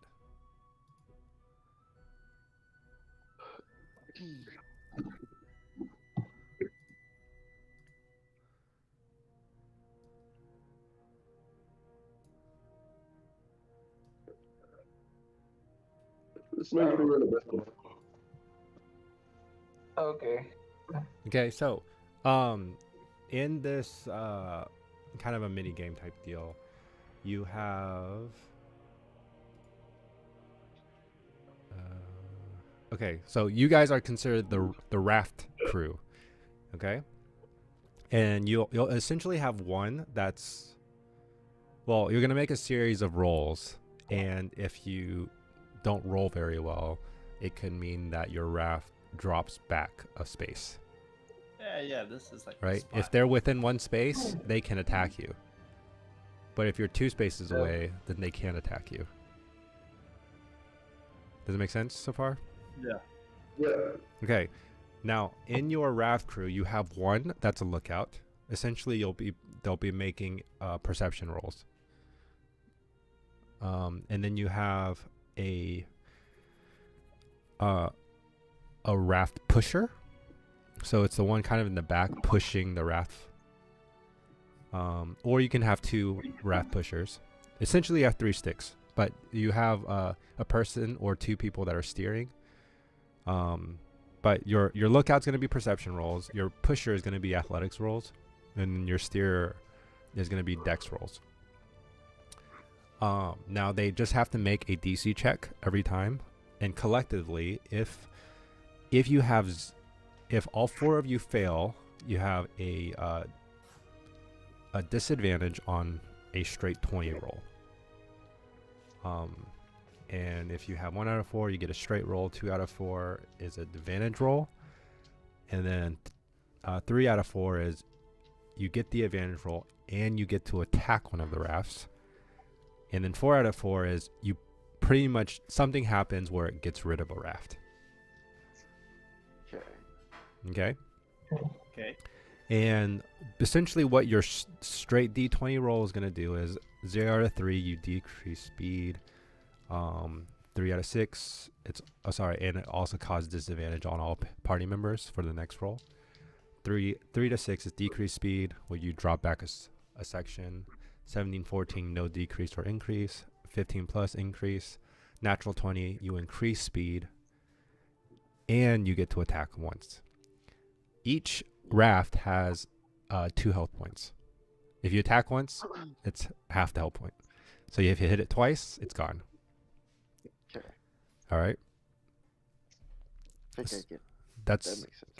This makes me really bad. okay. Okay, so in this kind of a mini game type deal, you have okay, so you guys are considered the raft crew, okay, and you'll essentially have one that's, well, you're gonna make a series of rolls, and if you don't roll very well, it could mean that your raft drops back a space. Yeah, this is like the Right? spot. If they're within one space, they can attack you. But if you're 2 spaces away, then they can't attack you. Does it make sense so far? Yeah. Okay. Now, in your raft crew, you have one that's a lookout. Essentially, they'll be making perception rolls. And then you have a raft pusher. So it's the one kind of in the back pushing the raft. Or you can have 2 raft pushers. Essentially, you have 3 sticks, but you have a person or 2 people that are steering. But your lookout's going to be perception rolls. Your pusher is going to be athletics rolls, and your steerer is going to be dex rolls. Now they just have to make a DC check every time, and collectively, if all 4 of you fail, you have a disadvantage on a straight 20 roll. And if you have 1 out of 4, you get a straight roll. 2 out of 4 is a advantage roll, and then 3 out of 4 is you get the advantage roll and you get to attack one of the rafts. And then 4 out of 4 is you pretty much, something happens where it gets rid of a raft. Okay. Okay? Okay. And essentially what your straight D20 roll is going to do is 0 out of 3, you decrease speed. 3 out of 6, and it also causes disadvantage on all party members for the next roll. 3 to 6 is decreased speed, where you drop back a section. 17, 14, no decrease or increase. 15 plus increase. Natural 20, you increase speed, and you get to attack once. Each raft has 2 health points. If you attack once, it's half the health point. So if you hit it twice, it's gone. Okay. All right. I think I get that. That's. Makes sense.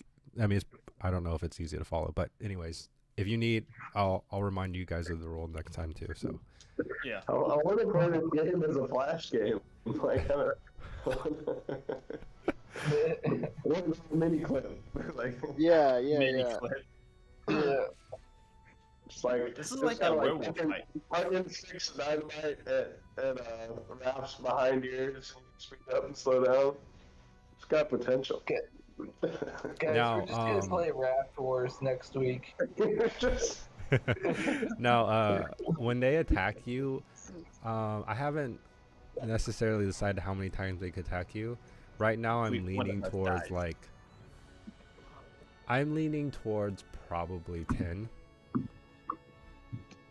I mean, I don't know if it's easy to follow, but anyways, if you need, I'll remind you guys of the rule next time too. So. Yeah. I want to play this game as a flash game. Like, what is a mini clip? Like, Yeah. Mini clip. Yeah. it's like This is it's like kinda that werewolf taking fight. onion sticks of dynamite and wraps behind ears. Speed up and slow down. It's got potential. Okay. Guys, Now, we're just gonna play Raft Wars next week. Just Now, when they attack you, I haven't necessarily decided how many times they could attack you, Right now, I'm One of leaning us towards dies. like. I'm leaning towards probably 10.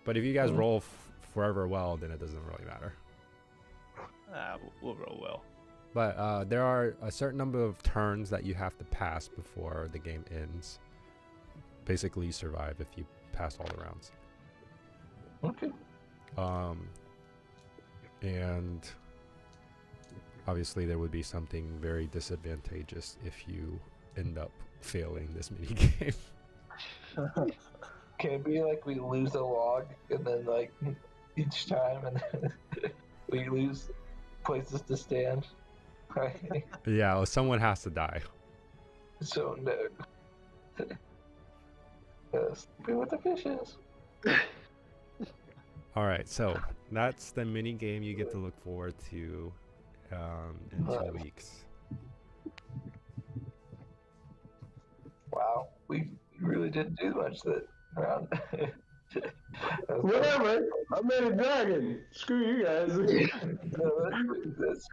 But if you guys roll forever well, then it doesn't really matter. We'll roll well. But there are a certain number of turns that you have to pass before the game ends. Basically, you survive if you pass all the rounds. Okay. And obviously, there would be something very disadvantageous if you end up failing this mini game. Can it be like we lose a log and then like each time and then we lose places to stand? Right? Yeah, well, someone has to die. So no. Yes, be with the fishes. All right, so that's the mini game you get to look forward to in 2 weeks. Wow, we really didn't do much that round. Whatever. I made a dragon. Screw you guys. No, that's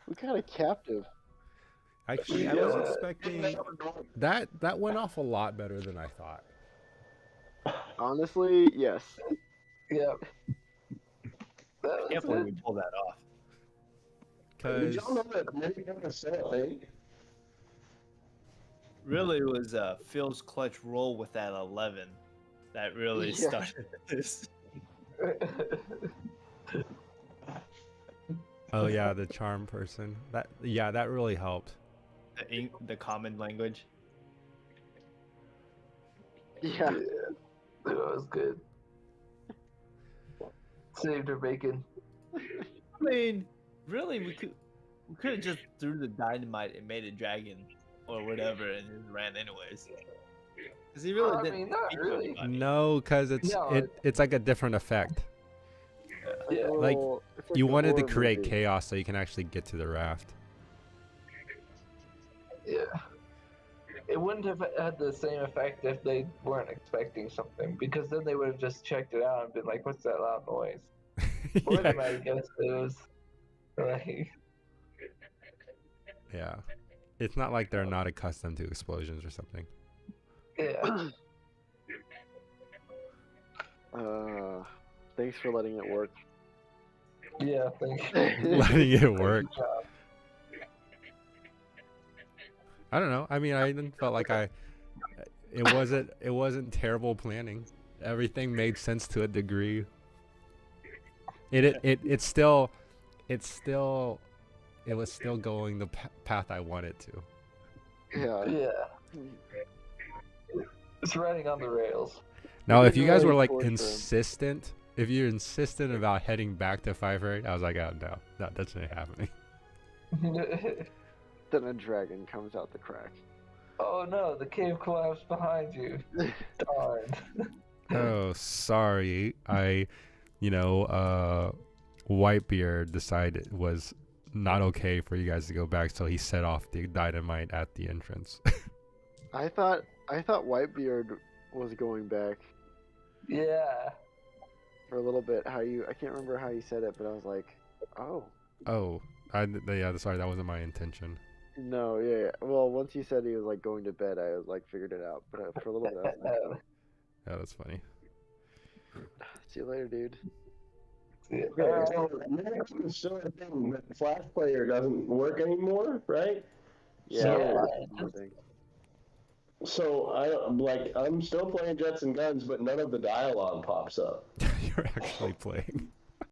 We kind of captive. Actually, I was Yeah. expecting that went off a lot better than I thought. Honestly, yes. yeah. That I can't was believe it. we pulled that off. Did Cause y'all know that many of us said thing? Really, it was Phil's clutch roll with that 11 that really Yeah. started this. oh yeah, the charm person. That really helped. The common language. Yeah. That was good. Saved her bacon. I mean, really, we could have just threw the dynamite and made a dragon or whatever, and just ran anyways. Because he really I didn't. mean, not beat really. anybody. No, cause No, it's like a different effect. Yeah. Like, It's You a wanted to horror create movie. chaos so you can actually get to the raft. Yeah. It wouldn't have had the same effect if they weren't expecting something, because then they would have just checked it out and been like, "What's that loud noise?" Or they yeah. might have guessed it was like, Yeah. It's not like they're not accustomed to explosions or something. yeah. Thanks for letting it work. Yeah, thank you. Letting it work. Good job. I don't know. I mean, I didn't felt like it wasn't terrible planning. Everything made sense to a degree. It was still going the path I wanted to. Yeah. Yeah. It's running on the rails. Now, if didn't you guys were really like torture him. insistent, if you're insistent about heading back to Five Rate, I was like, oh no, that's not happening. Then a dragon comes out the crack. Oh no, the cave collapsed behind you. Darn. Oh, sorry. Whitebeard decided it was not okay for you guys to go back, so he set off the dynamite at the entrance. I thought Whitebeard was going back Yeah. for a little bit. I can't remember how you said it, but I was like, oh. Oh, sorry, that wasn't my intention. No, yeah. Well, once you said he was like going to bed, I was like figured it out. But for a little bit, I was like, Yeah, that's funny. see you later, dude. Yeah. Okay, so next is still a thing that Flash Player doesn't work anymore, right? Yeah. So- I think. So I'm still playing Jets and Guns, but none of the dialogue pops up. You're actually playing.